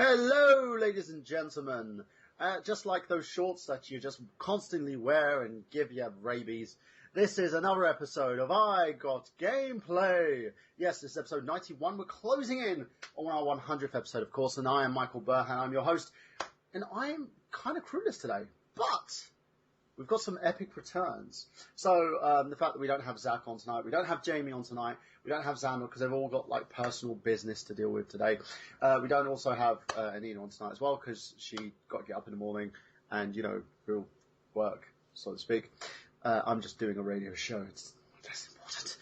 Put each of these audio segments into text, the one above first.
Hello, ladies and gentlemen. Just like those shorts that you just constantly wear and give you rabies, this is another episode of I Got Gameplay. Yes, this is episode 91. We're closing in on our 100th episode, of course, and I am Michael Burhan. I'm your host, and I'm kind of crewless today, but we've got some epic returns. So, the fact that we don't have Zack on tonight, we don't have Jamie on tonight, we don't have Xander because they've all got, personal business to deal with today. We don't also have Anina on tonight as well because she got to get up in the morning and, real work, so to speak. I'm just doing a radio show. It's less important.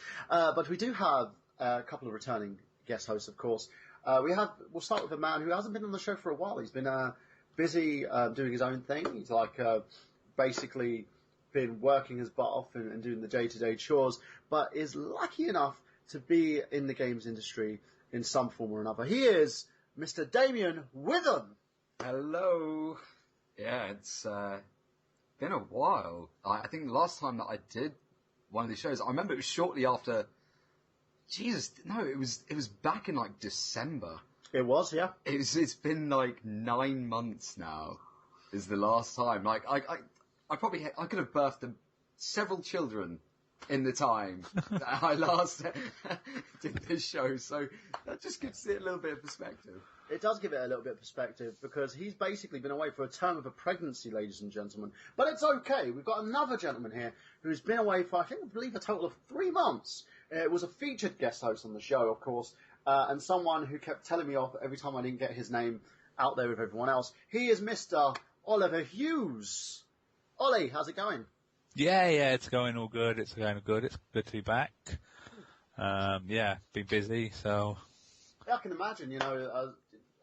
But we do have a couple of returning guest hosts, of course. We'll start with a man who hasn't been on the show for a while. He's been busy doing his own thing. He's basically been working his butt off and doing the day-to-day chores, but is lucky enough to be in the games industry in some form or another. He is Mr. Damian Witham. Hello. Yeah, it's been a while. I think the last time that I did one of these shows, I remember it was shortly after. Jesus, no, it was back in December. It was, yeah. It's been 9 months now. Is the last time. I could have birthed several children in the time that I last did this show, so that just gives it a little bit of perspective. It does give it a little bit of perspective, because he's basically been away for a term of a pregnancy, ladies and gentlemen. But it's okay, we've got another gentleman here who's been away for, I believe, a total of 3 months. It was a featured guest host on the show, of course, and someone who kept telling me off every time I didn't get his name out there with everyone else. He is Mr. Oliver Hughes. Ollie, how's it going? Yeah, it's going all good. It's going good. It's good to be back. Been busy, so. Yeah, I can imagine,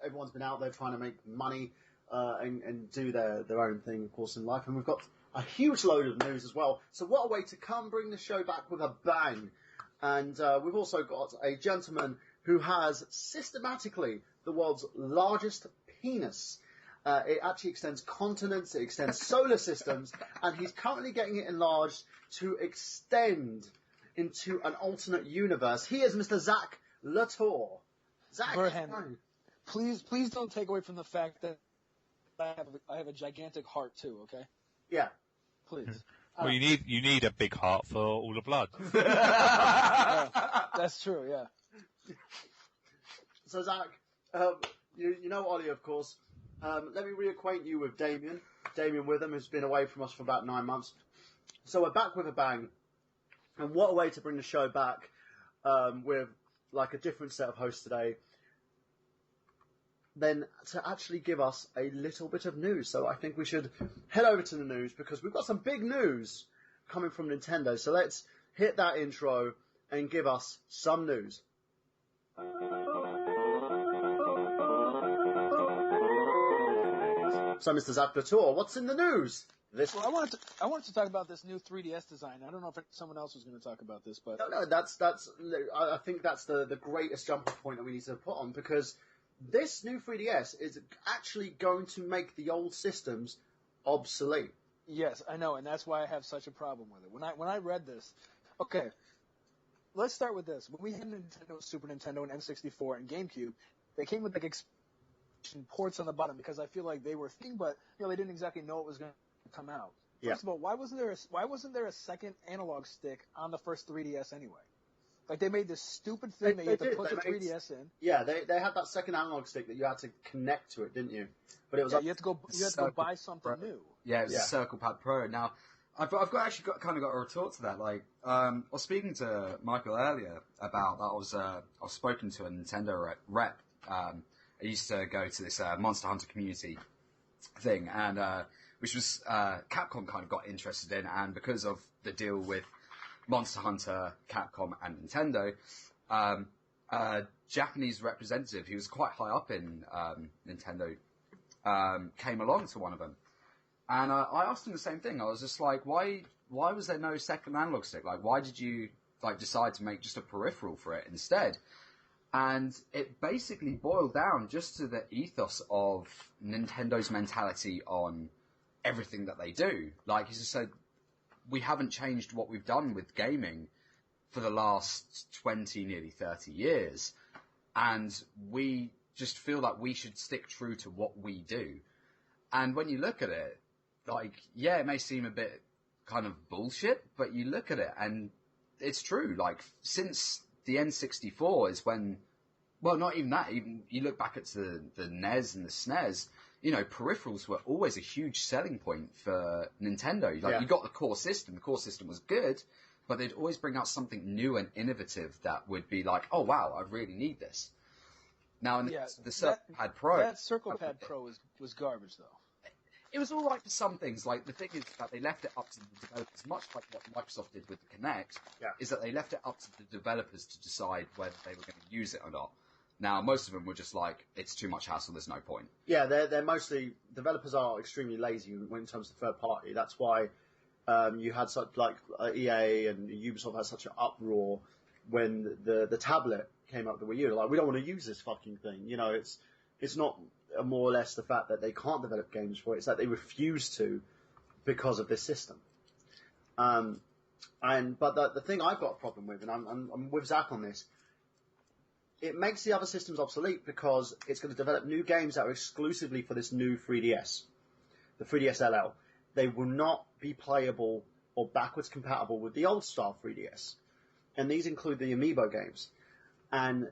everyone's been out there trying to make money, and do their own thing, of course, in life. And we've got a huge load of news as well. So what a way to bring the show back with a bang. And, we've also got a gentleman who has systematically the world's largest penis. It actually extends continents, it extends solar systems, and he's currently getting it enlarged to extend into an alternate universe. He is Mr. Zack Latour. Zack, Burhan, please don't take away from the fact that I have a gigantic heart too. Okay? Yeah. Please. Well, you need a big heart for all the blood. That's true. Yeah. So Zack, you know Ollie, of course. Let me reacquaint you with Damian Witham, who's been away from us for about 9 months. So we're back with a bang. And what a way to bring the show back, with a different set of hosts today, than to actually give us a little bit of news. So I think we should head over to the news, because we've got some big news coming from Nintendo. So let's hit that intro and give us some news. So, Mr. Zack Latour, what's in the news? I wanted to talk about this new 3DS design. I don't know if someone else was going to talk about this, but no, I think that's the greatest jump off point that we need to put on, because this new 3DS is actually going to make the old systems obsolete. Yes, I know, and that's why I have such a problem with it. When I read this, okay, let's start with this. When we had Nintendo, Super Nintendo, and N64 and GameCube, they came with ports on the bottom, because I feel like they were thinking, but they didn't exactly know it was going to come out. Yeah. First of all, why wasn't there a second analog stick on the first 3DS anyway? They made this stupid thing that you had to put the 3DS in. Yeah, they had that second analog stick that you had to connect to it, didn't you? But it was you had to go buy something new. Yeah, it was a Circle Pad Pro. Now, I've got a retort to that. I was speaking to Michael earlier about that. I was spoken to a Nintendo rep. I used to go to this Monster Hunter community thing, and which was Capcom kind of got interested in, and because of the deal with Monster Hunter, Capcom, and Nintendo, a Japanese representative who was quite high up in Nintendo came along to one of them, and I asked him the same thing. I was just like, why was there no second analog stick? Why did you decide to make just a peripheral for it instead? And it basically boiled down just to the ethos of Nintendo's mentality on everything that they do. He just said, we haven't changed what we've done with gaming for the last 20, nearly 30 years. And we just feel like we should stick true to what we do. And when you look at it, like, yeah, it may seem a bit kind of bullshit, but you look at it and it's true. Like, since the N64 is when, well, not even that, even you look back at the NES and the SNES, you know, peripherals were always a huge selling point for Nintendo. Like, you got the core system was good, but they'd always bring out something new and innovative that would be like, oh wow, I really need this. Now, in the Circle Pad Pro... That Circle Pad Pro was garbage, though. It was all right for some things. Like, the thing is that they left it up to the developers, much like what Microsoft did with the Kinect, is that they left it up to the developers to decide whether they were going to use it or not. Now, most of them were just like, it's too much hassle, there's no point. Yeah, they're mostly... Developers are extremely lazy when it comes to third party. That's why you had such, like, EA and Ubisoft had such an uproar when the tablet came up with the Wii U. Like, we don't want to use this fucking thing. You know, it's not more or less the fact that they can't develop games for it. It's that they refuse to because of this system. But the thing I've got a problem with, and I'm with Zack on this, it makes the other systems obsolete because it's going to develop new games that are exclusively for this new 3DS, the 3DS LL. They will not be playable or backwards compatible with the old style 3DS. And these include the Amiibo games. And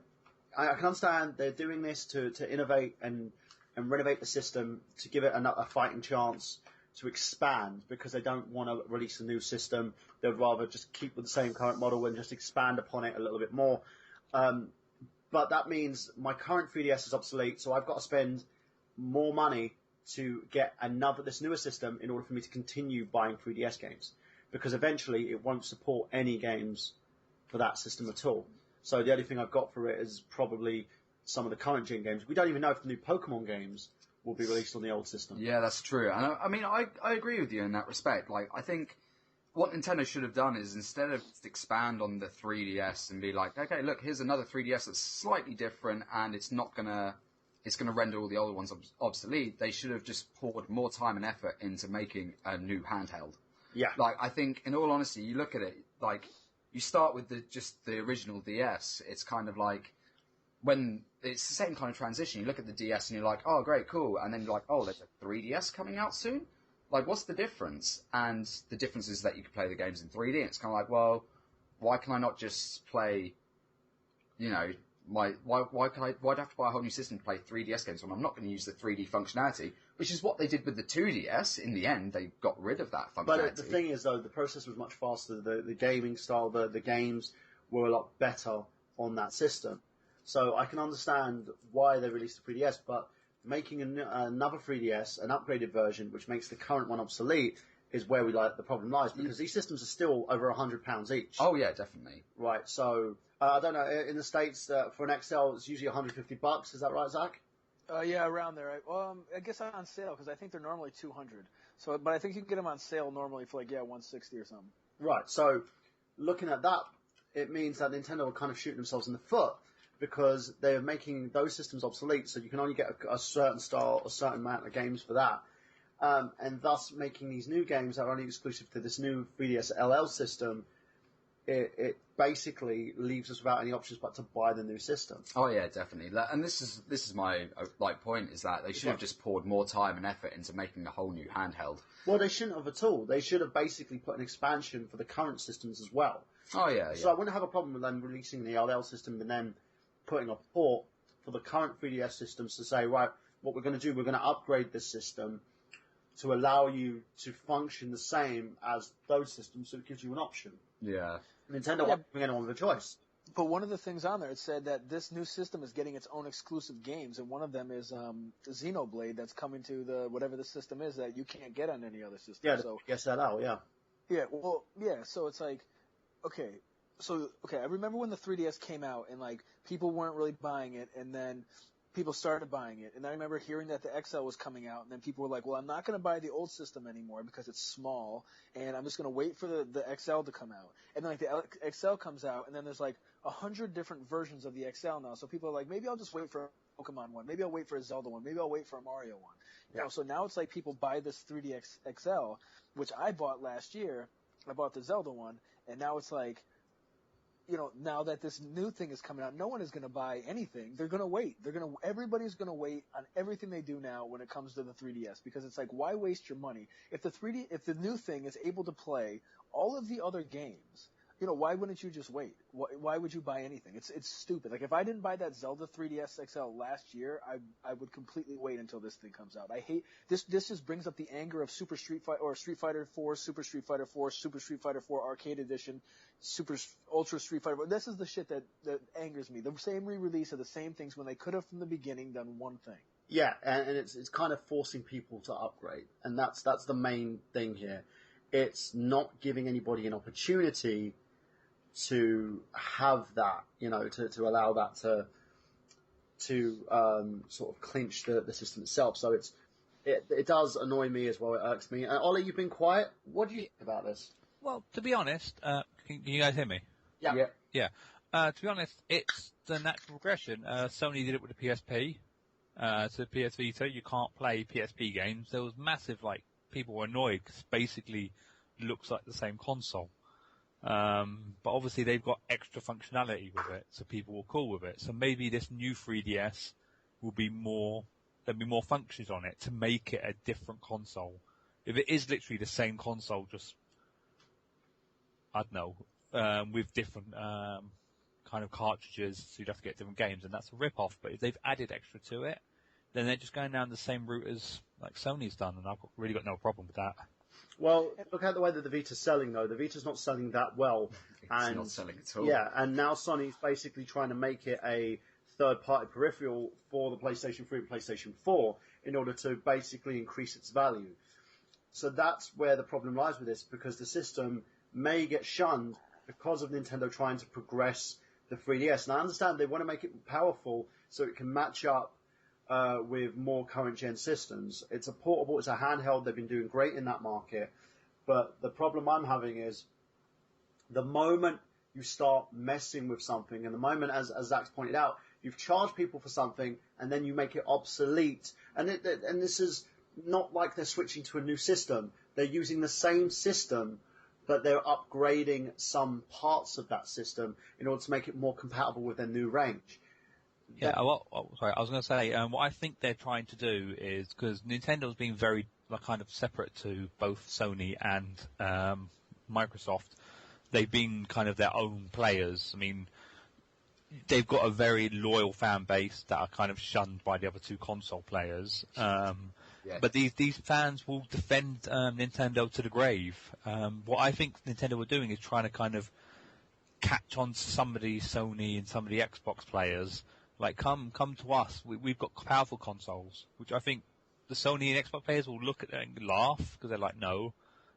I can understand they're doing this to innovate and renovate the system, to give it a fighting chance to expand, because they don't want to release a new system. They'd rather just keep with the same current model and just expand upon it a little bit more. But that means my current 3DS is obsolete, so I've got to spend more money to get this newer system in order for me to continue buying 3DS games, because eventually it won't support any games for that system at all. So the only thing I've got for it is probably some of the current gen games. We don't even know if the new Pokemon games will be released on the old system. Yeah, that's true. And I mean, I agree with you in that respect. Like, I think what Nintendo should have done is, instead of just expand on the 3DS and be like, okay, look, here's another 3DS that's slightly different and it's gonna render all the older ones obsolete, they should have just poured more time and effort into making a new handheld. Yeah. Like, I think, in all honesty, you look at it, like, you start with just the original DS. It's kind of like, when it's the same kind of transition. You look at the DS and you're like, oh, great, cool. And then you're like, oh, there's a 3DS coming out soon? Like, what's the difference? And the difference is that you can play the games in 3D. And it's kind of like, well, why can I not just play, you know, why do I have to buy a whole new system to play 3DS games when I'm not going to use the 3D functionality, which is what they did with the 2DS. In the end, they got rid of that functionality. But the thing is, though, the process was much faster. The gaming style, the games were a lot better on that system. So I can understand why they released the 3DS, but making another 3DS, an upgraded version, which makes the current one obsolete, is where the problem lies, because these systems are still over £100 each. Oh yeah, definitely. Right. So I don't know. In the States, for an XL, it's usually $150. Is that right, Zach? Yeah, around there. I guess on sale, because I think they're normally 200. So, but I think you can get them on sale normally for 160 or something. Right. So, looking at that, it means that Nintendo are kind of shooting themselves in the foot, because they're making those systems obsolete. So you can only get a certain style, a certain amount of games for that, and thus making these new games that are only exclusive to this new 3DS LL system. It basically leaves us without any options but to buy the new system. Oh yeah, definitely. And this is my point, is that they should have just poured more time and effort into making a whole new handheld. Well, they shouldn't have at all. They should have basically put an expansion for the current systems as well. Oh yeah. So I wouldn't have a problem with them releasing the LL system and then putting a port for the current 3DS systems to say, right, what we're going to do, we're going to upgrade this system to allow you to function the same as those systems, so it gives you an option. Yeah. Nintendo wasn't giving anyone the choice. But one of the things on there, it said that this new system is getting its own exclusive games, and one of them is Xenoblade that's coming to whatever the system is that you can't get on any other system. Yeah, so guess that out, yeah. Yeah, well, yeah, so it's like, okay, I remember when the 3DS came out and people weren't really buying it, and then people started buying it, and I remember hearing that the XL was coming out, and then people were like, well, I'm not going to buy the old system anymore because it's small, and I'm just going to wait for the XL to come out. And then the XL comes out, and then there's 100 different versions of the XL now, so people are like, maybe I'll just wait for a Pokemon one, maybe I'll wait for a Zelda one, maybe I'll wait for a Mario one. You know, so now it's like people buy this 3DS XL, which I bought last year. I bought the Zelda one, and now it's like, now that this new thing is coming out, no one is going to buy anything. They're going to wait. Everybody's going to wait on everything they do now when it comes to the 3DS, because it's like, why waste your money? If the new thing is able to play all of the other games, why wouldn't you just wait? Why would you buy anything? It's stupid. Like, if I didn't buy that Zelda 3DS XL last year, I would completely wait until this thing comes out. I hate this. This just brings up the anger of Super Street Fighter, or Street Fighter 4, Super Street Fighter 4, Super Street Fighter 4 Arcade Edition, Super Ultra Street Fighter 4. This is the shit that angers me. The same re-release of the same things when they could have from the beginning done one thing. Yeah, and it's kind of forcing people to upgrade, and that's the main thing here. It's not giving anybody an opportunity to have that, to allow that to sort of clinch the system itself. So it does annoy me as well. It irks me. Ollie, you've been quiet. What do you think about this? Well, to be honest, can you guys hear me? Yeah. Yeah. To be honest, it's the natural progression. Sony did it with the PSP. To the PS Vita, you can't play PSP games. There was massive, people were annoyed because basically it looks like the same console. But obviously they've got extra functionality with it, so people were cool with it. So maybe this new 3DS will be there'll be more functions on it to make it a different console. If it is literally the same console, just, I don't know, with different, kind of cartridges, so you'd have to get different games, and that's a rip-off. But if they've added extra to it, then they're just going down the same route as, Sony's done, and I've really got no problem with that. Well, look at the way that the Vita's selling, though. The Vita's not selling that well. It's not selling at all. Yeah, and now Sony's basically trying to make it a third-party peripheral for the PlayStation 3 and PlayStation 4 in order to basically increase its value. So that's where the problem lies with this, because the system may get shunned because of Nintendo trying to progress the 3DS. And I understand they want to make it powerful so it can match up with more current-gen systems. It's a portable, it's a handheld. They've been doing great in that market. But the problem I'm having is the moment you start messing with something, and the moment, as Zach's pointed out, you've charged people for something, and then you make it obsolete. And this is not like they're switching to a new system. They're using the same system, but they're upgrading some parts of that system in order to make it more compatible with their new range. Yeah, sorry, I was going to say, what I think they're trying to do is, because Nintendo's been very kind of separate to both Sony and Microsoft, they've been kind of their own players. I mean, they've got a very loyal fan base that are kind of shunned by the other two console players. Yeah. But these fans will defend Nintendo to the grave. What I think Nintendo were doing is trying to kind of catch on to some of the Sony and some of the Xbox players. Like, come to us. We've got powerful consoles, which I think the Sony and Xbox players will look at it and laugh because they're like, no,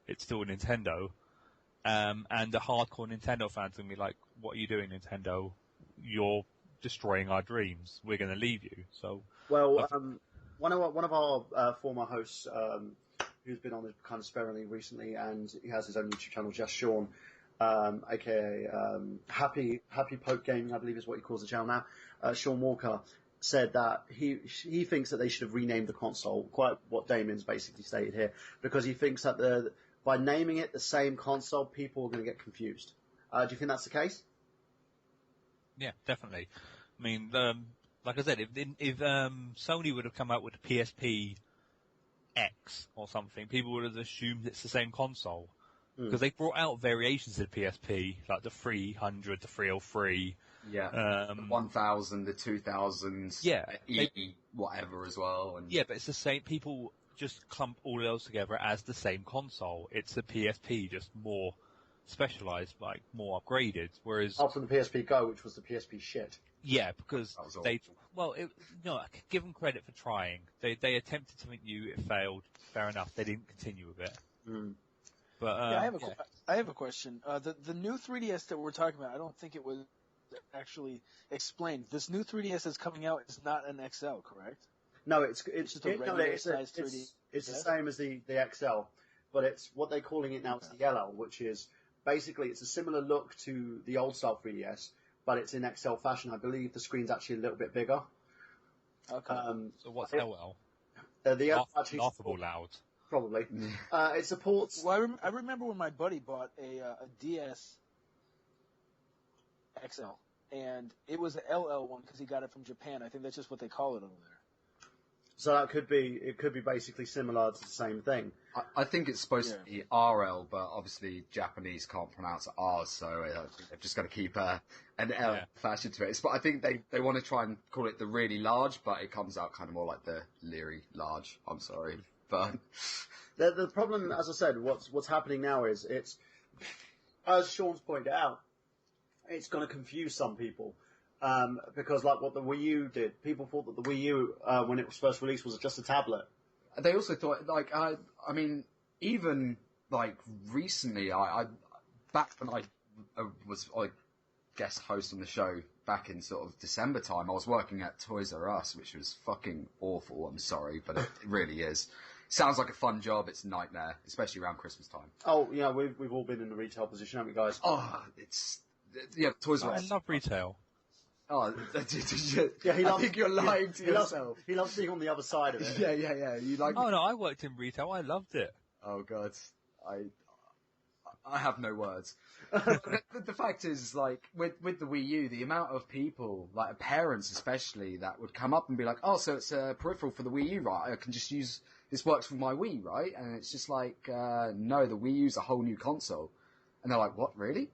it's still Nintendo. And the hardcore Nintendo fans will be like, what are you doing, Nintendo? You're destroying our dreams. We're going to leave you. So, well, one of our former hosts, who's been on this kind of sparingly recently, and he has his own YouTube channel, Just Sean, aka Happy Poke Gaming, I believe is what he calls the channel now. Sean Walker said that he thinks that they should have renamed the console, quite what Damian's basically stated here, because he thinks that by naming it the same console, people are going to get confused. Do you think that's the case? Yeah, definitely. I mean, like I said, if Sony would have come out with the PSP X or something, people would have assumed it's the same console. Because they brought out variations of the PSP, like the 300, the 303. Yeah, the 1000, the 2000, yeah, whatever as well. And yeah, but it's the same. People just clump all those together as the same console. It's the PSP, just more specialized, like more upgraded. Whereas Up from the PSP Go, which was the PSP shit. Yeah, because give them credit for trying. They attempted something new, it failed. Fair enough. They didn't continue with it. Mm. But I have a question. The new 3DS that we're talking about, I don't think it was actually explained. This new 3DS that's coming out is not an XL, correct? No, it's just a regular size 3DS. It's the same as the XL, but it's what they're calling it now is the LL, which is basically it's a similar look to the old style 3DS, but it's in XL fashion. I believe the screen's actually a little bit bigger. Okay. So what's LL? Actually Laughable loud. Probably. It supports. Well, I remember when my buddy bought a DS. XL. And it was the LL one because he got it from Japan. I think that's just what they call it over there. So it could be basically similar to the same thing. I think it's supposed to be RL, but obviously Japanese can't pronounce R's, so they've just got to keep an L fashion to it. But I think they want to try and call it the really large, but it comes out kind of more like the Leary large. I'm sorry, but the problem, as I said, what's happening now is it's, as Sean's pointed out, it's going to confuse some people. Because like what the Wii U did, people thought that the Wii U, when it was first released, was just a tablet. They also thought, like, I mean, even like recently, I back when I was, I guest host on the show back in sort of December time, I was working at Toys R Us, which was fucking awful. I'm sorry, but it really is. Sounds like a fun job. It's a nightmare, especially around Christmas time. Oh yeah, we've all been in the retail position, haven't we, guys? Oh, Toys R Us. I love retail. Oh, yeah, I think you're lying to yourself. He loves being on the other side of it. Yeah. You like? Oh no, I worked in retail. I loved it. Oh god, I have no words. The fact is, like, with the Wii U, the amount of people, like parents especially, that would come up and be like, "Oh, so it's a peripheral for the Wii U, right? I can just use this. Works with my Wii, right?" And it's just like, no, the Wii U's a whole new console, and they're like, "What, really?"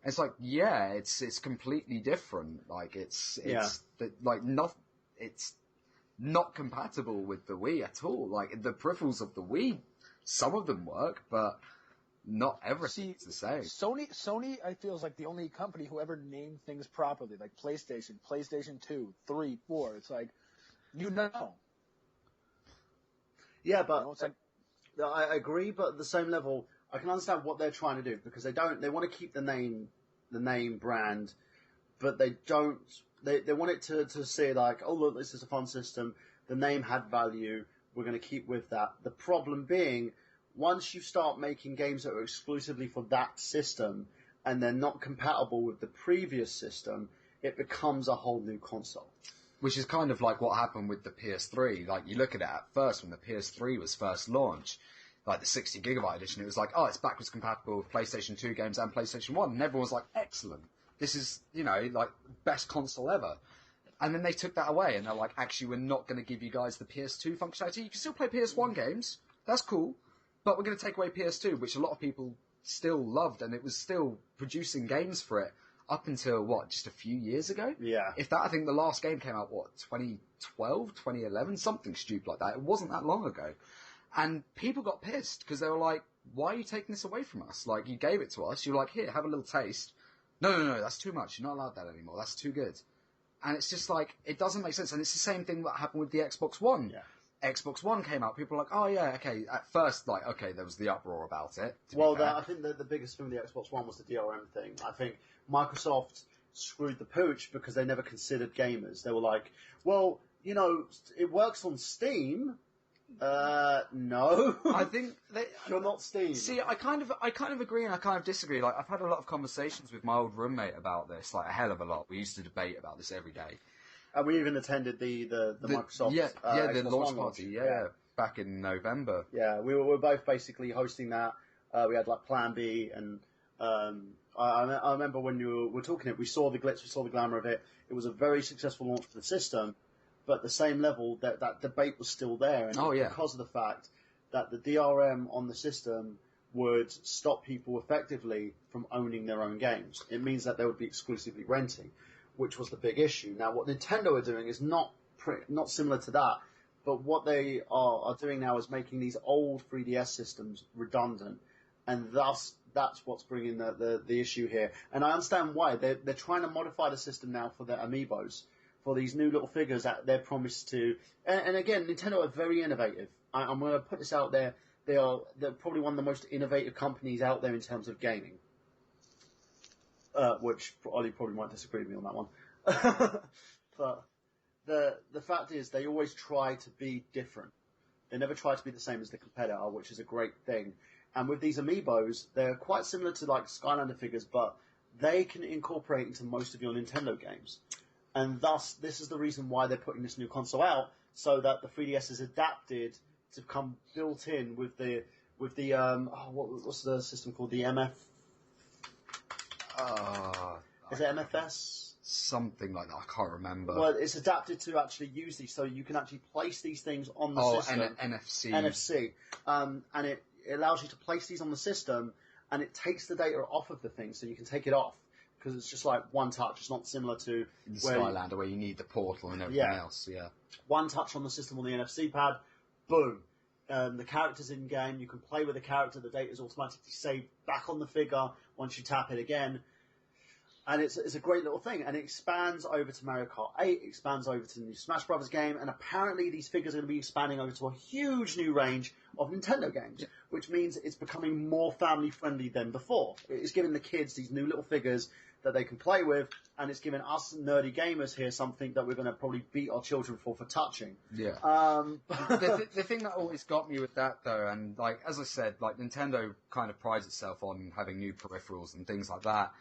It's like, yeah, it's completely different. Like it's not compatible with the Wii at all. Like the peripherals of the Wii, some of them work, but not everything's the same. Sony, I feel is like the only company who ever named things properly, like PlayStation 2, 3, 4. It's like, you know. Yeah, but it's like, I agree. But at the same level, I can understand what they're trying to do because they want to keep the name brand, but they don't. They want it to say like, oh look, this is a fun system. The name had value. We're going to keep with that. The problem being, once you start making games that are exclusively for that system and they're not compatible with the previous system, it becomes a whole new console. Which is kind of like what happened with the PS3. Like you look at it at first when the PS3 was first launched. Like the 60 gigabyte edition, it was like, oh, it's backwards compatible with PlayStation 2 games and PlayStation 1. And everyone was like, excellent. This is, like, best console ever. And then they took that away, and they're like, actually, we're not going to give you guys the PS2 functionality. You can still play PS1 games. That's cool. But we're going to take away PS2, which a lot of people still loved, and it was still producing games for it up until, just a few years ago? Yeah. If that, I think the last game came out, 2012, 2011, something stupid like that. It wasn't that long ago. And people got pissed because they were like, why are you taking this away from us? Like, you gave it to us. You were like, here, have a little taste. No, that's too much. You're not allowed that anymore. That's too good. And it's just like, it doesn't make sense. And it's the same thing that happened with the Xbox One. Yeah. Xbox One came out. People were like, oh, yeah, okay. At first, like, okay, there was the uproar about it. I think the biggest thing with the Xbox One was the DRM thing. I think Microsoft screwed the pooch because they never considered gamers. They were like, well, it works on Steam. No. I think you're not Steam. See, I kind of agree and I kind of disagree. Like, I've had a lot of conversations with my old roommate about this, like a hell of a lot. We used to debate about this every day. And we even attended the Microsoft the Xbox launch One party, yeah, back in November. Yeah, we were both basically hosting that. We had like Plan B, and I remember when you were talking it, we saw the glitz, we saw the glamour of it. It was a very successful launch for the system. But at the same level, that debate was still there. And because of the fact that the DRM on the system would stop people effectively from owning their own games. It means that they would be exclusively renting, which was the big issue. Now, what Nintendo are doing is not similar to that, but what they are doing now is making these old 3DS systems redundant, and thus that's what's bringing the issue here. And I understand why. They're trying to modify the system now for their amiibos, for these new little figures that they're promised to. And again, Nintendo are very innovative. I'm going to put this out there. They're probably one of the most innovative companies out there in terms of gaming. Which Ollie probably might disagree with me on that one. But the fact is, they always try to be different. They never try to be the same as the competitor, which is a great thing. And with these amiibos, they're quite similar to like Skylander figures, but they can incorporate into most of your Nintendo games. And thus, this is the reason why they're putting this new console out, so that the 3DS is adapted to come built in with the what's the system called? The MF. Is it MFS? Something like that. I can't remember. Well, it's adapted to actually use these, so you can actually place these things on the system. NFC. NFC. And it allows you to place these on the system, and it takes the data off of the thing, so you can take it off. Because it's just like one touch. It's not similar to in Skylander where you need the portal and everything else. Yeah. One touch on the system on the NFC pad, boom. The character's in game. You can play with the character. The data is automatically saved back on the figure once you tap it again. And it's a great little thing. And it expands over to Mario Kart 8. It expands over to the new Smash Brothers game. And apparently these figures are going to be expanding over to a huge new range of Nintendo games, which means it's becoming more family friendly than before. It's giving the kids these new little figures that they can play with, and it's giving us nerdy gamers here something that we're going to probably beat our children for touching. Yeah. The thing that always got me with that, though, and like as I said, like Nintendo kind of prides itself on having new peripherals and things like that,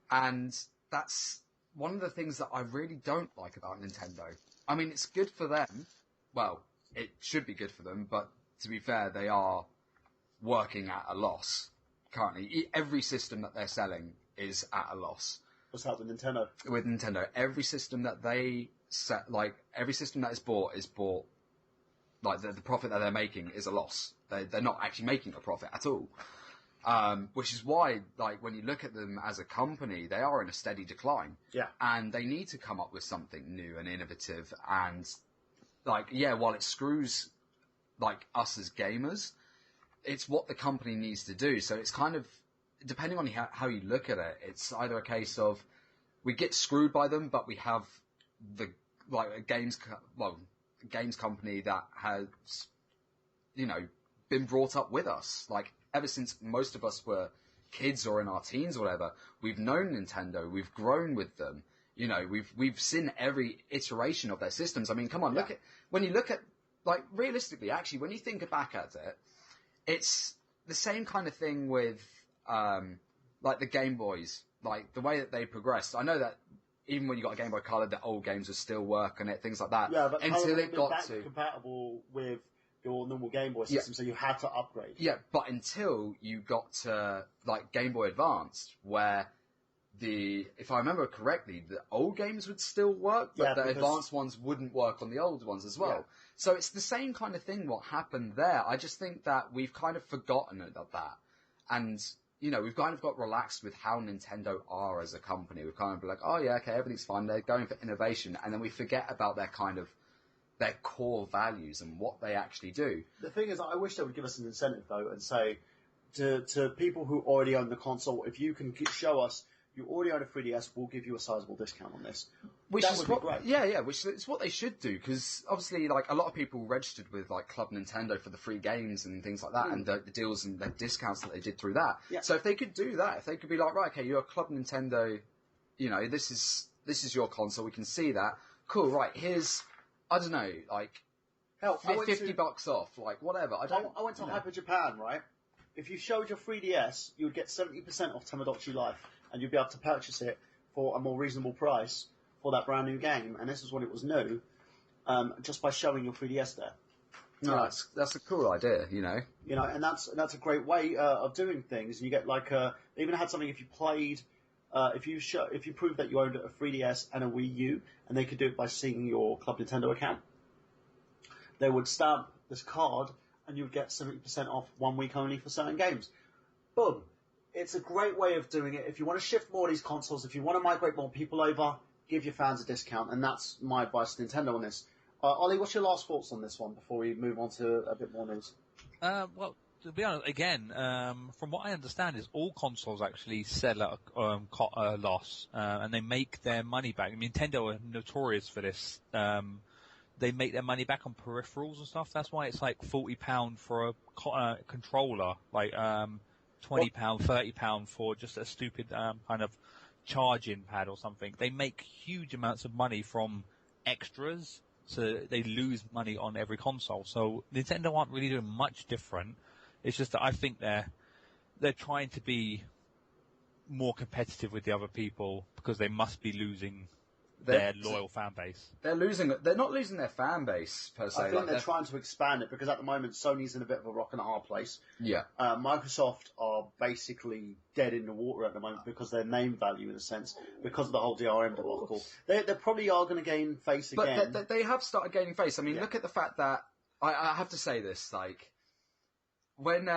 and that's one of the things that I really don't like about Nintendo. I mean, it's good for them. Well, it should be good for them, but to be fair, they are working at a loss currently. Every system that they're selling is at a loss. What's that with Nintendo? With Nintendo, every system that they set, like every system that is bought, like the profit that they're making is a loss. They're not actually making a profit at all. Which is why, like when you look at them as a company, they are in a steady decline. Yeah. And they need to come up with something new and innovative. And like, yeah, while it screws like us as gamers, it's what the company needs to do. So it's kind of, depending on how you look at it, it's either a case of we get screwed by them, but we have a games company that has, been brought up with us. Like ever since most of us were kids or in our teens or whatever, we've known Nintendo, we've grown with them. We've seen every iteration of their systems. I mean, come on, when you look at like realistically, actually, when you think back at it, it's the same kind of thing with. Like the Game Boys, like the way that they progressed. I know that even when you got a Game Boy Color, the old games would still work on it, things like that. Yeah, but until it got to compatible with your normal Game Boy system, so you had to upgrade. Yeah, but until you got to like Game Boy Advanced, where if I remember correctly, the old games would still work, but the advanced ones wouldn't work on the old ones as well. Yeah. So it's the same kind of thing what happened there. I just think that we've kind of forgotten about that. And we've kind of got relaxed with how Nintendo are as a company. We've kind of been like, oh yeah, okay, everything's fine. They're going for innovation. And then we forget about their core values and what they actually do. The thing is, I wish they would give us an incentive though and say to people who already own the console, if you can show us you already own a 3DS, we'll give you a sizable discount on this. Which would be great. Yeah, which is what they should do, because obviously, like, a lot of people registered with, like, Club Nintendo for the free games and things like that, and the deals and the discounts that they did through that. Yeah. So if they could do that, if they could be like, right, okay, you're a Club Nintendo, this is your console, we can see that. Cool, right, here's, I don't know, like, hell, $50 off, like, whatever. I went to Hyper Japan, right? If you showed your 3DS, you would get 70% off Tamagotchi Life. And you'd be able to purchase it for a more reasonable price for that brand new game. And this is when it was new, just by showing your 3DS there. No, that's a cool idea, and that's a great way of doing things. And you get like they even had something if you played, if you proved that you owned a 3DS and a Wii U, and they could do it by seeing your Club Nintendo account, they would stamp this card, and you would get 70% off 1 week only for certain games. Boom. It's a great way of doing it. If you want to shift more of these consoles, if you want to migrate more people over, give your fans a discount. And that's my advice to Nintendo on this. Ollie, what's your last thoughts on this one before we move on to a bit more news? Well, to be honest, again, from what I understand is all consoles actually sell at a loss, and they make their money back. I mean, Nintendo are notorious for this. They make their money back on peripherals and stuff. That's why it's like £40 for a controller, like £20, £30 for just a stupid kind of charging pad or something. They make huge amounts of money from extras, so they lose money on every console. So Nintendo aren't really doing much different. It's just that I think they're trying to be more competitive with the other people because they must be losing their loyal fan base. They're not losing their fan base per se. I think they're trying to expand it because at the moment Sony's in a bit of a rock and a hard place. Yeah. Microsoft are basically dead in the water at the moment because their name value, in a sense, because of the whole DRM debacle. They probably are going to gain face again. But they have started gaining face. I mean, look at the fact that I have to say this, like when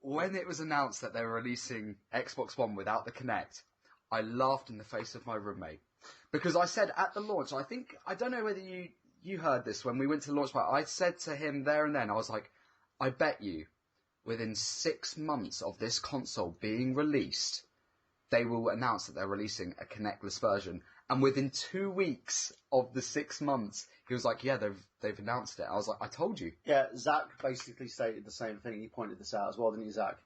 it was announced that they were releasing Xbox One without the Kinect, I laughed in the face of my roommate. Because I said at the launch, I don't know whether you heard this when we went to the launch party, I said to him there and then, I was like, I bet you within 6 months of this console being released, they will announce that they're releasing a Kinectless version. And within 2 weeks of the 6 months, he was like, yeah, they've announced it. I was like, I told you. Yeah, Zach basically stated the same thing. He pointed this out as well, didn't he, Zach?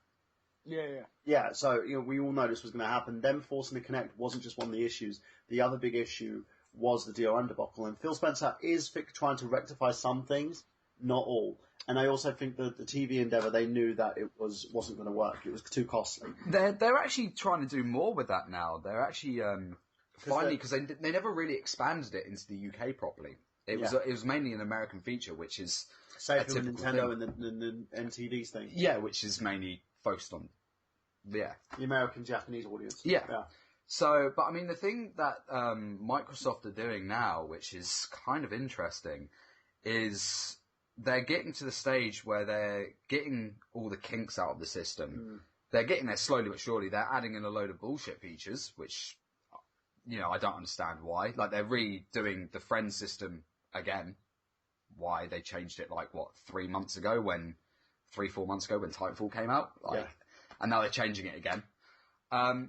Yeah. Yeah, so we all know this was going to happen. Them forcing the Kinect wasn't just one of the issues. The other big issue was the DRM debacle. And Phil Spencer is trying to rectify some things, not all. And I also think that the TV endeavour, they knew that it wasn't going to work. It was too costly. They're actually trying to do more with that now. They're actually finally, because they never really expanded it into the UK properly. It was mainly an American feature, which is same for Nintendo and the NTV's thing. Yeah, which is mainly focused on the American Japanese audience. Yeah. So, but I mean, the thing that Microsoft are doing now, which is kind of interesting, is they're getting to the stage where they're getting all the kinks out of the system. They're getting there slowly but surely. They're adding in a load of bullshit features, which, I don't understand why. Like, they're redoing the friend system again. Why they changed it, 3 months ago 3-4 months ago when Titanfall came out. And now they're changing it again. I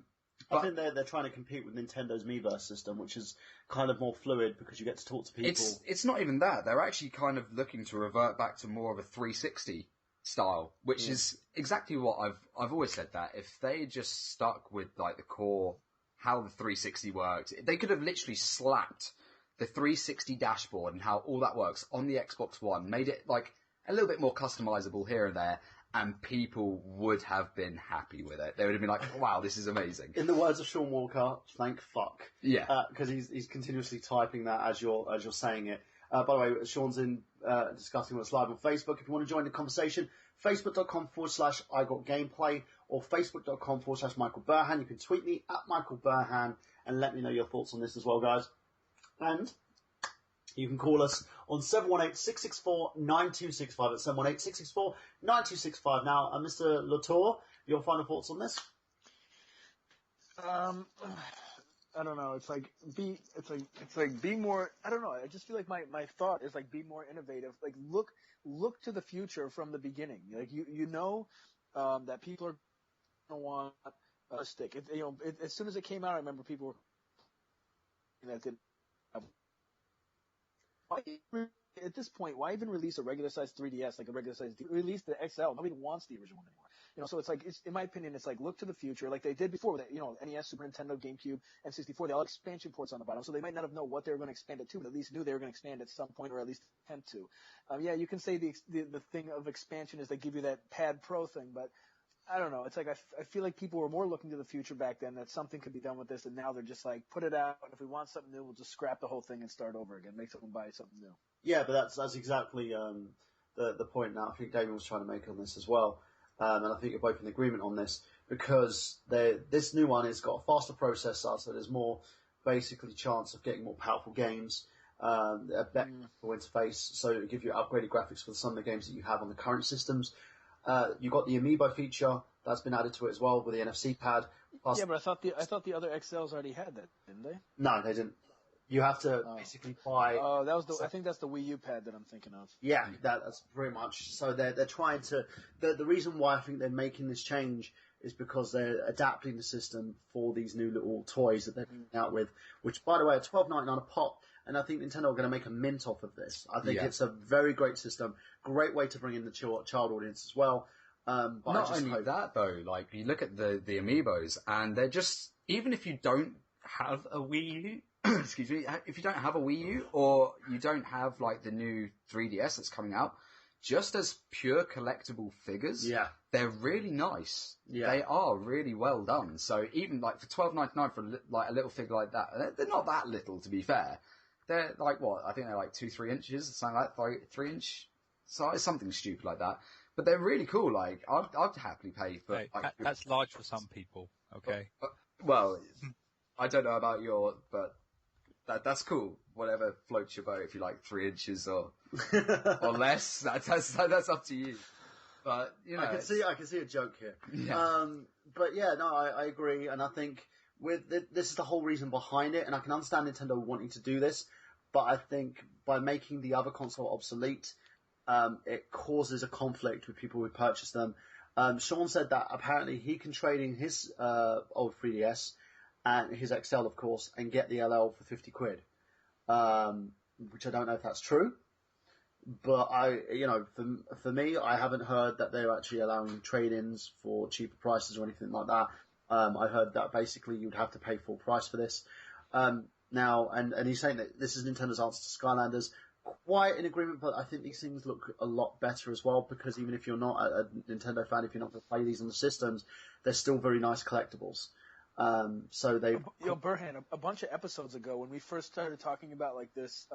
think they're trying to compete with Nintendo's Miiverse system, which is kind of more fluid because you get to talk to people. It's not even that. They're actually kind of looking to revert back to more of a 360 style, which is exactly what I've always said that. If they just stuck with the core, how the 360 worked, they could have literally slapped the 360 dashboard and how all that works on the Xbox One, made it a little bit more customizable here and there, and people would have been happy with it. They would have been like, wow, this is amazing. In the words of Sean Walker, thank fuck. Yeah. Because he's continuously typing that as you're saying it. By the way, Sean's in discussing what's live on Facebook. If you want to join the conversation, facebook.com/IGotGameplay or facebook.com/Michael Burhan. You can tweet me at Michael Burhan and let me know your thoughts on this as well, guys. And you can call us on 718-664-9265. That's 718-664-9265. Now, Mr. Latour, your final thoughts on this? I don't know. It's like be more. I don't know. I just feel like my thought is be more innovative. Look to the future from the beginning. That people are gonna want a stick. As soon as it came out, I remember people were that didn't. At this point, why even release a regular size 3DS, a regular size? Release the XL. Nobody wants the original one anymore. So it's in my opinion, it's look to the future, like they did before with NES, Super Nintendo, GameCube, and 64. They all had expansion ports on the bottom, so they might not have known what they were going to expand it to, but at least knew they were going to expand at some point, or at least attempt to. You can say the thing of expansion is they give you that Pad Pro thing, but I don't know. It's I feel like people were more looking to the future back then, that something could be done with this, and now they're just put it out, and if we want something new, we'll just scrap the whole thing and start over again, make someone buy something new. Yeah, but that's exactly the point now I think Damian was trying to make on this as well. And I think you're both in agreement on this, because this new one has got a faster processor, so there's more basically chance of getting more powerful games, a better interface, so it'll give you upgraded graphics for some of the games that you have on the current systems. You've got the Amiibo feature that's been added to it as well with the NFC pad. Plus, yeah, but I thought the other XLs already had that, didn't they? No, they didn't. You have to basically buy. Oh, I think that's the Wii U pad that I'm thinking of. Yeah, that's pretty much. So they're trying to. The reason why I think they're making this change is because they're adapting the system for these new little toys that they're coming out with, which, by the way, are $12.99 a pop. And I think Nintendo are going to make a mint off of this. I think it's a very great system, great way to bring in the child audience as well. But not only that though, you look at the Amiibos, and they're just, even if you don't have a Wii U. Excuse me, if you don't have a Wii U or you don't have the new 3DS that's coming out, just as pure collectible figures, they're really nice. Yeah. They are really well done. So even like for $12.99 for like a little figure like that, they're not that little to be fair. They're like what? I think they're like 2-3 inches, something like that, 3-inch size, something stupid like that. But they're really cool. Like I'd happily pay for. Hey, that's large for some people. Okay. Well, I don't know about but that's cool. Whatever floats your boat. If you like 3 inches or less, that's up to you. But you know, I can see a joke here. Yeah. But yeah, no, I agree, and I think this is the whole reason behind it, and I can understand Nintendo wanting to do this, but I think by making the other console obsolete, it causes a conflict with people who purchase them. Sean said that apparently he can trade in his old 3DS and his XL, of course, and get the LL for 50 quid, which I don't know if that's true. But for me, I haven't heard that they're actually allowing trade-ins for cheaper prices or anything like that. I heard that basically you'd have to pay full price for this. Now, and he's saying that this is Nintendo's answer to Skylanders. Quite in agreement, but I think these things look a lot better as well, because even if you're not a Nintendo fan, if you're not going to play these on the systems, they're still very nice collectibles. So they... Burhan, a bunch of episodes ago, when we first started talking about like this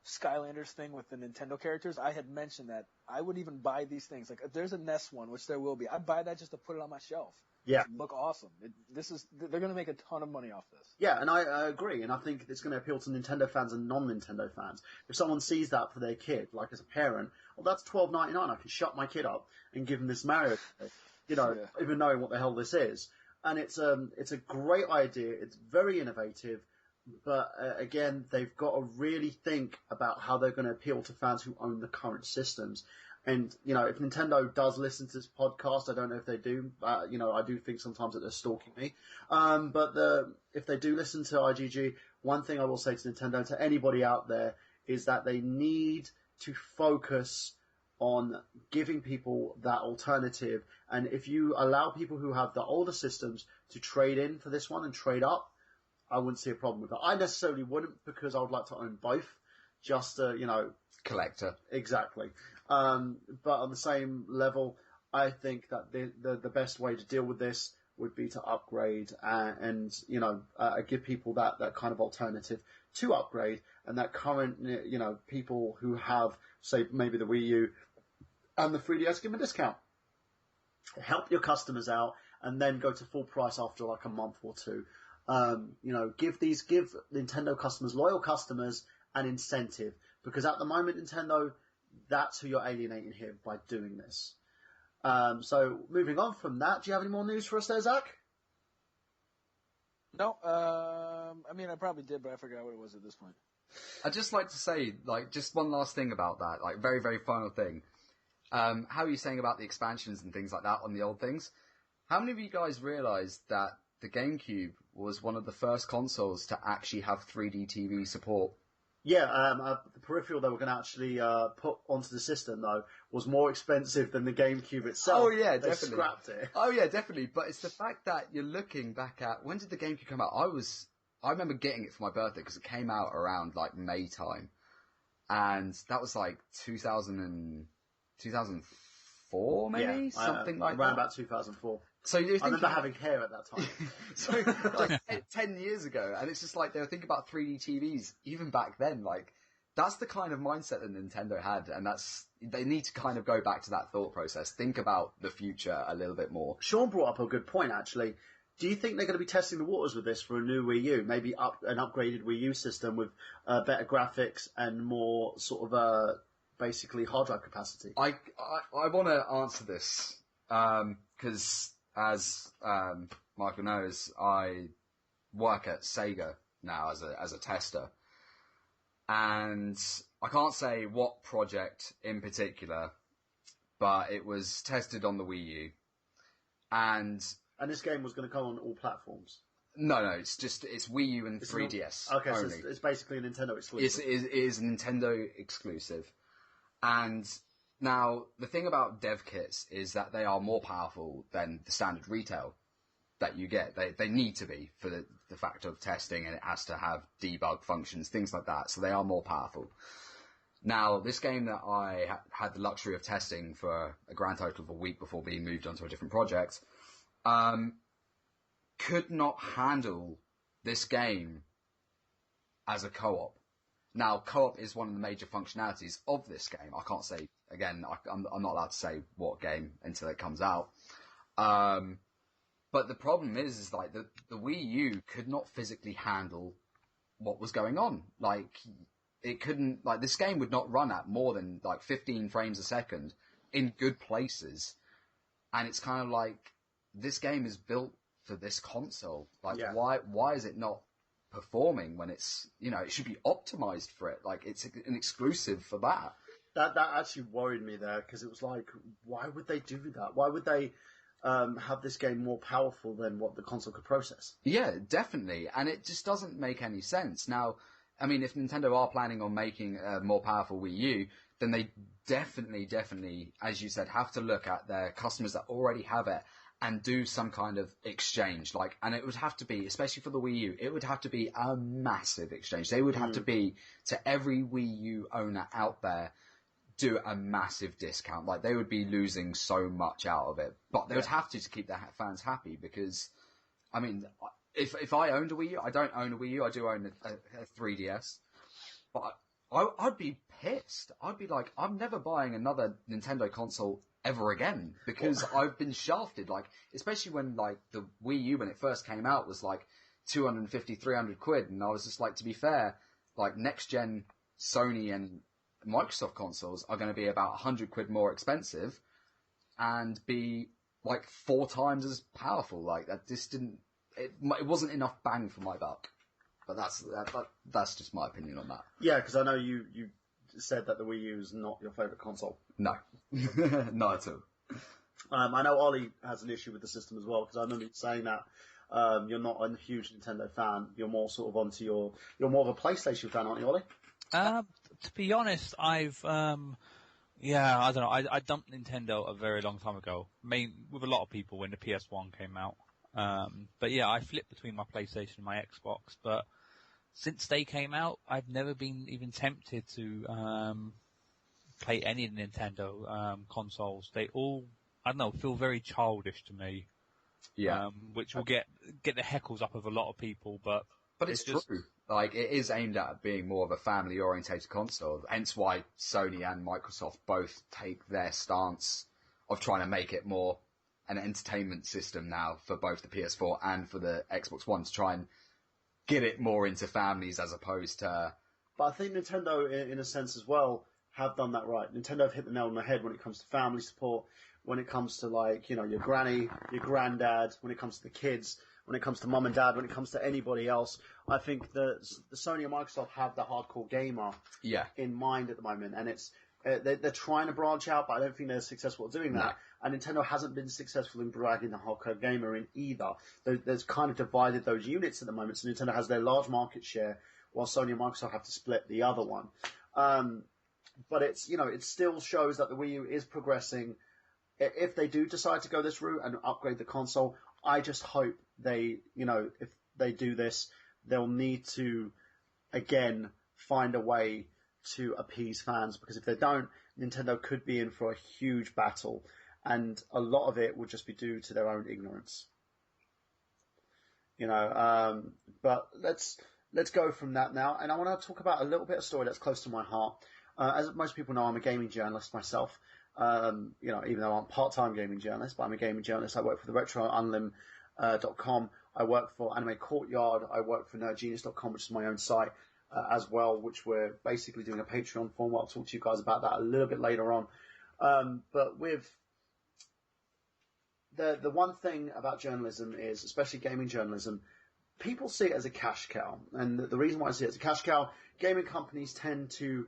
Skylanders thing with the Nintendo characters, I had mentioned that I would even buy these things. Like if there's a NES one, which there will be, I'd buy that just to put it on my shelf. Yeah. It'd look awesome. They're going to make a ton of money off this. Yeah, and I agree, and I think it's going to appeal to Nintendo fans and non-Nintendo fans. If someone sees that for their kid, like as a parent, well, that's $12.99. I can shut my kid up and give him this Mario, even knowing what the hell this is. And it's a great idea. It's very innovative, but again, they've got to really think about how they're going to appeal to fans who own the current systems. And, if Nintendo does listen to this podcast, I don't know if they do, I do think sometimes that they're stalking me. But if they do listen to IGG, one thing I will say to Nintendo, to anybody out there, is that they need to focus on giving people that alternative. And if you allow people who have the older systems to trade in for this one and trade up, I wouldn't see a problem with that. I necessarily wouldn't, because I would like to own both, just collector. Exactly. But on the same level, I think that the best way to deal with this would be to upgrade and give people that kind of alternative to upgrade, and that current, people who have, say, maybe the Wii U and the 3DS, give them a discount. Help your customers out, and then go to full price after like a month or two. Give Nintendo customers, loyal customers, an incentive, because at the moment, Nintendo, that's who you're alienating here by doing this. So moving on from that, do you have any more news for us there, Zach? No, I probably did, but I forgot what it was at this point. I'd just like to say, just one last thing about that, very, very final thing. How are you saying about the expansions and things like that on the old things? How many of you guys realised that the GameCube was one of the first consoles to actually have 3D TV support? Yeah, the peripheral they were going to actually put onto the system, though, was more expensive than the GameCube itself. Oh, yeah, they definitely. Scrapped it. Oh, yeah, definitely. But it's the fact that you're looking back at... When did the GameCube come out? I remember getting it for my birthday because it came out around, May time. And that was, 2004, maybe? Something like that. Around about 2004. So you're thinking, I remember having hair at that time. So, 10 years ago, and it's just they were thinking about 3D TVs, even back then, that's the kind of mindset that Nintendo had, and they need to kind of go back to that thought process, think about the future a little bit more. Sean brought up a good point, actually. Do you think they're going to be testing the waters with this for a new Wii U? Maybe an upgraded Wii U system with better graphics and more sort of basically hard drive capacity? I want to answer this, because... As Michael knows, I work at Sega now as a tester, and I can't say what project in particular, but it was tested on the Wii U, and this game was going to come on all platforms. No, it's Wii U and 3DS. Okay, only. So it's basically a Nintendo exclusive. It is a Nintendo exclusive, and. Now, the thing about dev kits is that they are more powerful than the standard retail that you get. They need to be for the fact of testing, and it has to have debug functions, things like that. So they are more powerful. Now, this game that I had the luxury of testing for a grand total of a week before being moved onto a different project, could not handle this game as a co-op. Now, co-op is one of the major functionalities of this game. I can't say, again, I'm not allowed to say what game until it comes out. But the problem is like the Wii U could not physically handle what was going on. Like, it couldn't, like, this game would not run at more than like 15 frames a second in good places. And it's kind of like, this game is built for this console. Like, why is it not performing when it's, it should be optimized for it? Like, it's an exclusive for that. That actually worried me there, because it was like, why would they do that? Why would they have this game more powerful than what the console could process? Yeah, definitely. And it just doesn't make any sense. Now, I mean, if Nintendo are planning on making a more powerful Wii U, then they definitely, as you said, have to look at their customers that already have it and do some kind of exchange. Like, and it would have to be, especially for the Wii U, it would have to be a massive exchange. They would have to be, to every Wii U owner out there, do a massive discount. Like, they would be losing so much out of it. But they would have to keep their fans happy, because, I mean, if I owned a Wii U, I don't own a Wii U, I do own a 3DS, but I'd be pissed. I'd be like, I'm never buying another Nintendo console ever again, because I've been shafted. Like, especially when, like, the Wii U, when it first came out, was like 250, 300 quid, and I was just like, to be fair, like, next gen Sony and Microsoft consoles are going to be about 100 quid more expensive and be like 4 times as powerful. Like, that just didn't, it wasn't enough bang for my buck. But that's just my opinion on that. Yeah, because I know you said that the Wii U is not your favourite console. No, not at all. I know Ollie has an issue with the system as well, because I remember you saying that you're not a huge Nintendo fan. You're more sort of onto you're more of a PlayStation fan, aren't you, Ollie? To be honest, I don't know. I dumped Nintendo a very long time ago. With a lot of people when the PS1 came out. But yeah, I flipped between my PlayStation and my Xbox. But since they came out, I've never been even tempted to play any of the Nintendo consoles. They all, I don't know, feel very childish to me. Yeah. Which will get the heckles up of a lot of people, but it's true. Like, it is aimed at being more of a family-orientated console. Hence why Sony and Microsoft both take their stance of trying to make it more an entertainment system now for both the PS4 and for the Xbox One, to try and get it more into families as opposed to... But I think Nintendo, in a sense as well, have done that right. Nintendo have hit the nail on the head when it comes to family support, when it comes to, like, your granny, your granddad, when it comes to the kids, when it comes to mum and dad, when it comes to anybody else. I think the Sony and Microsoft have the hardcore gamer in mind at the moment, and it's they're trying to branch out, but I don't think they're successful at doing that. No. And Nintendo hasn't been successful in dragging the hardcore gamer in either. There's kind of divided those units at the moment. So Nintendo has their large market share, while Sony and Microsoft have to split the other one. But it's, it still shows that the Wii U is progressing. If they do decide to go this route and upgrade the console, I just hope they, if they do this, they'll need to, again, find a way to appease fans, because if they don't, Nintendo could be in for a huge battle, and a lot of it would just be due to their own ignorance. But let's go from that now, and I want to talk about a little bit of story that's close to my heart. As most people know, I'm a gaming journalist myself. Even though I'm a part-time gaming journalist, but I'm a gaming journalist. I work for the RetroUnlim.com. I work for Anime Courtyard. I work for NerdGenius.com, which is my own site as well, which we're basically doing a Patreon form. I'll talk to you guys about that a little bit later on. But with the one thing about journalism is, especially gaming journalism, people see it as a cash cow. And the reason why I see it as a cash cow, gaming companies tend to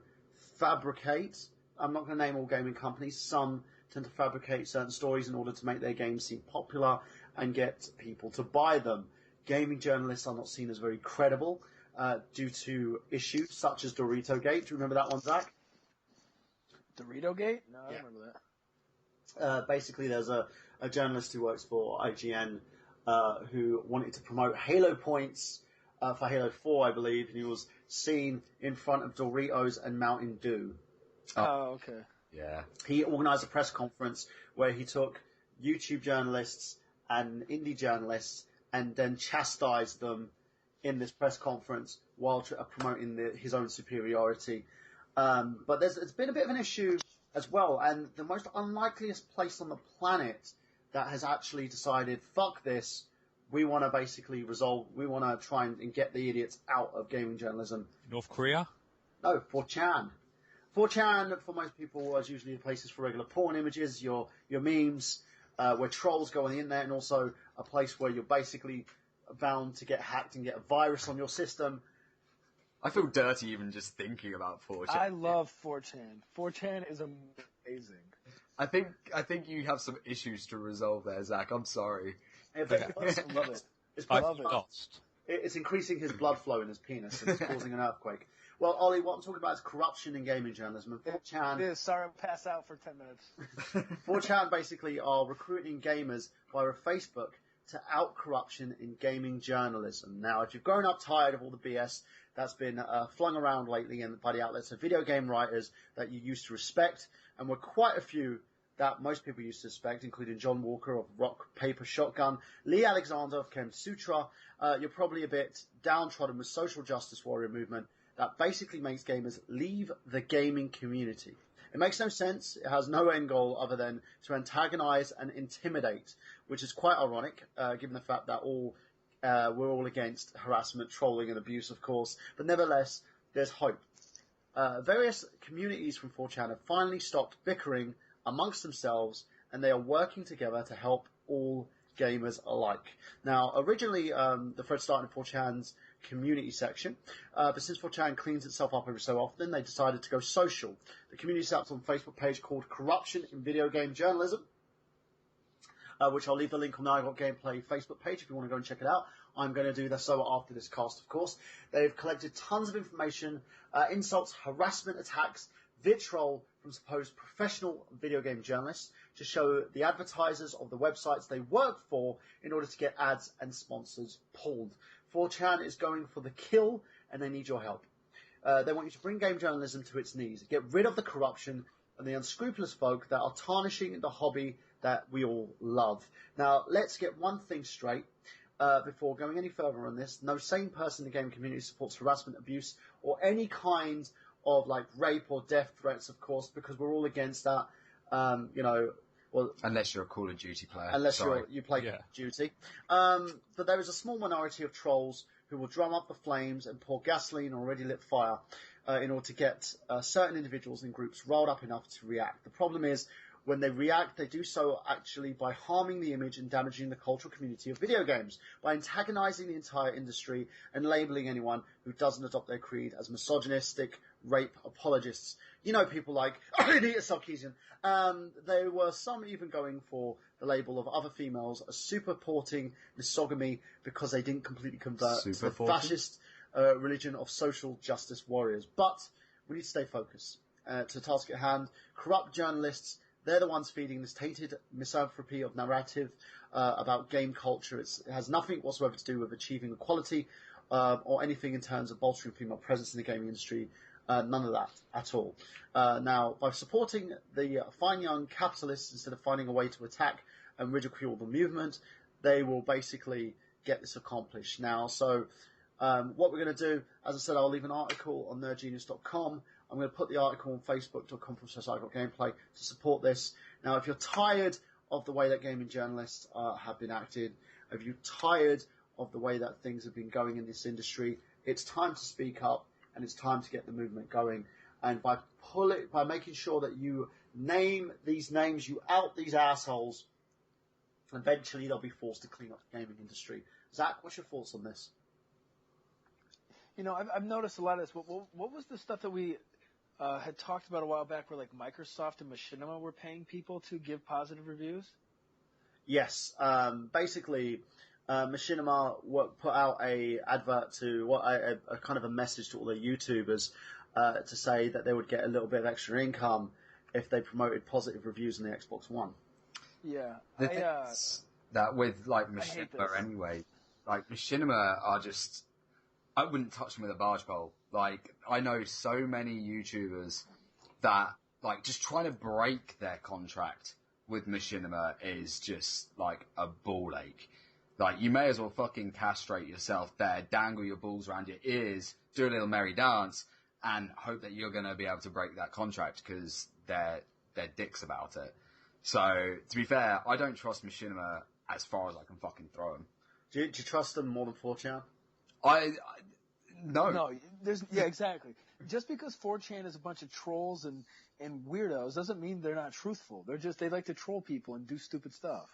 fabricate. I'm not going to name all gaming companies. Some tend to fabricate certain stories in order to make their games seem popular and get people to buy them. Gaming journalists are not seen as very credible due to issues such as Dorito Gate. Do you remember that one, Zach? Dorito Gate? No, I don't remember that. Basically, there's a journalist who works for IGN who wanted to promote Halo points for Halo 4, I believe, and he was seen in front of Doritos and Mountain Dew. Oh, okay. Yeah. He organised a press conference where he took YouTube journalists and indie journalists and then chastised them in this press conference while promoting his own superiority. But it's been a bit of an issue as well, and the most unlikeliest place on the planet that has actually decided, fuck this, we want to basically we want to try and get the idiots out of gaming journalism. North Korea? No, 4chan. 4chan, for most people, is usually places for regular porn images, your memes, where trolls go on the internet, and also a place where you're basically bound to get hacked and get a virus on your system. I feel dirty even just thinking about 4chan. I love 4chan. 4chan is amazing. I think you have some issues to resolve there, Zach. I'm sorry. I love it. I lost. It's increasing his blood flow in his penis and it's causing an earthquake. Well, Ollie, what I'm talking about is corruption in gaming journalism. And 4chan... It is. Sorry, I'll pass out for 10 minutes. 4chan basically are recruiting gamers via Facebook to out corruption in gaming journalism. Now, if you've grown up tired of all the BS that's been flung around lately and by the outlets of video game writers that you used to respect, and were quite a few that most people used to respect, including John Walker of Rock Paper Shotgun, Lee Alexander of Kem Sutra, you're probably a bit downtrodden with social justice warrior movement that basically makes gamers leave the gaming community. It makes no sense. It has no end goal other than to antagonize and intimidate, which is quite ironic, given the fact that we're all against harassment, trolling, and abuse, of course. But nevertheless, there's hope. Various communities from 4chan have finally stopped bickering amongst themselves, and they are working together to help all gamers alike. Now, originally, the thread started in 4chan's community section, but since 4chan cleans itself up every so often, they decided to go social. The community set up on a Facebook page called Corruption in Video Game Journalism, which I'll leave the link on the I Got Gameplay Facebook page if you want to go and check it out. I'm going to do that so after this cast, of course. They've collected tons of information, insults, harassment attacks, vitriol from supposed professional video game journalists to show the advertisers of the websites they work for in order to get ads and sponsors pulled. 4chan is going for the kill, and they need your help. They want you to bring game journalism to its knees, get rid of the corruption and the unscrupulous folk that are tarnishing the hobby that we all love. Now, let's get one thing straight. Before going any further on this, no sane person in the game community supports harassment, abuse, or any kind of like rape or death threats, of course, because we're all against that. Well, unless you're a Call of Duty player. Unless you play Call of Duty. But there is a small minority of trolls who will drum up the flames and pour gasoline on already lit fire in order to get certain individuals and groups riled up enough to react. The problem is, when they react, they do so actually by harming the image and damaging the cultural community of video games, by antagonizing the entire industry and labeling anyone who doesn't adopt their creed as misogynistic rape apologists. You know, people like Sarkeesian. There were some even going for the label of other females as superporting misogamy because they didn't completely convert to the fascist religion of social justice warriors. But we need to stay focused. To the task at hand, corrupt journalists, they're the ones feeding this tainted misanthropy of narrative about game culture. It has nothing whatsoever to do with achieving equality or anything in terms of bolstering female presence in the gaming industry. None of that at all. Now, by supporting the fine young capitalists instead of finding a way to attack and ridicule the movement, they will basically get this accomplished. Now, so what we're going to do, as I said, I'll leave an article on nerdgenius.com. I'm going to put the article on facebook.com/IGotGameplay to support this. Now, if you're tired of the way that gaming journalists have been acted, if you're tired of the way that things have been going in this industry, it's time to speak up and it's time to get the movement going. And by making sure that you name these names, you out these assholes, eventually they'll be forced to clean up the gaming industry. Zach, what's your thoughts on this? You know, I've noticed a lot of this. What was the stuff that we had talked about a while back where like Microsoft and Machinima were paying people to give positive reviews? Yes. Basically, Machinima put out a advert to a kind of a message to all the YouTubers to say that they would get a little bit of extra income if they promoted positive reviews on the Xbox One. Yeah. The thing is that with like Machinima anyway, like Machinima are just, I wouldn't touch them with a barge pole. Like, I know so many YouTubers that, like, just trying to break their contract with Machinima is just, like, a ball ache. Like, you may as well fucking castrate yourself there, dangle your balls around your ears, do a little merry dance, and hope that you're going to be able to break that contract, because they're dicks about it. So, to be fair, I don't trust Machinima as far as I can fucking throw them. Do you trust them more than 4chan? No. No, yeah, exactly. Just because 4chan is a bunch of trolls and weirdos doesn't mean they're not truthful. They like to troll people and do stupid stuff.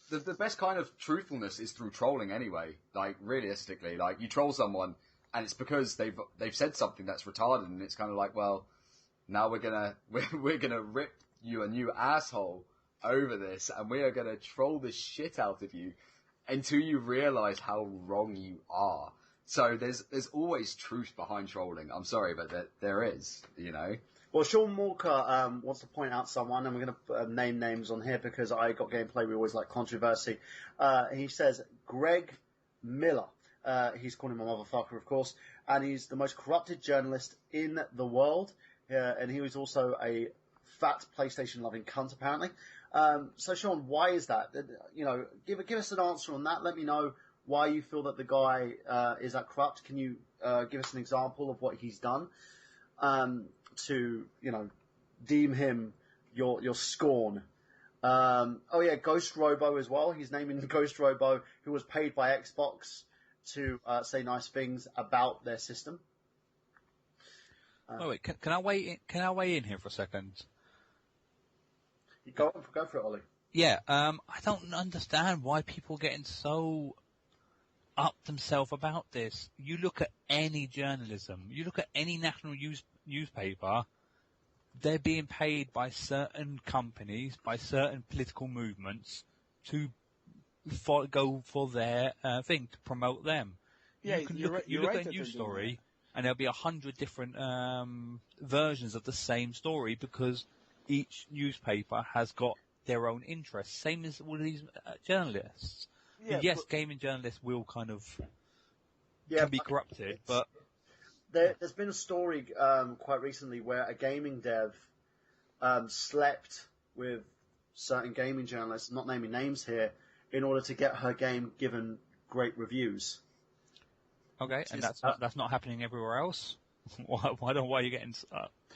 The best kind of truthfulness is through trolling anyway. Like, realistically, like, you troll someone, and it's because they've said something that's retarded, and it's kind of like, well, now we're gonna rip you a new asshole over this, and we are gonna troll the shit out of you until you realise how wrong you are. So there's always truth behind trolling. I'm sorry, but there is, you know. Well, Sean Walker wants to point out someone, and we're going to name names on here because I got gameplay. We always like controversy. He says Greg Miller. He's calling him a motherfucker, of course, and he's the most corrupted journalist in the world. And he was also a fat PlayStation-loving cunt, apparently. So, Sean, why is that? You know, give us an answer on that. Let me know why you feel that the guy is that corrupt. Can you give us an example of what he's done to, you know, deem him your scorn? Oh yeah, Ghost Robo as well. He's naming Ghost Robo, who was paid by Xbox to say nice things about their system. Wait, can I weigh in? Can I weigh in here for a second? You go for it, Ollie. Yeah, I don't understand why people are getting so up themselves about this. You look at any journalism, you look at any national newspaper, they're being paid by certain companies, by certain political movements to go for their thing, to promote them. Yeah, you look at a news story, and there'll be 100 different versions of the same story because each newspaper has got their own interests, same as all of these journalists. Yeah, yes, gaming journalists will kind of Yeah, can be corrupted, but there's been a story quite recently where a gaming dev slept with certain gaming journalists, not naming names here, in order to get her game given great reviews. okay, and that's not happening everywhere else. Why are you getting?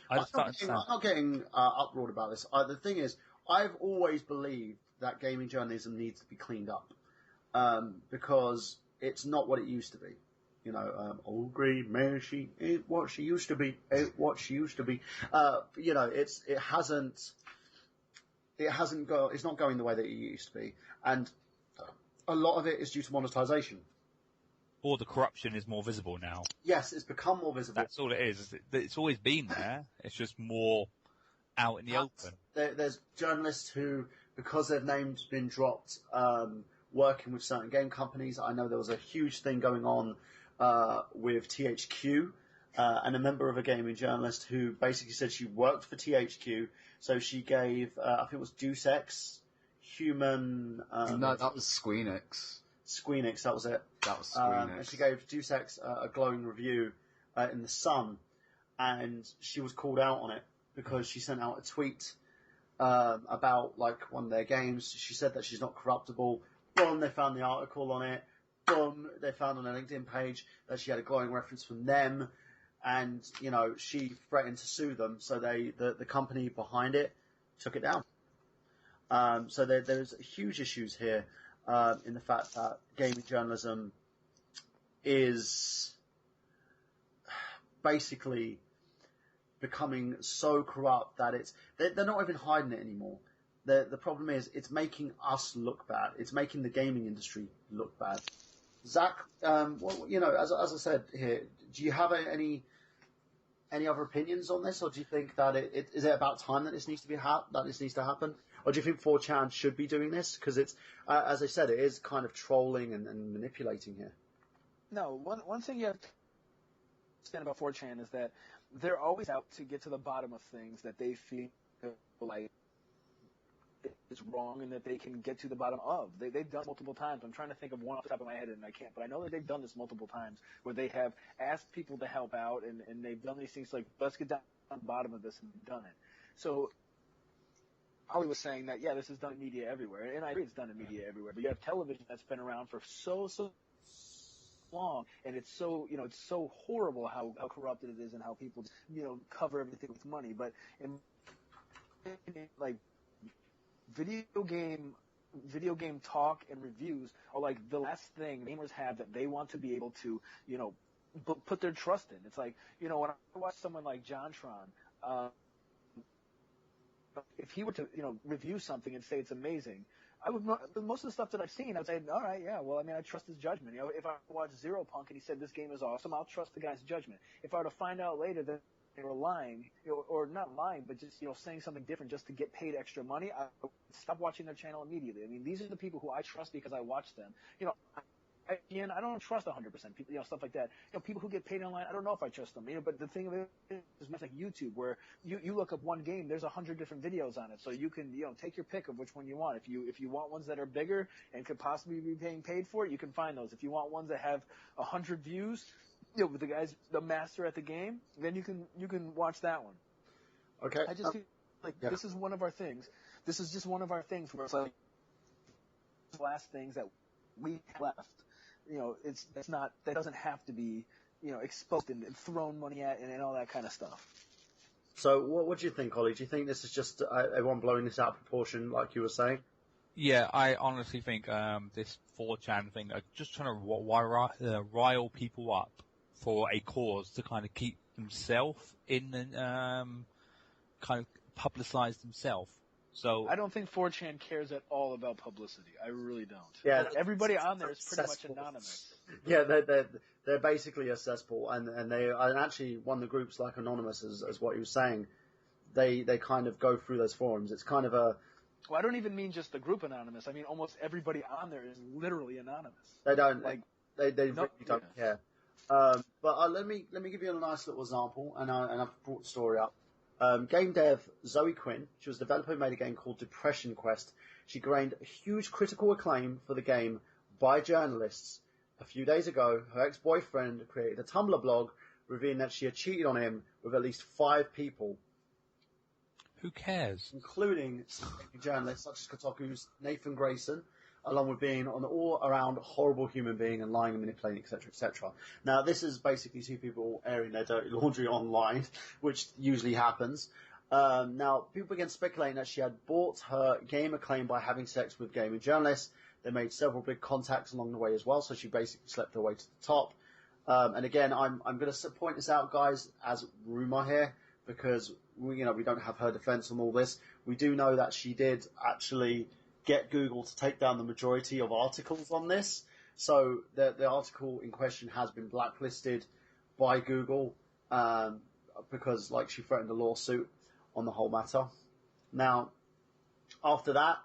I'm not getting uproared about this. The thing is, I've always believed that gaming journalism needs to be cleaned up because it's not what it used to be. You know, old green mare, she ain't what she used to be. Ain't what she used to be. You know, it's not going the way that it used to be, and a lot of it is due to monetization. Or the corruption is more visible now. Yes, it's become more visible. That's all it is. It's always been there. It's just more out in the open. There's journalists who, because their name's been dropped, working with certain game companies. I know there was a huge thing going on with THQ, and a member of a gaming journalist who basically said she worked for THQ, so she gave, I think it was Deus Ex, Human... no, that was Squeenix. Squeenix, that was it. That was Squeenix. And she gave Deus Ex a glowing review in the Sun, and she was called out on it because she sent out a tweet about like one of their games. She said that she's not corruptible. Boom, they found the article on it. Boom, they found on her LinkedIn page that she had a glowing reference from them, and you know she threatened to sue them. So the company behind it took it down. So there's huge issues here in the fact that gaming journalism is basically becoming so corrupt that they're not even hiding it anymore. The problem is it's making us look bad. It's making the gaming industry look bad. Zach, well, you know, as I said here, do you have any other opinions on this, or do you think that is it about time that this needs to happen, or do you think 4chan should be doing this? Because it's, as I said, it is kind of trolling and manipulating here. No, one thing you have to understand about 4chan is that they're always out to get to the bottom of things that they feel like is wrong and that they can get to the bottom of. They've done multiple times. I'm trying to think of one off the top of my head and I can't, but I know that they've done this multiple times where they have asked people to help out and they've done these things like, let's get down on the bottom of this and done it. So Ollie was saying that, yeah, this is done in media everywhere, and I agree it's done in media everywhere, but you have television that's been around for so long, and it's so, it's so horrible how corrupted it is and how people, cover everything with money. But in like video game talk and reviews are like the last thing gamers have that they want to be able to, put their trust in. It's like, when I watch someone like JonTron, if he were to, review something and say it's amazing, most of the stuff that I've seen, I would say, all right, yeah, well, I mean, I trust his judgment. If I watch Zero Punk and he said this game is awesome, I'll trust the guy's judgment. If I were to find out later that they were lying, or not lying, but just, saying something different just to get paid extra money, I would stop watching their channel immediately. I mean, these are the people who I trust because I watch them. I don't trust 100% people, stuff like that. People who get paid online, I don't know if I trust them. But the thing of it is, much like YouTube, where you look up one game, there's 100 different videos on it, so you can take your pick of which one you want. If you want ones that are bigger and could possibly be being paid for it, you can find those. If you want ones that have 100 views, with the guy's the master at the game, then you can watch that one. Okay. I just feel like this is one of our things. This is just one of our things where it's like the last things that we have left. It's not, that doesn't have to be, exposed and thrown money at and all that kind of stuff. So what do you think, Ollie? Do you think this is just everyone blowing this out of proportion, like you were saying? Yeah, I honestly think this 4chan thing are just trying to rile people up for a cause to kind of keep themselves in and kind of publicize themselves. So I don't think 4chan cares at all about publicity. I really don't. Yeah, everybody on there is pretty much anonymous. Yeah, they're basically a cesspool, and actually one of the groups like Anonymous, as what you were saying, they kind of go through those forums. It's kind of a. Well, I don't even mean just the group Anonymous. I mean almost everybody on there is literally anonymous. They don't they no, really don't care. But let me give you a nice little example, and I've brought the story up. Game dev Zoe Quinn, she was a developer who made a game called Depression Quest. She gained huge critical acclaim for the game by journalists. A few days ago, her ex-boyfriend created a Tumblr blog revealing that she had cheated on him with at least 5 people. Who cares? Including journalists such as Kotaku's Nathan Grayson, along with being an all-around horrible human being and lying and manipulating, etc., etc. Now, this is basically 2 people airing their dirty laundry online, which usually happens. Now, people began speculating that she had bought her game acclaim by having sex with gaming journalists. They made several big contacts along the way as well, so she basically slept her way to the top. And again, I'm going to point this out, guys, as rumor here, because we don't have her defense on all this. We do know that she did actually get Google to take down the majority of articles on this. So the article in question has been blacklisted by Google because she threatened a lawsuit on the whole matter. Now, after that,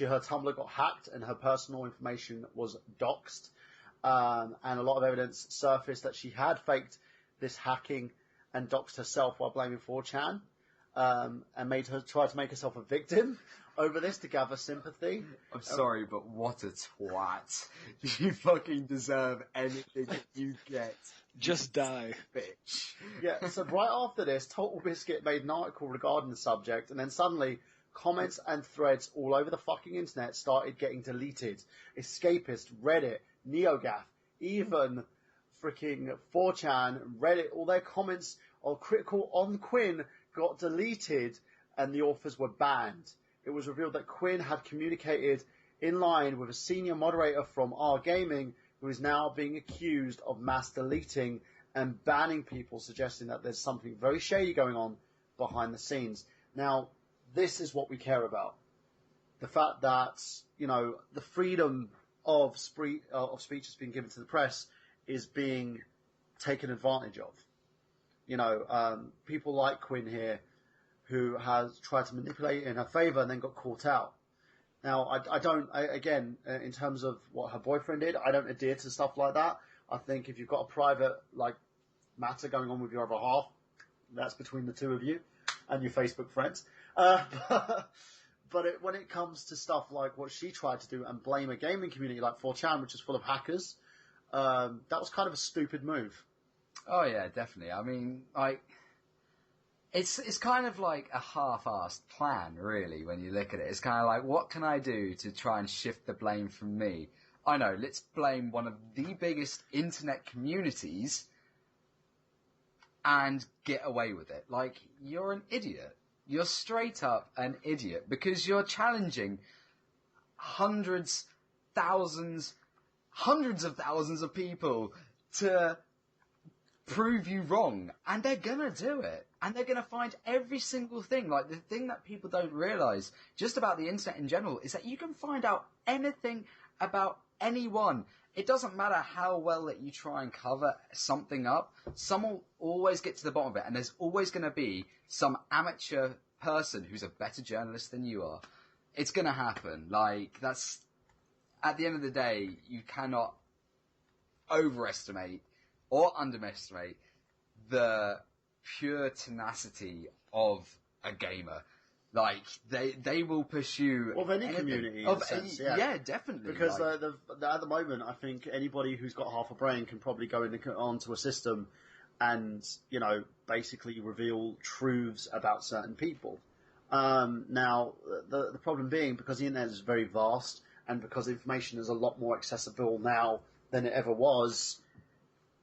her Tumblr got hacked and her personal information was doxed. And a lot of evidence surfaced that she had faked this hacking and doxed herself while blaming 4chan and try to make herself a victim over this to gather sympathy. I'm sorry, but what a twat. You fucking deserve anything that you get. Just die. Bitch. Yeah, so right after this, Total Biscuit made an article regarding the subject, and then suddenly comments and threads all over the fucking internet started getting deleted. Escapist, Reddit, NeoGAF, even freaking 4chan, Reddit, all their comments are critical on Quinn got deleted and the authors were banned. It was revealed that Quinn had communicated in line with a senior moderator from R Gaming who is now being accused of mass deleting and banning people, suggesting that there's something very shady going on behind the scenes. Now, this is what we care about. The fact that, the freedom of speech that's been given to the press is being taken advantage of. People like Quinn here, who has tried to manipulate in her favour and then got caught out. Now, again, in terms of what her boyfriend did, I don't adhere to stuff like that. I think if you've got a private, matter going on with your other half, that's between the two of you and your Facebook friends. But when it comes to stuff like what she tried to do and blame a gaming community like 4chan, which is full of hackers, that was kind of a stupid move. Oh, yeah, definitely. I mean, It's kind of like a half-assed plan, really, when you look at it. It's kind of like, what can I do to try and shift the blame from me? I know, let's blame one of the biggest internet communities and get away with it. Like, you're an idiot. You're straight up an idiot because you're challenging hundreds of thousands of people to prove you wrong, and they're gonna do it, and they're gonna find every single thing. Like, the thing that people don't realize just about the internet in general is that you can find out anything about anyone. It doesn't matter how well that you try and cover something up, someone will always get to the bottom of it, and there's always going to be some amateur person who's a better journalist than you are. It's going to happen. Like, that's, at the end of the day, you cannot overestimate or underestimate the pure tenacity of a gamer. Like, they will pursue... Of any community, in a sense, yeah. Yeah, definitely. Because at the moment, I think anybody who's got half a brain can probably go onto a system and, you know, basically reveal truths about certain people. Now, the problem being, because the internet is very vast, and because information is a lot more accessible now than it ever was,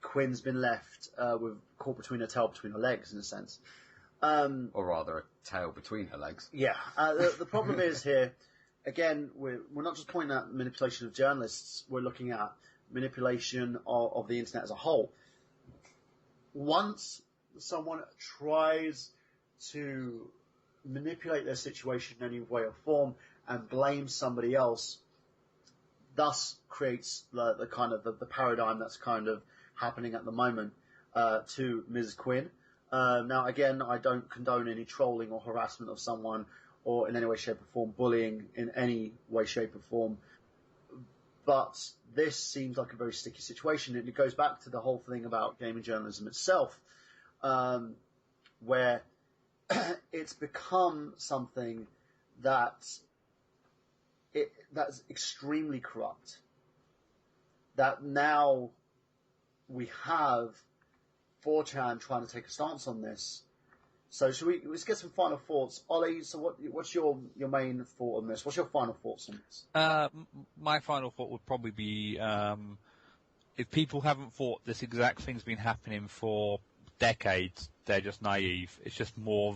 Quinn's been left caught between her tail between her legs, in a sense. Or rather, a tail between her legs. Yeah. The problem is here, again, we're not just pointing at manipulation of journalists, we're looking at manipulation of the internet as a whole. Once someone tries to manipulate their situation in any way or form and blame somebody else, thus creates the kind of the paradigm that's kind of happening at the moment to Ms. Quinn. Now, again, I don't condone any trolling or harassment of someone or in any way, shape or form, bullying in any way, shape or form. But this seems like a very sticky situation. And it goes back to the whole thing about gaming journalism itself, where it's become something that's extremely corrupt. That now we have 4chan trying to take a stance on this. So let's get some final thoughts. Ollie, so what's your main thought on this? What's your final thoughts on this? My final thought would probably be, if people haven't thought this exact thing's been happening for decades, they're just naive. It's just more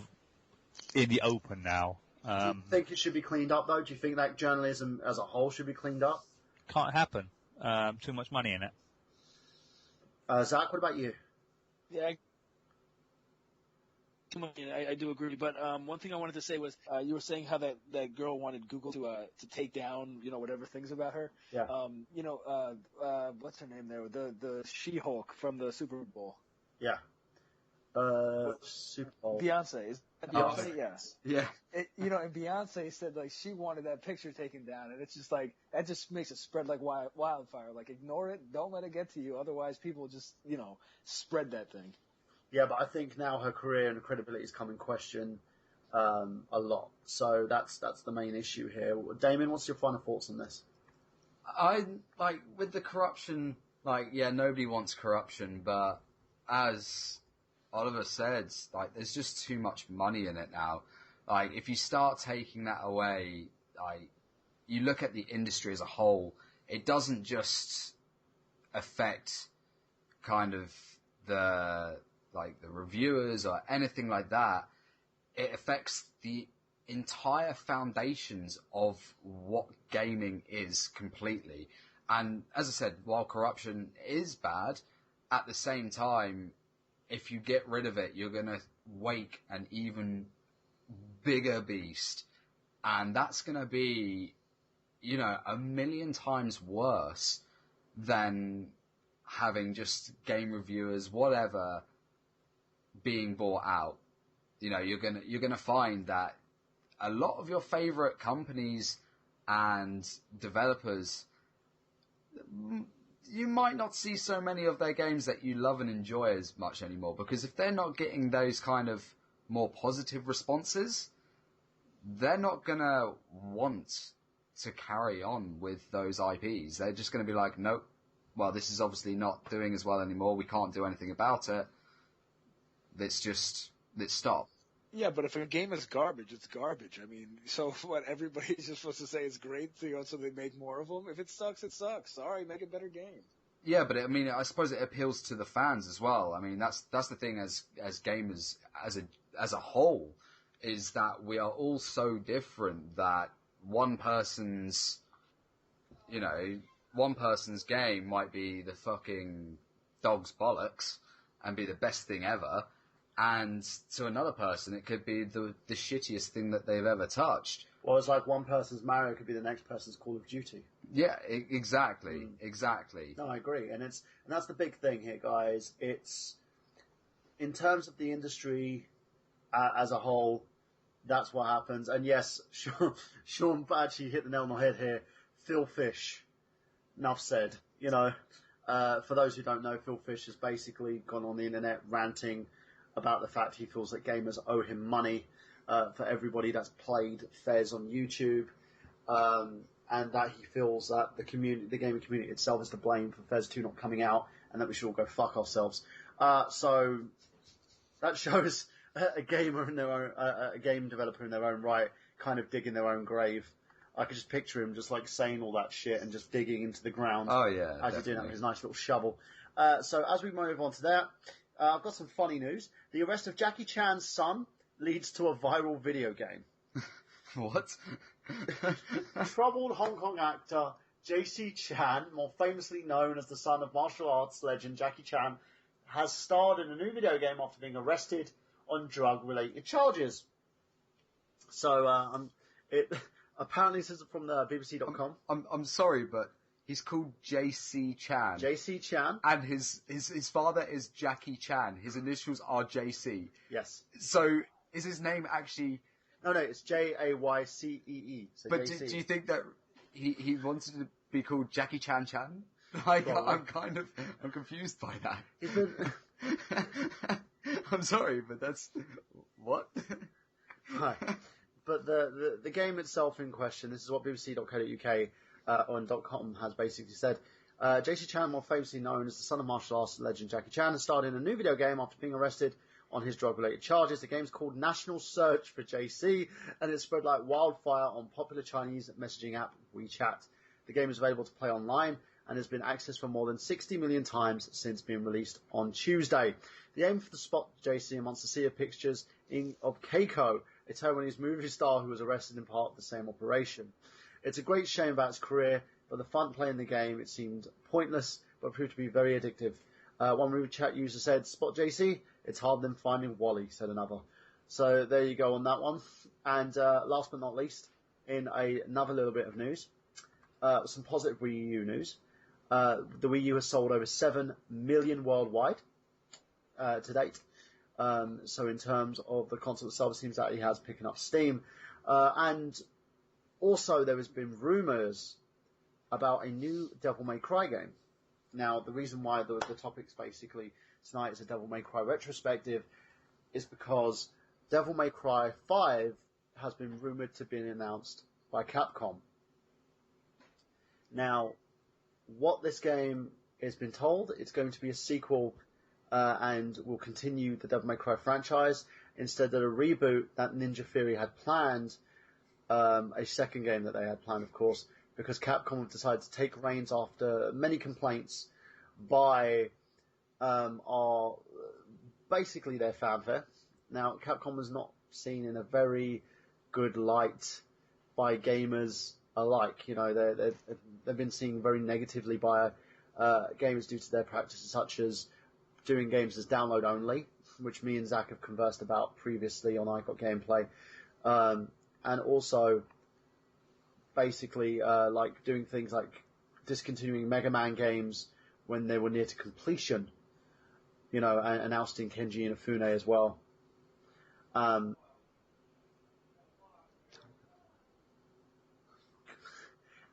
in the open now. Do you think it should be cleaned up, though? Do you think that journalism as a whole should be cleaned up? Can't happen. Too much money in it. Zach, what about you? Yeah, I do agree. But one thing I wanted to say was you were saying how that girl wanted Google to take down, you know, whatever things about her. Yeah. You know, what's her name there? The She-Hulk from the Super Bowl. Yeah. Super Bowl. Beyonce. Is that Beyonce? Yes. Yeah. You know, and Beyonce said, like, she wanted that picture taken down, and it's just like, that just makes it spread like wildfire. Like, ignore it, don't let it get to you, otherwise people just, you know, spread that thing. Yeah, but I think now her career and credibility has come in question a lot. So that's the main issue here. Damien, what's your final thoughts on this? Like, with the corruption, like, yeah, nobody wants corruption, but as Oliver said, like, there's just too much money in it now. Like, if you start taking that away, like, you look at the industry as a whole, it doesn't just affect kind of the reviewers or anything like that. It affects the entire foundations of what gaming is completely. And as I said, while corruption is bad, at the same time, if you get rid of it, you're going to wake an even bigger beast. And that's going to be, you know, 1,000,000 times worse than having just game reviewers, whatever, being bought out. You know, you're gonna find that a lot of your favorite companies and developers, you might not see so many of their games that you love and enjoy as much anymore, because if they're not getting those kind of more positive responses, they're not gonna want to carry on with those IPs. They're just gonna be like, nope, well, this is obviously not doing as well anymore, we can't do anything about it, let's stop. Yeah, but if a game is garbage, it's garbage. I mean, so what? Everybody's just supposed to say it's great, so they make more of them. If it sucks, it sucks. Sorry, make a better game. Yeah, but I mean, I suppose it appeals to the fans as well. I mean, that's the thing as gamers as a whole, is that we are all so different that one person's game might be the fucking dog's bollocks and be the best thing ever, and to another person it could be the shittiest thing that they've ever touched. Well, it's like one person's Mario could be the next person's Call of Duty. Yeah, exactly. No, I agree, and that's the big thing here, guys. It's in terms of the industry as a whole, that's what happens. And yes, Sean actually hit the nail on the head here. Phil Fish, enough said. For those who don't know, Phil Fish has basically gone on the internet ranting about the fact he feels that gamers owe him money for everybody that's played Fez on YouTube, and that he feels that the gaming community itself is to blame for Fez 2 not coming out, and that we should all go fuck ourselves. So that shows a gamer in their own, a game developer in their own right, kind of digging their own grave. I could just picture him just like saying all that shit and just digging into the ground. Oh yeah, as he's doing that with his nice little shovel. So as we move on to that, I've got some funny news. The arrest of Jackie Chan's son leads to a viral video game. What? Troubled Hong Kong actor JC Chan, more famously known as the son of martial arts legend Jackie Chan, has starred in a new video game after being arrested on drug-related charges. So, apparently this is from the BBC.com. I'm sorry, but he's called JC Chan. JC Chan. And his father is Jackie Chan. His initials are JC. Yes. So, is his name actually... No, it's Jaycee. So but JC. do you think that he wanted to be called Jackie Chan? I'm confused by that. He's been... I'm sorry, but that's... What? Right. But the game itself in question, this is what BBC.co.uk on .com has basically said. JC Chan, more famously known as the son of martial arts legend Jackie Chan, has starred in a new video game after being arrested on his drug-related charges. The game's called National Search for JC, and it's spread like wildfire on popular Chinese messaging app WeChat. The game is available to play online and has been accessed for more than 60 million times since being released on Tuesday. The aim for the spot JC amongst the sea of pictures of Keiko, a Taiwanese movie star who was arrested in part of the same operation. It's a great shame about his career, but the fun playing the game, it seemed pointless, but proved to be very addictive. One WeChat user said, "Spot JC, it's harder than finding Wally," said another. So there you go on that one. And last but not least, in another little bit of news, some positive Wii U news. The Wii U has sold over 7 million worldwide to date. So in terms of the console itself, it seems that it has picking up steam. And also there has been rumours about a new Devil May Cry game. Now, the reason why the topic's basically tonight is a Devil May Cry retrospective is because Devil May Cry 5 has been rumoured to be announced by Capcom. Now, what this game has been told, it's going to be a sequel and will continue the Devil May Cry franchise instead of a reboot that Ninja Theory had planned, a second game that they had planned, of course, because Capcom have decided to take reins after many complaints by basically their fanfare. Now, Capcom was not seen in a very good light by gamers alike. You know, they've been seen very negatively by gamers due to their practices such as doing games as download only, which me and Zach have conversed about previously on I Got Gameplay, and also basically like doing things like discontinuing Mega Man games when they were near to completion, you know, and ousting Kenji Inafune as well.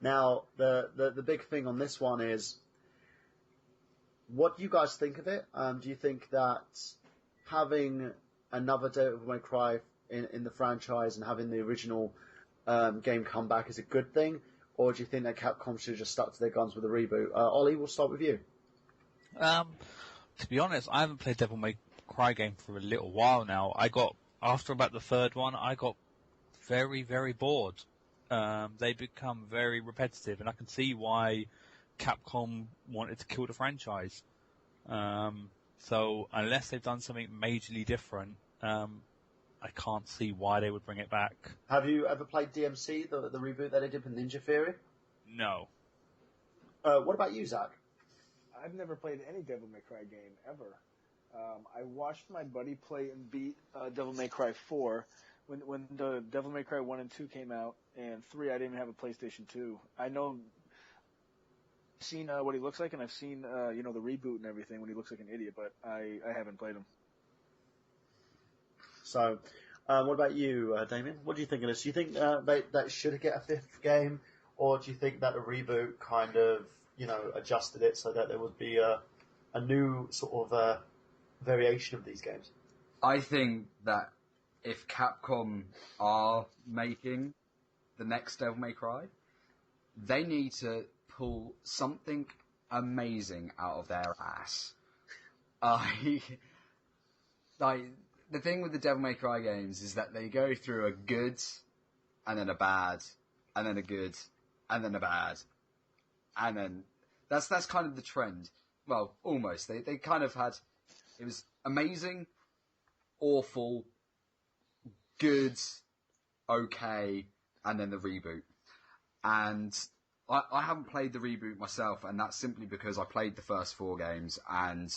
Now, the big thing on this one is, what do you guys think of it? Do you think that having another Devil May Cry in the franchise and having the original game come back is a good thing? Or do you think that Capcom should have just stuck to their guns with a reboot? Ollie, we'll start with you. To be honest, I haven't played Devil May Cry game for a little while now. I after about the third one, I got very, very bored. They become very repetitive, and I can see why Capcom wanted to kill the franchise. So unless they've done something majorly different, I can't see why they would bring it back. Have you ever played DMC, the reboot that they did with Ninja Theory? No. What about you, Zach? I've never played any Devil May Cry game ever. I watched my buddy play and beat Devil May Cry 4 when the Devil May Cry 1 and 2 came out, and 3 I didn't have a PlayStation 2. I know I've seen what he looks like, and I've seen the reboot and everything when he looks like an idiot, but I haven't played him. So, what about you, Damien? What do you think of this? Do you think that should get a 5th game, or do you think that the reboot kind of, adjusted it so that there would be a new sort of variation of these games? I think that if Capcom are making the next Devil May Cry, they need to pull something amazing out of their ass. The thing with the Devil May Cry games is that they go through a good, and then a bad, and then a good, and then a bad, and then that's kind of the trend. Well, almost. They kind of had, it was amazing, awful, good, okay, and then the reboot. And I haven't played the reboot myself, and that's simply because I played the first 4 games, and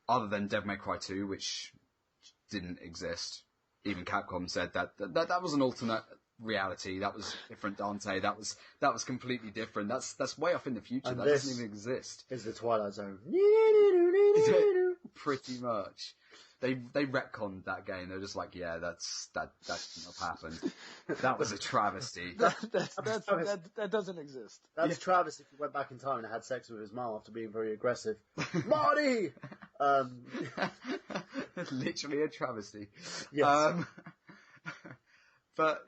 other than Devil May Cry 2, which didn't exist, even Capcom said that was an alternate reality. That was different Dante. That was completely different. That's way off in the future. And that this doesn't even exist. Is the Twilight Zone. Pretty much. They retconned that game. They're just like, yeah, that shouldn't have happened. That was a travesty. That doesn't exist. That's Travis if he went back in time and had sex with his mum after being very aggressive. Marty! Literally a travesty. Yes. But,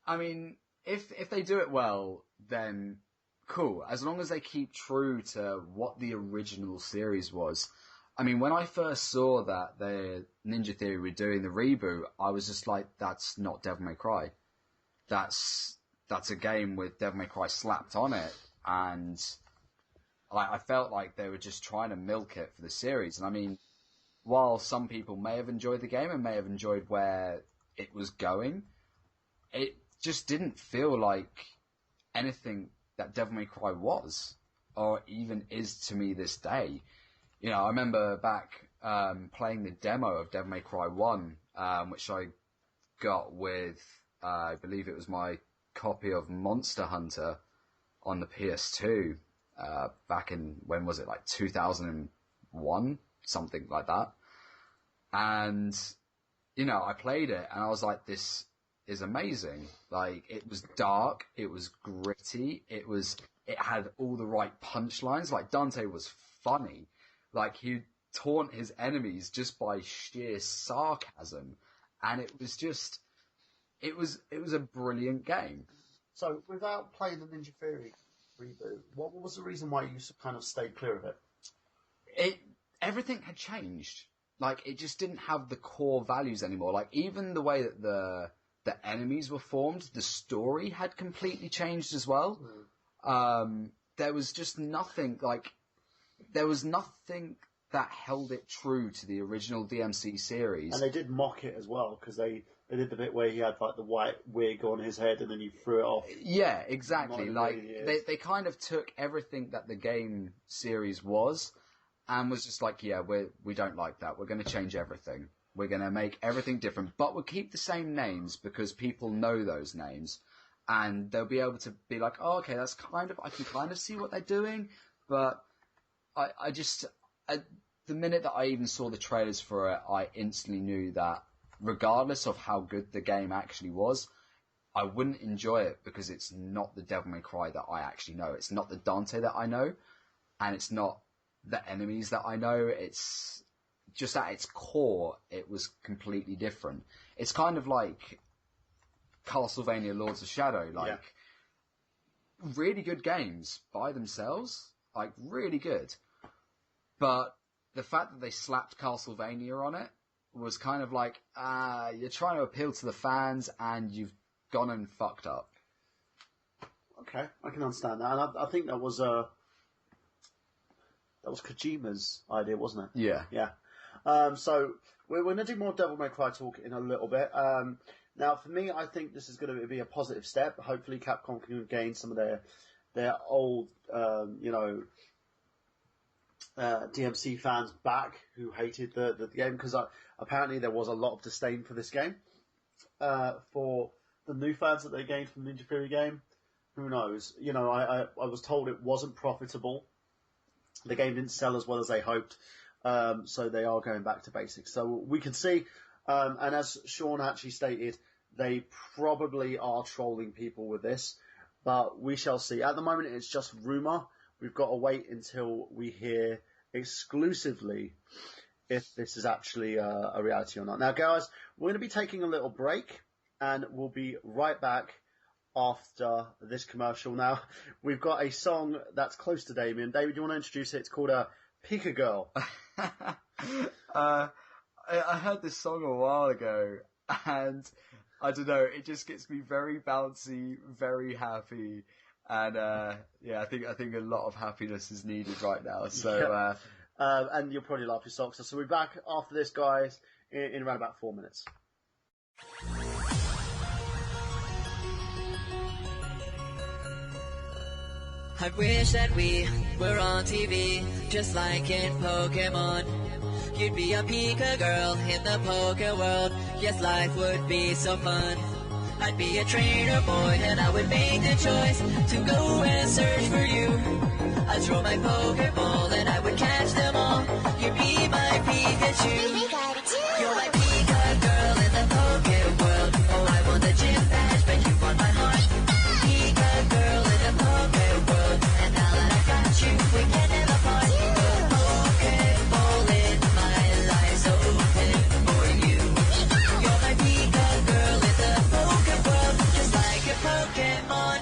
I mean, if they do it well, then cool. As long as they keep true to what the original series was. I mean, when I first saw that the Ninja Theory were doing the reboot, I was just like, that's not Devil May Cry. That's a game with Devil May Cry slapped on it, and I felt like they were just trying to milk it for the series. And I mean, while some people may have enjoyed the game and may have enjoyed where it was going, it just didn't feel like anything that Devil May Cry was, or even is to me this day. I remember back playing the demo of Devil May Cry 1, which I got with, I believe it was my copy of Monster Hunter on the PS2, back in, when was it, like 2001? Something like that. And, I played it and I was like, this is amazing. Like, it was dark, it was gritty, it had all the right punchlines. Like, Dante was funny. Like, he'd taunt his enemies just by sheer sarcasm. And it was just, it was a brilliant game. So, without playing the Ninja Theory reboot, what was the reason why you kind of stayed clear of it? Everything had changed. Like, it just didn't have the core values anymore. Like, even the way that the enemies were formed, the story had completely changed as well. There was just nothing, there was nothing that held it true to the original DMC series. And they did mock it as well, because they did the bit where he had the white wig on his head and then you threw it off. Yeah, exactly. They kind of took everything that the game series was and was just like, yeah, we don't like that. We're going to change everything. We're going to make everything different, but we'll keep the same names because people know those names. And they'll be able to be like, oh, okay, I can kind of see what they're doing, but the minute that I even saw the trailers for it, I instantly knew that regardless of how good the game actually was, I wouldn't enjoy it because it's not the Devil May Cry that I actually know. It's not the Dante that I know, and it's not the enemies that I know. It's just at its core, it was completely different. It's kind of like Castlevania Lords of Shadow, really good games by themselves, really good. But the fact that they slapped Castlevania on it was kind of like, you're trying to appeal to the fans and you've gone and fucked up. Okay, I can understand that, and I think that was Kojima's idea, wasn't it? Yeah. Yeah. So we're going to do more Devil May Cry talk in a little bit. Now, for me, I think this is going to be a positive step. Hopefully, Capcom can gain some of their old, DMC fans back who hated the game, because apparently there was a lot of disdain for this game. For the new fans that they gained from the Ninja Theory game, who knows? You know, I was told it wasn't profitable. The game didn't sell as well as they hoped, so they are going back to basics. So we can see, and as Sean actually stated, they probably are trolling people with this, but we shall see. At the moment, it's just rumour. We've got to wait until we hear exclusively if this is actually a reality or not. Now, guys, we're going to be taking a little break, and we'll be right back after this commercial. Now, we've got a song that's close to Damian. David, do you want to introduce it? It's called Pika Girl. I heard this song a while ago, and I don't know, it just gets me very bouncy, very happy, and I think a lot of happiness is needed right now. So, and you'll probably laugh your socks off. So we'll be back after this, guys, in around about 4 minutes. I wish that we were on TV, just like in Pokemon. You'd be a Pika girl in the Poke world. Yes, life would be so fun. I'd be a trainer boy, and I would make the choice to go and search for you. I'd throw my Pokeball, and I would catch them all. You'd be my Pikachu. You're my Pika girl in the Poke world. Oh, I want the gym badge, but you want my heart. Pika girl in the Poke world, and now that I got you, we can never part. The Pokeball in my life's open for you. You're my Pika girl in the Poke world, just like a Pokemon.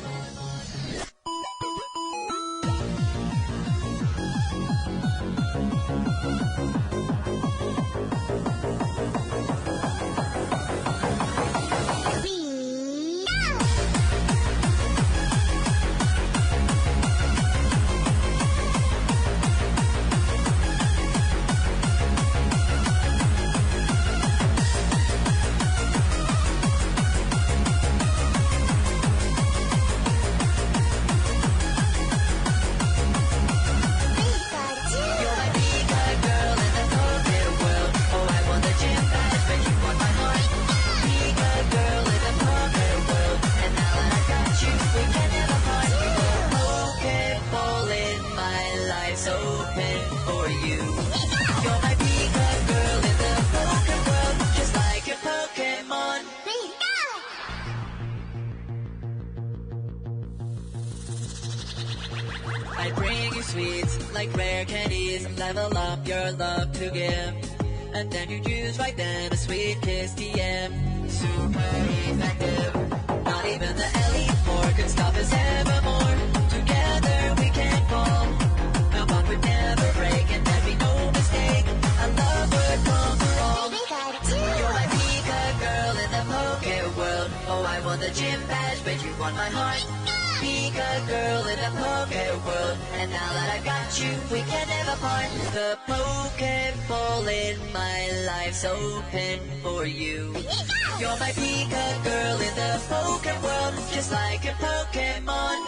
I bring you sweets like rare candies, level up your love to give. And then you choose right then a sweet kiss TM. Super effective. Not even the Elite Four could stop us evermore. Together we can fall. Our bond would never break, and there'd be no mistake. Our love would conquer all. You're my Pika girl in the Poke world. Oh, I want the gym badge, but you want my heart. Pika girl in the Poke world, and now that I've got you, we can never part. The Pokeball in my life's open for you. You're my Pika girl in the Poke world, just like a Pokemon.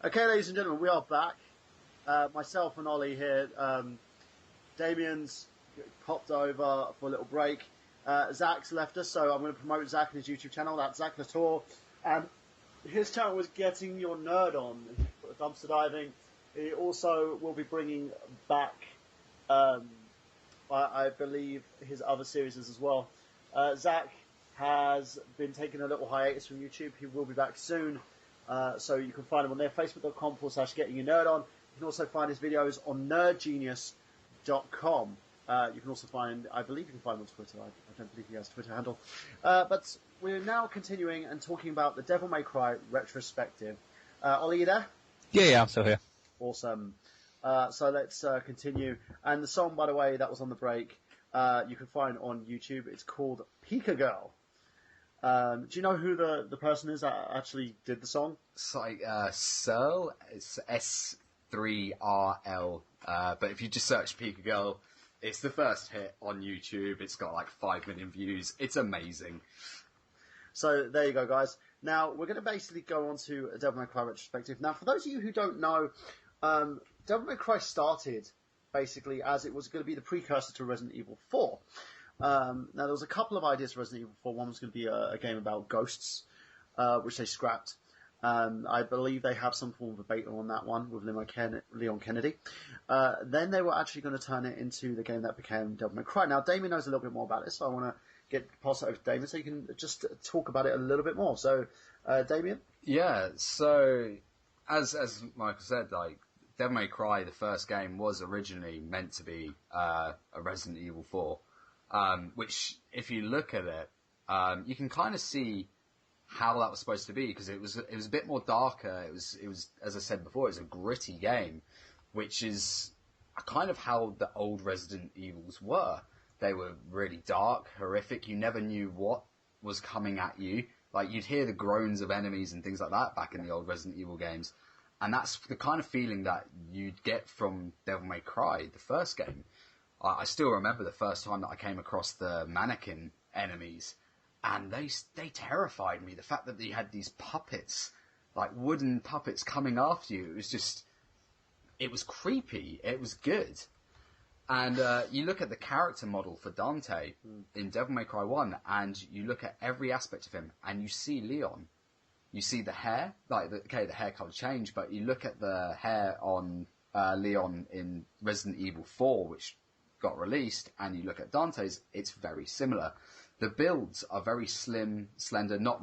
Okay, ladies and gentlemen, we are back. Myself and Ollie here. Damian's popped over for a little break. Zack's left us, so I'm going to promote Zack and his YouTube channel. That's Zack Latour. And his channel was Getting Your Nerd On, dumpster diving. He also will be bringing back, I believe, his other series as well. Zack has been taking a little hiatus from YouTube. He will be back soon. So you can find him on there, facebook.com/Getting Your Nerd On. You can also find his videos on nerdgenius.com. You can also find, I believe you can find him on Twitter. I don't believe he has a Twitter handle. But we're now continuing and talking about the Devil May Cry retrospective. Ollie, you there? Yeah, I'm still here. Awesome. So let's continue. And the song, by the way, that was on the break, you can find on YouTube. It's called Pika Girl. Do you know who the person is that actually did the song? It's like Searle. It's S3RL. But if you just search Pika Girl, it's the first hit on YouTube. It's got like 5 million views. It's amazing. So there you go, guys. Now we're going to basically go on to a Devil May Cry retrospective. Now, for those of you who don't know, Devil May Cry started basically as it was going to be the precursor to Resident Evil 4. Now, there was a couple of ideas for Resident Evil 4. One was going to be a game about ghosts, which they scrapped. I believe they have some form of a beta on that one with Leon Kennedy. Then they were actually going to turn it into the game that became Devil May Cry. Now, Damien knows a little bit more about this, so I want to pass it over to Damien so you can just talk about it a little bit more. So, Damien? Yeah, so as Michael said, like, Devil May Cry, the first game, was originally meant to be a Resident Evil 4. Which, if you look at it, you can kind of see how that was supposed to be, because it was a bit more darker. It was as I said before, it was a gritty game, which is kind of how the old Resident Evils were. They were really dark, horrific. You never knew what was coming at you. Like, you'd hear the groans of enemies and things like that back in the old Resident Evil games, and that's the kind of feeling that you'd get from Devil May Cry, the first game. I still remember the first time that I came across the mannequin enemies, and they terrified me. The fact that you had these puppets, like wooden puppets coming after you, it was creepy. It was good. And you look at the character model for Dante in Devil May Cry 1, and you look at every aspect of him, and you see Leon. You see the hair, the hair colour changed, but you look at the hair on Leon in Resident Evil 4, which got released, and you look at Dante's, it's very similar. The builds are very slim, slender, not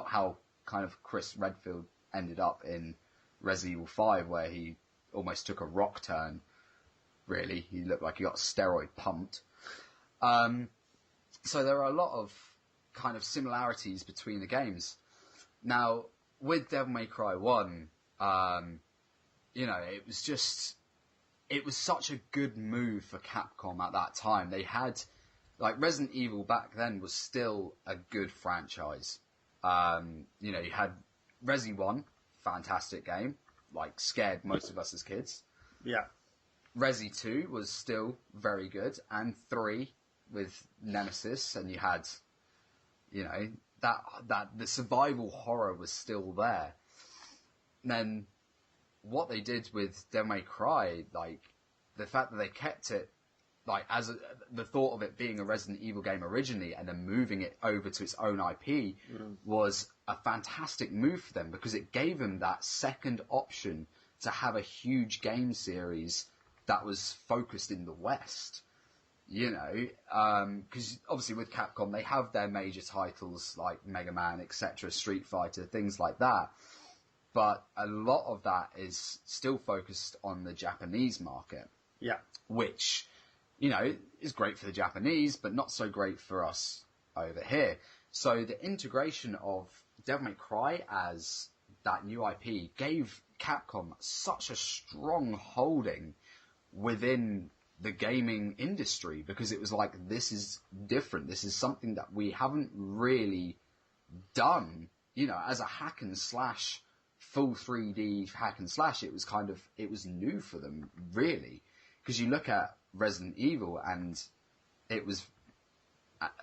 how kind of Chris Redfield ended up in Resident Evil 5, where he almost took a rock turn, really. He looked like he got steroid pumped. So there are a lot of kind of similarities between the games. Now, with Devil May Cry 1, it was such a good move for Capcom at that time. They had, Resident Evil back then was still a good franchise. You had Resi 1, fantastic game, scared most of us as kids. Yeah. Resi 2 was still very good, and 3 with Nemesis, and you had, that the survival horror was still there. And then what they did with Devil May Cry, the fact that they kept it, the thought of it being a Resident Evil game originally and then moving it over to its own IP was a fantastic move for them, because it gave them that second option to have a huge game series that was focused in the West. Because obviously with Capcom, they have their major titles like Mega Man, etc., Street Fighter, things like that. But a lot of that is still focused on the Japanese market. Yeah. Which, is great for the Japanese, but not so great for us over here. So the integration of Devil May Cry as that new IP gave Capcom such a strong holding within the gaming industry, because it was like, this is different. This is something that we haven't really done, as a hack and slash, full 3D hack and slash. It was new for them, really. Because you look at Resident Evil, and it was,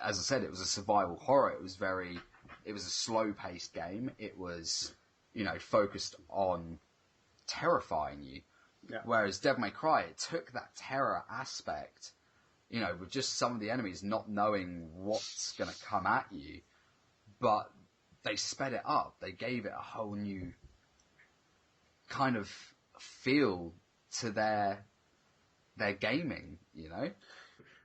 as I said, it was a survival horror. It was a slow-paced game. It was focused on terrifying you. Yeah. Whereas Devil May Cry, it took that terror aspect, with just some of the enemies not knowing what's going to come at you, but they sped it up. They gave it a whole new kind of feel to their gaming,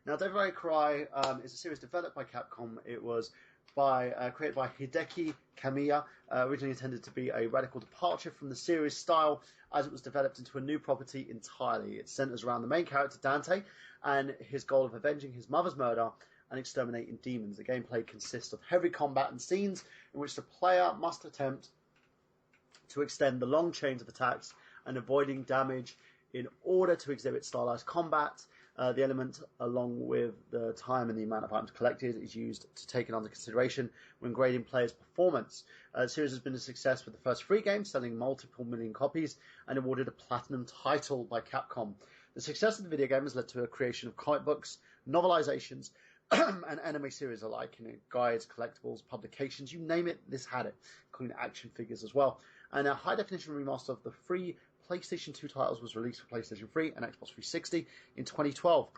Now, Devil May Cry is a series developed by Capcom. It was created by Hideki Kamiya, originally intended to be a radical departure from the series style, as it was developed into a new property entirely. It centers around the main character, Dante, and his goal of avenging his mother's murder and exterminating demons. The gameplay consists of heavy combat and scenes in which the player must attempt to extend the long chains of attacks and avoiding damage in order to exhibit stylized combat. The element, along with the time and the amount of items collected, is used to take it under consideration when grading players' performance. The series has been a success with the first 3 games, selling multiple million copies, and awarded a platinum title by Capcom. The success of the video game has led to a creation of comic books, novelizations, and anime series alike. Guides, collectibles, publications, you name it, this had it, including action figures as well. And a high-definition remaster of the 3 PlayStation 2 titles was released for PlayStation 3 and Xbox 360 in 2012.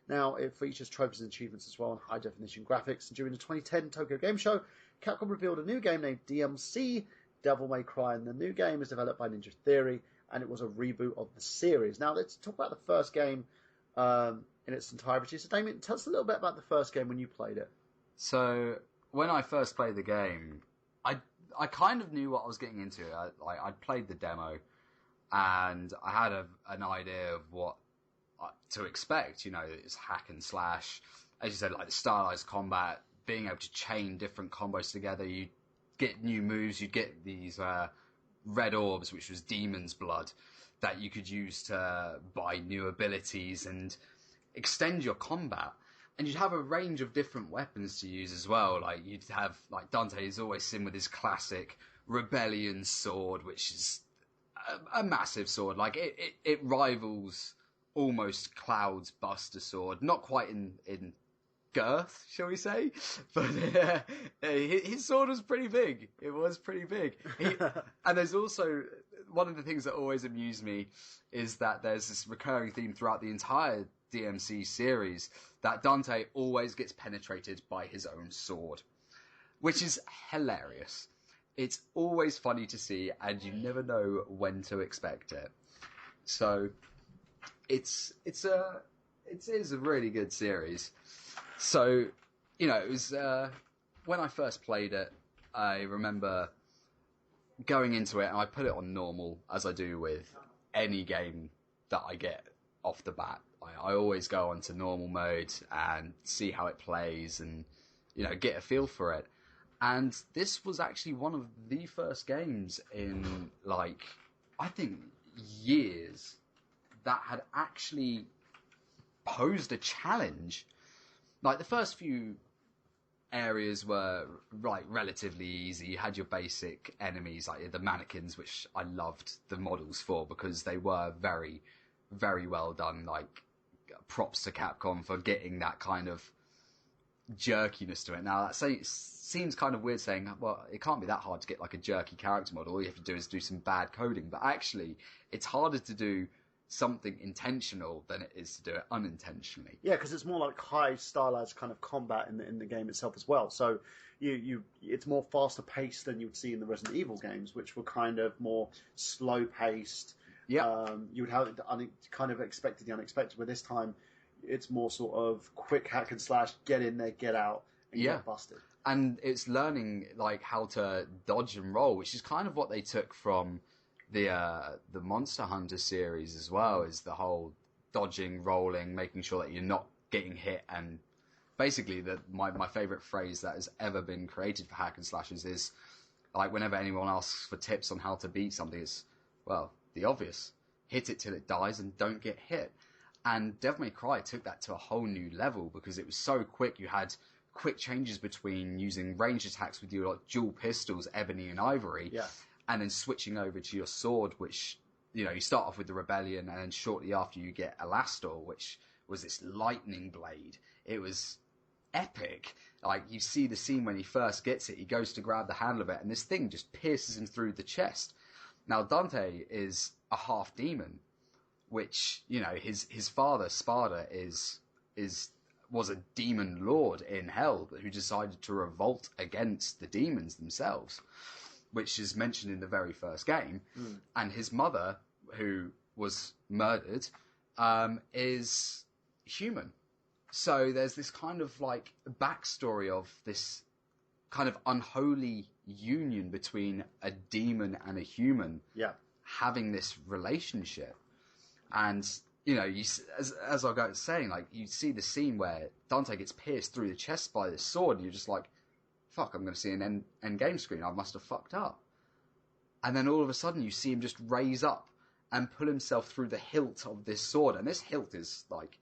Now, it features trophies and achievements as well, and high-definition graphics. And during the 2010 Tokyo Game Show, Capcom revealed a new game named DMC Devil May Cry, and the new game is developed by Ninja Theory, and it was a reboot of the series. Now, let's talk about the first game in its entirety. So, Damien, tell us a little bit about the first game when you played it. So, when I first played the game, I kind of knew what I was getting into. I'd played the demo, and I had an idea of what to expect. It's hack and slash. As you said, like the stylized combat, being able to chain different combos together. You get new moves. You get these red orbs, which was demon's blood, that you could use to buy new abilities and extend your combat. And you'd have a range of different weapons to use as well. Like you'd have, like Dante is always seen with his classic Rebellion sword, which is a massive sword. Like it rivals almost Cloud's Buster sword. Not quite in girth, shall we say? But his sword was pretty big. It was pretty big. And there's also one of the things that always amused me is that there's this recurring theme throughout the entire DMC series that Dante always gets penetrated by his own sword, which is hilarious. It's always funny to see, and you never know when to expect it. So it is a really good series. So it was when I first played it, I remember going into it, and I put it on normal, as I do with any game that I get off the bat. I always go onto normal mode and see how it plays and, get a feel for it. And this was actually one of the first games in, I think, years that had actually posed a challenge. Like, the first few areas were, relatively easy. You had your basic enemies, like the mannequins, which I loved the models for because they were very, very well done. Like, props to Capcom for getting that kind of jerkiness to it. Now, that seems kind of weird saying, well, it can't be that hard to get like a jerky character model. All you have to do is do some bad coding. But actually, it's harder to do something intentional than it is to do it unintentionally. Yeah, because it's more like high stylized kind of combat in the game itself as well. So it's more faster paced than you would see in the Resident Evil games, which were kind of more slow paced. Yeah, you would have kind of expected the unexpected, but this time it's more sort of quick hack and slash, get in there, get out, and get busted. And it's learning like how to dodge and roll, which is kind of what they took from the Monster Hunter series as well, is the whole dodging, rolling, making sure that you're not getting hit. And basically my favourite phrase that has ever been created for hack and slashes is like whenever anyone asks for tips on how to beat something, it's, well, the obvious. Hit it till it dies and don't get hit. And Devil May Cry took that to a whole new level because it was so quick. You had quick changes between using ranged attacks with your dual pistols, Ebony and Ivory, and then switching over to your sword, which, you start off with the Rebellion, and then shortly after you get Elastor, which was this lightning blade. It was epic. Like, you see the scene when he first gets it, he goes to grab the handle of it, and this thing just pierces him through the chest. Now, Dante is a half demon, which, you know, his father, Sparda, was a demon lord in hell who decided to revolt against the demons themselves, which is mentioned in the very first game. And his mother, who was murdered, is human. So there's this kind of like backstory of this kind of unholy union between a demon and a human having this relationship. And, you know, as I was saying, like, you see the scene where Dante gets pierced through the chest by this sword, and you're just like, fuck, I'm going to see an end game screen. I must have fucked up. And then all of a sudden you see him just raise up and pull himself through the hilt of this sword. And this hilt is like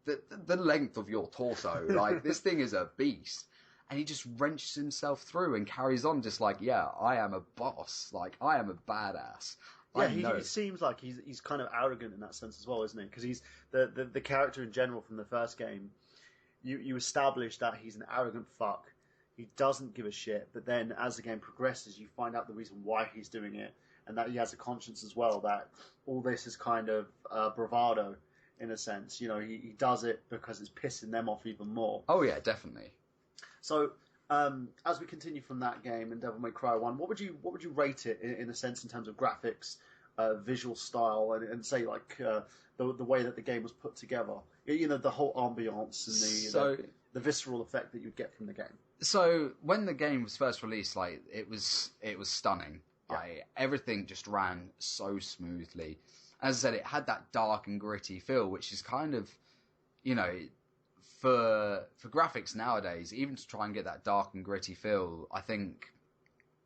the length of your torso. Like, this thing is a beast. And he just wrenches himself through and carries on just like, yeah, I am a boss. Like, I am a badass. Yeah, he seems like he's kind of arrogant in that sense as well, isn't he? Because he's the character in general from the first game. You establish that he's an arrogant fuck. He doesn't give a shit. But then as the game progresses, you find out the reason why he's doing it, and that he has a conscience as well. That all this is kind of bravado, in a sense. You know, he does it because it's pissing them off even more. Oh yeah, definitely. So, as we continue from that game in Devil May Cry 1, what would you rate it in a sense in terms of graphics, visual style, and say like the way that the game was put together? You know, the whole ambiance and the visceral effect that you'd get from the game. So when the game was first released, like, it was stunning. Yeah. Everything just ran so smoothly. As I said, it had that dark and gritty feel, which is kind of, you know, for graphics nowadays, even to try and get that dark and gritty feel, I think,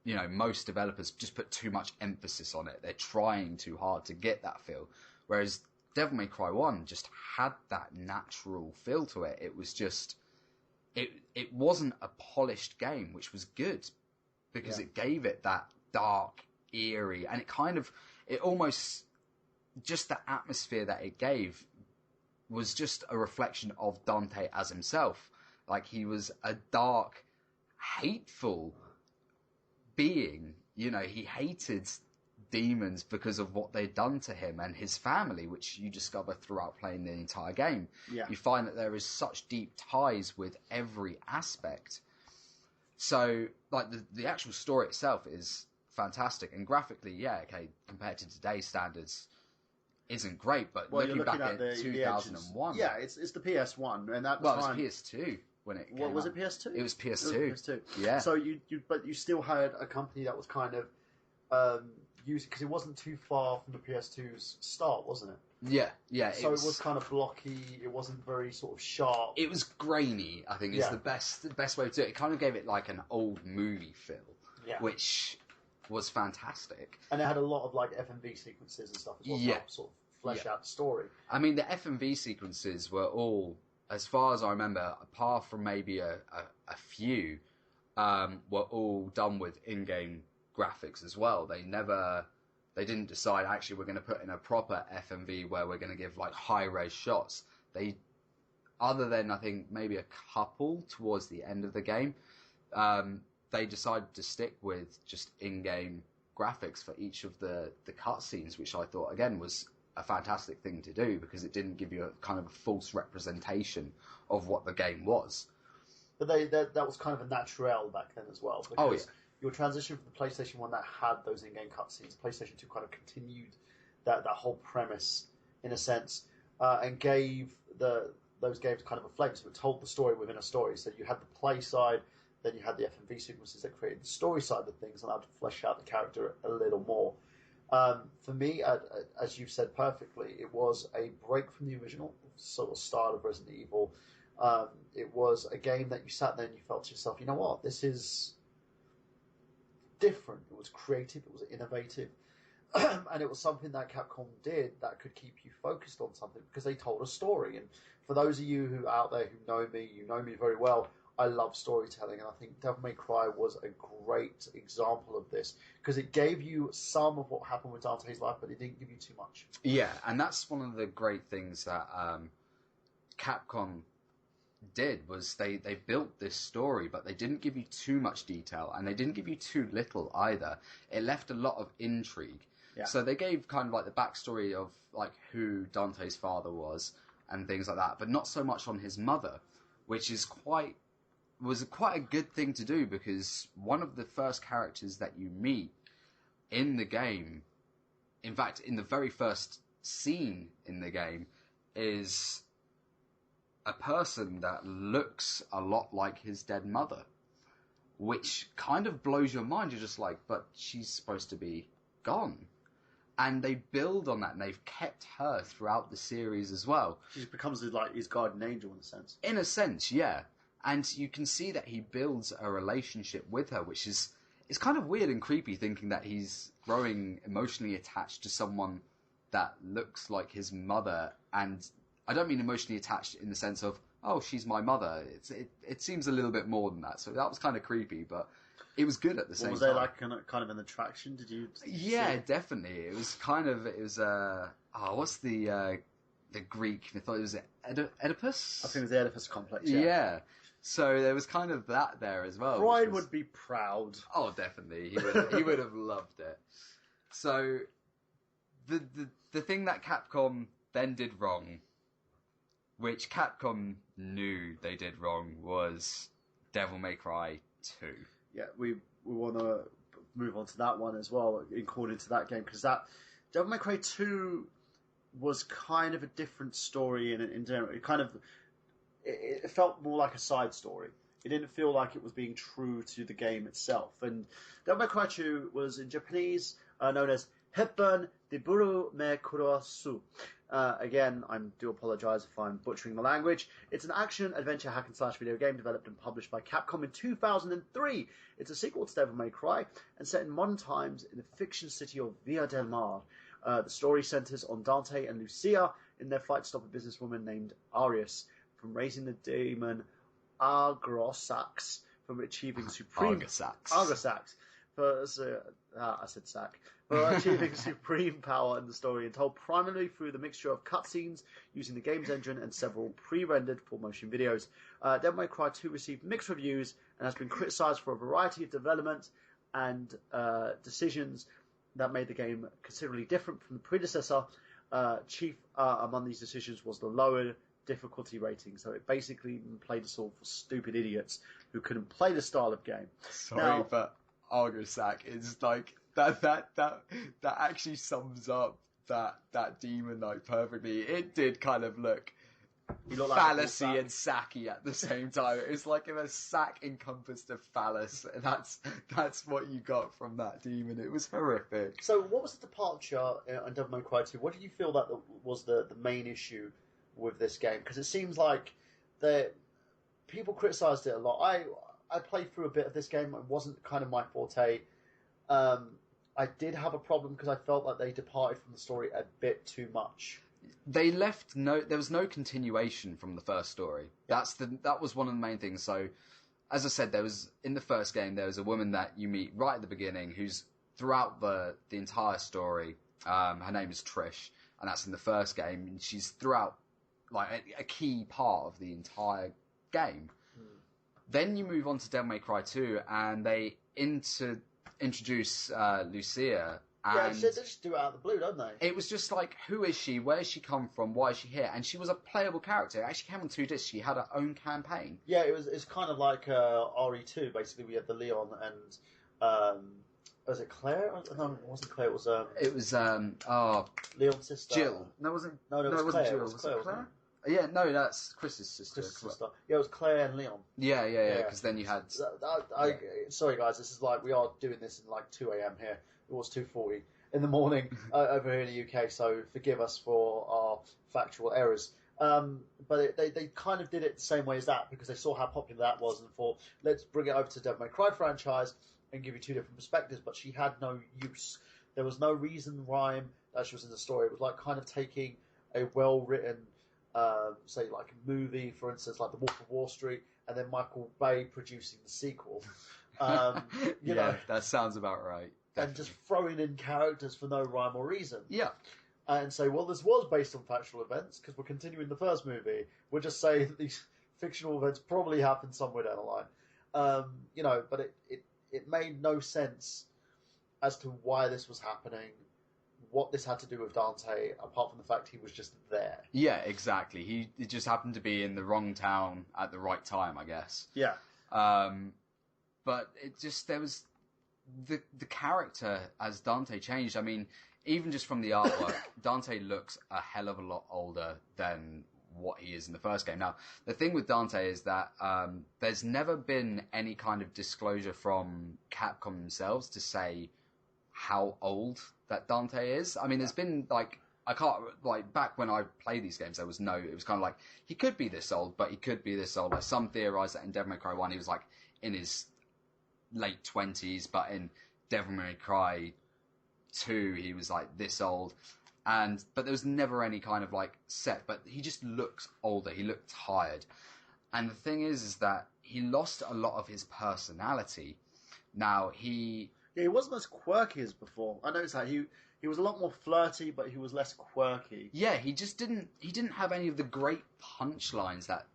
you know, most developers just put too much emphasis on it. They're trying too hard to get that feel. Whereas Devil May Cry 1 just had that natural feel to it. It was just, it wasn't a polished game, which was good, because it gave it that dark, eerie, and it almost, just the atmosphere that it gave was just a reflection of Dante as himself. Like, he was a dark, hateful being. You know, he hated demons because of what they'd done to him and his family, which you discover throughout playing the entire game. Yeah. You find that there is such deep ties with every aspect. So, like, the actual story itself is fantastic. And graphically, compared to today's standards, isn't great, but looking back at 2001... Yeah, it's the PS1, and that was PS2 when it came What was out. it, PS2? It was PS2. PS2. Yeah. So but you still had a company that was kind of using, because it wasn't too far from the PS2's start, wasn't it? Yeah. So it was kind of blocky. It wasn't very sort of sharp. It was grainy, I think, is the best way to do it. It kind of gave it like an old movie feel, which was fantastic. And it had a lot of like FMV sequences and stuff as well, to help sort of flesh out the story. I mean, the FMV sequences were all, as far as I remember, apart from maybe a few, were all done with in-game graphics as well. They didn't decide, actually, we're going to put in a proper FMV where we're going to give like high-res shots. Other than, I think, maybe a couple towards the end of the game, they decided to stick with just in-game graphics for each of the cutscenes, which I thought, again, was a fantastic thing to do, because it didn't give you a kind of a false representation of what the game was. But that was kind of a naturel back then as well. Because your transition from the PlayStation 1 that had those in-game cutscenes, PlayStation 2 kind of continued that whole premise, in a sense, and gave those games kind of a flavour. So it told the story within a story. So you had the play side, then you had the FMV sequences that created the story side of things, allowed to flesh out the character a little more. For me, as you've said perfectly, it was a break from the original sort of style of Resident Evil. It was a game that you sat there and you felt to yourself, you know what, this is different. It was creative, it was innovative, and it was something that Capcom did that could keep you focused on something, because they told a story. And for those of you who out there who know me, you know me very well, I love storytelling, and I think Devil May Cry was a great example of this, because it gave you some of what happened with Dante's life, but it didn't give you too much. Yeah, and that's one of the great things that Capcom did was they built this story, but they didn't give you too much detail, and they didn't give you too little either. It left a lot of intrigue. Yeah. So they gave kind of like the backstory of like who Dante's father was and things like that, but not so much on his mother, which is quite a good thing to do, because one of the first characters that you meet in the game, in fact, in the very first scene in the game, is a person that looks a lot like his dead mother, which kind of blows your mind. You're just like, but she's supposed to be gone. And they build on that, and they've kept her throughout the series as well. She becomes like his guardian angel in a sense. In a sense, yeah. And you can see that he builds a relationship with her, which is it's kind of weird and creepy, thinking that he's growing emotionally attached to someone that looks like his mother. And I don't mean emotionally attached in the sense of, oh, she's my mother. It seems a little bit more than that. So that was kind of creepy, but it was good at the same time. Was there like kind of an attraction? Did you? Yeah, definitely. It was what's the Greek myth? It was Oedipus? I think it was the Oedipus complex. Yeah. So there was kind of that there as well. Freud would be proud. Oh, definitely. He would have loved it. So the thing that Capcom then did wrong, which Capcom knew they did wrong, was Devil May Cry 2. Yeah, we want to move on to that one as well, according to that game, because that Devil May Cry 2 was kind of a different story in general. It felt more like a side story. It didn't feel like it was being true to the game itself. And Devil May Cry 2 was in Japanese known as Hepburn Deburu me Kurosu. Again, I do apologise if I'm butchering the language. It's an action-adventure hack-and-slash video game developed and published by Capcom in 2003. It's a sequel to Devil May Cry and set in modern times in the fiction city of Villa del Mar. The story centres on Dante and Lucia in their fight to stop a businesswoman named Arius from raising the demon Argosax from achieving supreme... Argosax. I said sack. For achieving supreme power in the story, and told primarily through the mixture of cutscenes using the game's engine and several pre-rendered full-motion videos. Devil May Cry 2 received mixed reviews and has been criticised for a variety of development and decisions that made the game considerably different from the predecessor. Chief among these decisions was the lowered difficulty rating, so it basically played us all for stupid idiots who couldn't play the style of game. Sorry, but Argosac is like that actually sums up that demon like perfectly. It did kind of look fallacy and sacky at the same time. It's like if a sack encompassed a phallus. That's what you got from that demon. It was horrific. So what was the departure in Devil May Cry 2? What did you feel that was the main issue with this game? Because it seems like people criticised it a lot. I played through a bit of this game. It wasn't kind of my forte. I did have a problem because I felt like they departed from the story a bit too much. They left there was no continuation from the first story. That was one of the main things. So, as I said, in the first game there was a woman that you meet right at the beginning who's throughout the entire story. Her name is Trish, and that's in the first game. And she's throughout like a key part of the entire game. Then you move on to Devil May Cry 2, and they introduce Lucia. And they just do it out of the blue, don't they? It was just like, who is she? Where does she come from? Why is she here? And she was a playable character. It actually came on 2 discs. She had her own campaign. Yeah, it's kind of like RE2. Basically, we had the Leon and was it Claire? No, it wasn't Claire. It was Leon's sister. Jill. No, it wasn't. No, it wasn't Claire. Jill. Was it Claire? Yeah, no, that's Chris's sister. Yeah, it was Claire and Leon. Yeah, because then you had... Sorry, guys, this is like, we are doing this in like 2 a.m. here. It was 2:40 in the morning over here in the UK, so forgive us for our factual errors. But they kind of did it the same way as that, because they saw how popular that was and thought, let's bring it over to the Devil May Cry franchise and give you 2 different perspectives, but she had no use. There was no reason, rhyme that she was in the story. It was like kind of taking a well-written... say like a movie, for instance, like The Wolf of Wall Street, and then Michael Bay producing the sequel. You know, that sounds about right. Definitely. And just throwing in characters for no rhyme or reason. Yeah. And say, well, this was based on factual events because we're continuing the first movie. We'll just say that these fictional events probably happened somewhere down the line. But it made no sense as to why this was happening, what this had to do with Dante, apart from the fact he was just there. Yeah, exactly. He just happened to be in the wrong town at the right time, I guess. Yeah. But there was the character as Dante changed. I mean, even just from the artwork, Dante looks a hell of a lot older than what he is in the first game. Now, the thing with Dante is that there's never been any kind of disclosure from Capcom themselves to say how old that Dante is. I mean, there's been back when I played these games, it was kind of like, he could be this old, but he could be this old. Like, some theorise that in Devil May Cry 1 he was like in his late 20s, but in Devil May Cry 2 he was like this old. But there was never any kind of like set, but he just looks older, he looked tired. And the thing is that he lost a lot of his personality. Now, he wasn't as quirky as before. I noticed that he was a lot more flirty, but he was less quirky. Yeah, he didn't have any of the great punchlines that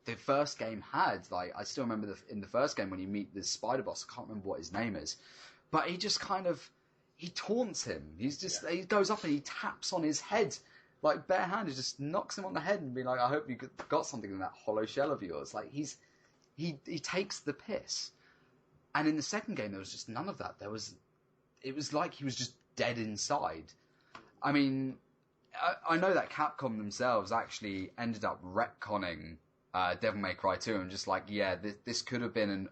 the first game had. Like, I still remember in the first game when you meet the spider boss, I can't remember what his name is, but he just kind of, he taunts him. He goes up and he taps on his head, like barehanded, just knocks him on the head and be like, I hope you got something in that hollow shell of yours. Like, he takes the piss. And in the second game, there was just none of that. It was like he was just dead inside. I mean, I know that Capcom themselves actually ended up retconning Devil May Cry 2 and just like, yeah, this could have been an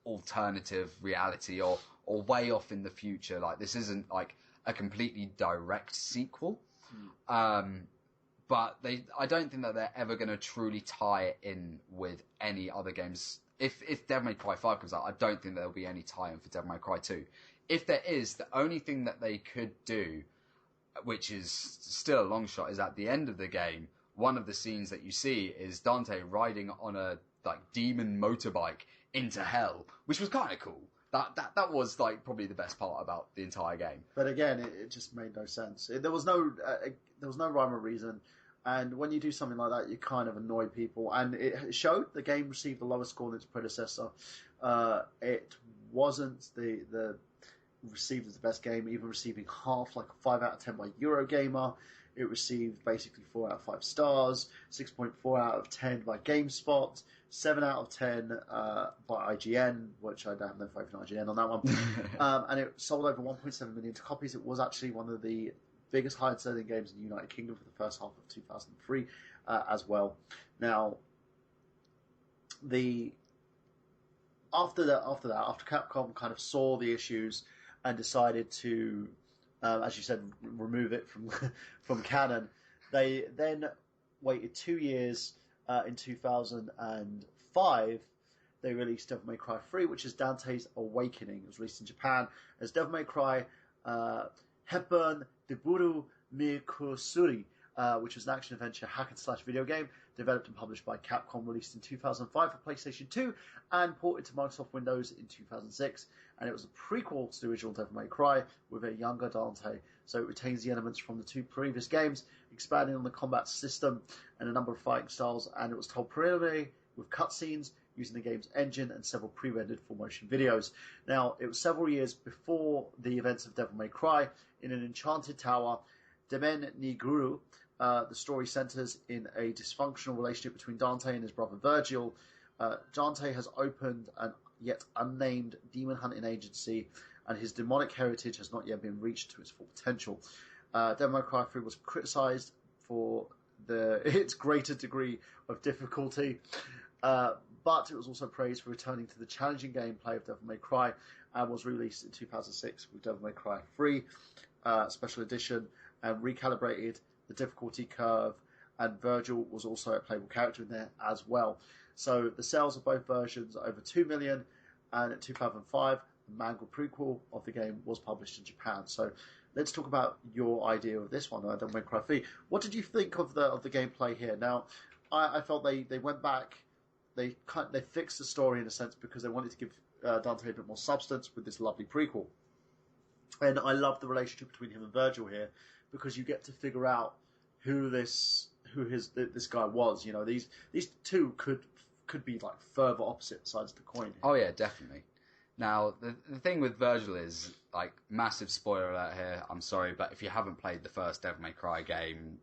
alternative reality or way off in the future. Like, this isn't like a completely direct sequel. But I don't think that they're ever going to truly tie it in with any other games. If Devil May Cry 5 comes out, I don't think there'll be any tie-in for Devil May Cry 2. If there is, the only thing that they could do, which is still a long shot, is at the end of the game, one of the scenes that you see is Dante riding on a like demon motorbike into hell, which was kind of cool. That was like probably the best part about the entire game. But again, it just made no sense. There was no rhyme or reason. And when you do something like that, you kind of annoy people. And it showed the game received the lowest score than its predecessor. It wasn't the received as the best game, even receiving half, like a 5 out of 10 by Eurogamer. It received basically 4 out of 5 stars, 6.4 out of 10 by GameSpot, 7 out of 10 by IGN, which I don't have no faith in IGN on that one. And it sold over 1.7 million copies. It was actually one of the biggest highest-selling games in the United Kingdom for the first half of 2003 as well. Now, after Capcom kind of saw the issues and decided to, as you said, remove it from canon, they then waited 2 years. In 2005, they released Devil May Cry 3, which is Dante's Awakening. It was released in Japan as Devil May Cry Hepburn Deburu Mikusuri, which was an action-adventure hack-and-slash video game developed and published by Capcom, released in 2005 for PlayStation 2 and ported to Microsoft Windows in 2006. And it was a prequel to the original Devil May Cry with a younger Dante. So it retains the elements from the 2 previous games, expanding on the combat system and a number of fighting styles. And it was told primarily with cutscenes using the game's engine and several pre-rendered full-motion videos. Now, it was several years before the events of Devil May Cry. In an enchanted tower, Demen Niguru, the story centers in a dysfunctional relationship between Dante and his brother Virgil. Dante has opened an yet unnamed demon hunting agency, and his demonic heritage has not yet been reached to its full potential. Devil May Cry 3 was criticized for its greater degree of difficulty, but it was also praised for returning to the challenging gameplay of Devil May Cry, and was released in 2006 with Devil May Cry 3 Special Edition, and recalibrated the difficulty curve, and Virgil was also a playable character in there as well. So the sales of both versions are over 2 million, and in 2005, the manga prequel of the game was published in Japan. So let's talk about your idea of this one, Devil May Cry 3. What did you think of the gameplay here? Now, I felt they went back, they fixed the story in a sense because they wanted to give Dante a bit more substance with this lovely prequel. And I love the relationship between him and Virgil here, because you get to figure out who this this guy was. You know, these two could be like further opposite sides of the coin. Oh yeah, definitely. Now the thing with Virgil is, like, massive spoiler alert here. I'm sorry, but if you haven't played the first Devil May Cry game,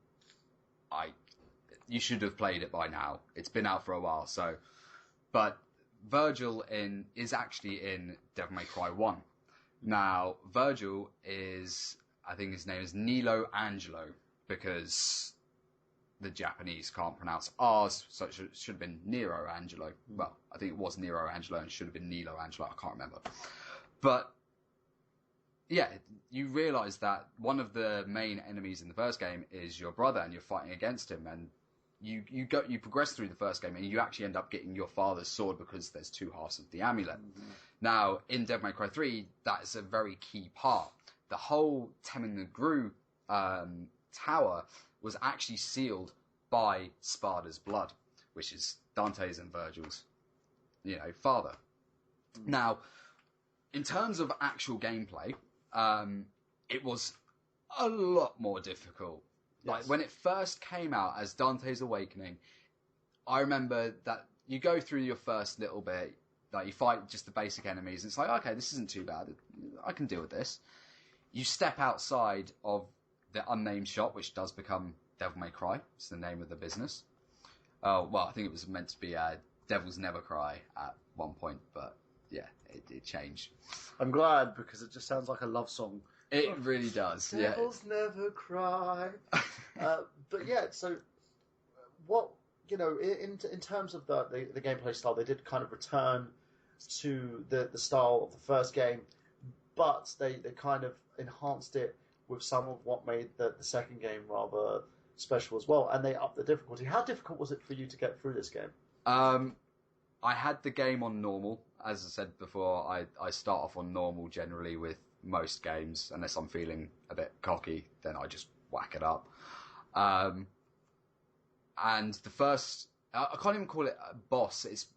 you should have played it by now. It's been out for a while, so. But Virgil is actually in Devil May Cry 1. Now, Virgil is, I think his name is Nilo Angelo, because the Japanese can't pronounce R's, so it should have been Nero Angelo. Well, I think it was Nero Angelo and it should have been Nilo Angelo, I can't remember. But, yeah, you realise that one of the main enemies in the first game is your brother, and you're fighting against him, and you progress through the first game, and you actually end up getting your father's sword because there's two halves of the amulet. Mm-hmm. Now, in Devil May Cry 3, that is a very key part. The whole Temin the Gru tower was actually sealed by Sparda's blood, which is Dante's and Virgil's, father. Mm-hmm. Now, in terms of actual gameplay, it was a lot more difficult. Like, yes. When it first came out as Dante's Awakening, I remember that you go through your first little bit, like, you fight just the basic enemies, and it's like, okay, this isn't too bad, I can deal with this. You step outside of the unnamed shop, which does become Devil May Cry, it's the name of the business. Oh, well, I think it was meant to be Devil's Never Cry at one point, but yeah, it changed. I'm glad, because it just sounds like a love song. It really does. Devils never cry. But yeah, so what, in terms of the gameplay style, they did kind of return to the style of the first game, but they kind of enhanced it with some of what made the second game rather special as well, and they upped the difficulty. How difficult was it for you to get through this game? I had the game on normal. As I said before, I start off on normal generally with most games, unless I'm feeling a bit cocky, then I just whack it up. And the first, I can't even call it a boss, it's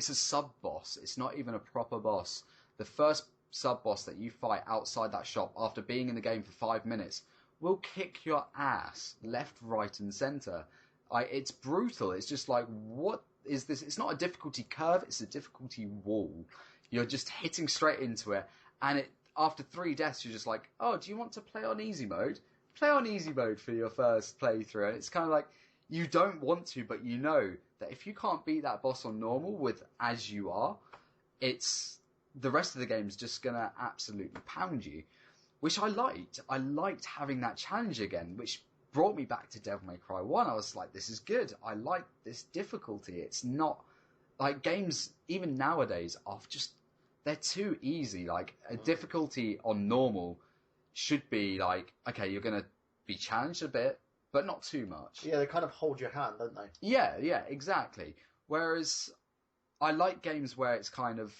a sub-boss, it's not even a proper boss. The first sub-boss that you fight outside that shop after being in the game for 5 minutes will kick your ass left, right and centre. It's brutal, it's just like, what is this? It's not a difficulty curve, it's a difficulty wall. You're just hitting straight into it, and after 3 deaths, you're just like, oh, do you want to play on easy mode? Play on easy mode for your first playthrough. And it's kind of like, you don't want to, but you know that if you can't beat that boss on normal with as you are, the rest of the game's just going to absolutely pound you, which I liked. I liked having that challenge again, which brought me back to Devil May Cry 1. I was like, this is good. I like this difficulty. It's not, like, games, even nowadays, are just, they're too easy. Like, a difficulty on normal should be like, okay, you're going to be challenged a bit, but not too much. Yeah, they kind of hold your hand, don't they? Yeah, exactly. Whereas I like games where it's kind of,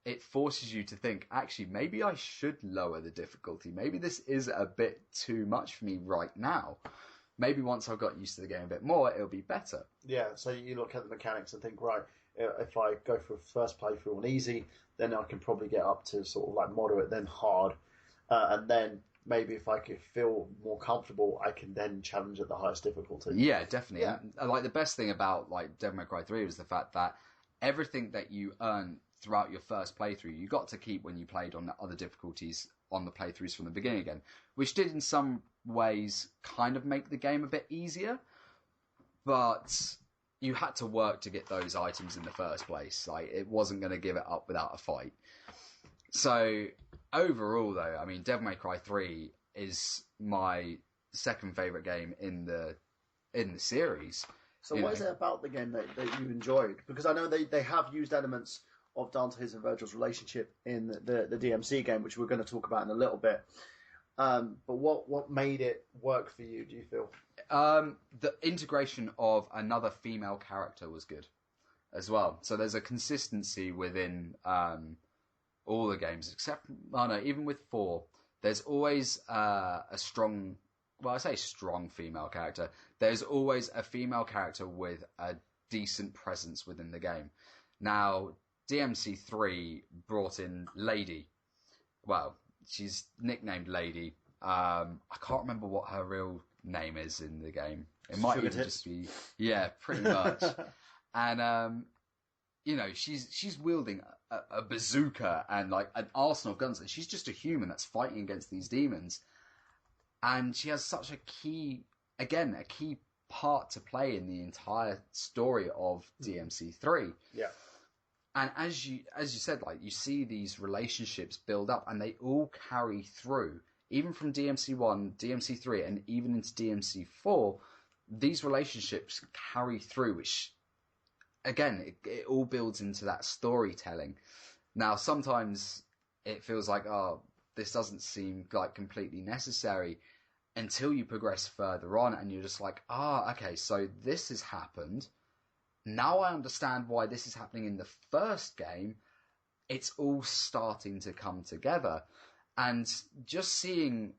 it forces you to think, actually, maybe I should lower the difficulty. Maybe this is a bit too much for me right now. Maybe once I've got used to the game a bit more, it'll be better. Yeah, so you look at the mechanics and think, right, if I go for a first playthrough on easy, then I can probably get up to sort of like moderate, then hard, and then maybe if I could feel more comfortable, I can then challenge at the highest difficulty. Yeah, definitely. Yeah. And, like, the best thing about like Devil May Cry 3 was the fact that everything that you earn throughout your first playthrough, you got to keep when you played on the other difficulties on the playthroughs from the beginning again, which did in some ways kind of make the game a bit easier, but you had to work to get those items in the first place. Like, it wasn't going to give it up without a fight. So overall, though, I mean, Devil May Cry 3 is my second favourite game in the series. So what is it about the game that you enjoyed? Because I know they have used elements of Dante's and Virgil's relationship in the DMC game, which we're going to talk about in a little bit. But what made it work for you, do you feel? The integration of another female character was good as well. So there's a consistency within all the games, except, even with 4, there's always a strong, well, I say strong female character. There's always a female character with a decent presence within the game. Now, DMC3 brought in Lady. Well, she's nicknamed Lady, I can't remember what her real name is in the game. It might even just be, yeah, pretty much. And you know, she's wielding a bazooka and like an arsenal of guns, and she's just a human that's fighting against these demons. And she has such a key part to play in the entire story of DMC3. Yeah. And as you said, like, you see these relationships build up, and they all carry through, even from DMC1, DMC3, and even into DMC4. These relationships carry through, which, again, it all builds into that storytelling. Now, sometimes it feels like, oh, this doesn't seem like completely necessary until you progress further on, and you're just like, okay, so this has happened. Now I understand why this is happening in the first game. It's all starting to come together. And just seeing,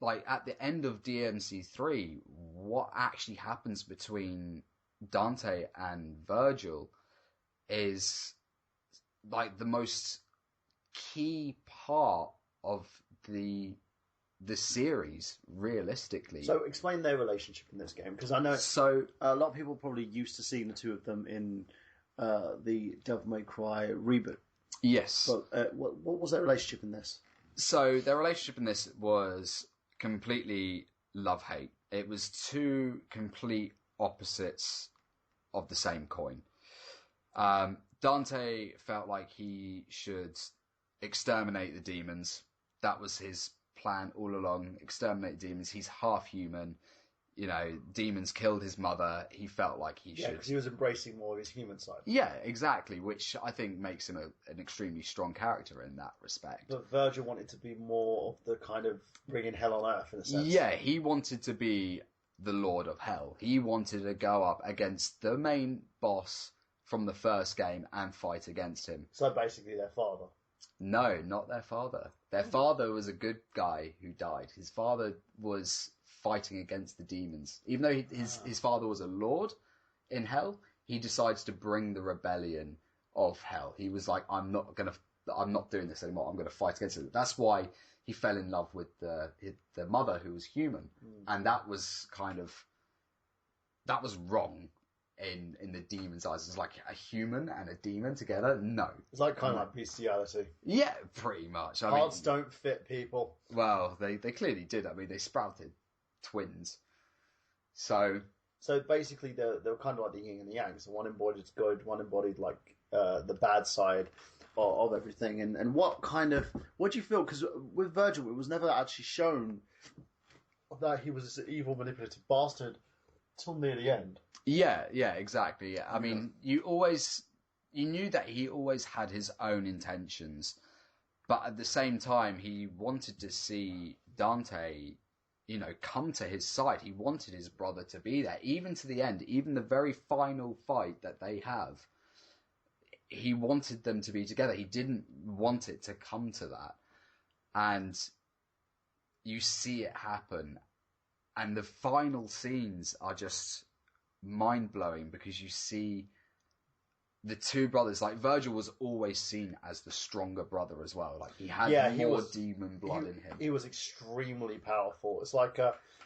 like, at the end of DMC3, what actually happens between Dante and Virgil is, like, the most key part of the series, realistically. So explain their relationship in this game, because I know a lot of people probably used to seeing the two of them in the Devil May Cry reboot. Yes. But what was their relationship in this? So their relationship in this was completely love-hate. It was two complete opposites of the same coin. Dante felt like he should exterminate the demons. That was his plan all along. Exterminate demons. He's half human. You know, demons killed his mother. He felt like he should. Because he was embracing more of his human side. Yeah, exactly. Which I think makes him an extremely strong character in that respect. But Virgil wanted to be more of the kind of bringing hell on earth, in a sense. Yeah, he wanted to be the Lord of Hell. He wanted to go up against the main boss from the first game and fight against him. So basically their father. No, not their father. Their father was a good guy who died. His father was fighting against the demons. Even though his father was a lord in hell, he decides to bring the rebellion of hell. He was like, I'm not doing this anymore. I'm going to fight against it. That's why he fell in love with the mother, who was human. And that was wrong in the demon's eyes. It's like a human and a demon together. No. It's like kind of like bestiality. Yeah, pretty much. Hearts don't fit people. Well, they clearly did. I mean, they sprouted twins. So basically they were kind of like the yin and the yang. So one embodied good, one embodied like the bad side of everything. And what do you feel? Because with Virgil, it was never actually shown that he was this evil, manipulative bastard till near the end. Yeah, exactly. I mean, you knew that he always had his own intentions, but at the same time, he wanted to see Dante, you know, come to his side. He wanted his brother to be there, even to the end, even the very final fight that they have. He wanted them to be together. He didn't want it to come to that. And you see it happen. And the final scenes are just mind-blowing, because you see the two brothers. Like, Virgil was always seen as the stronger brother as well. Like, he had more demon blood in him. He was extremely powerful. It's like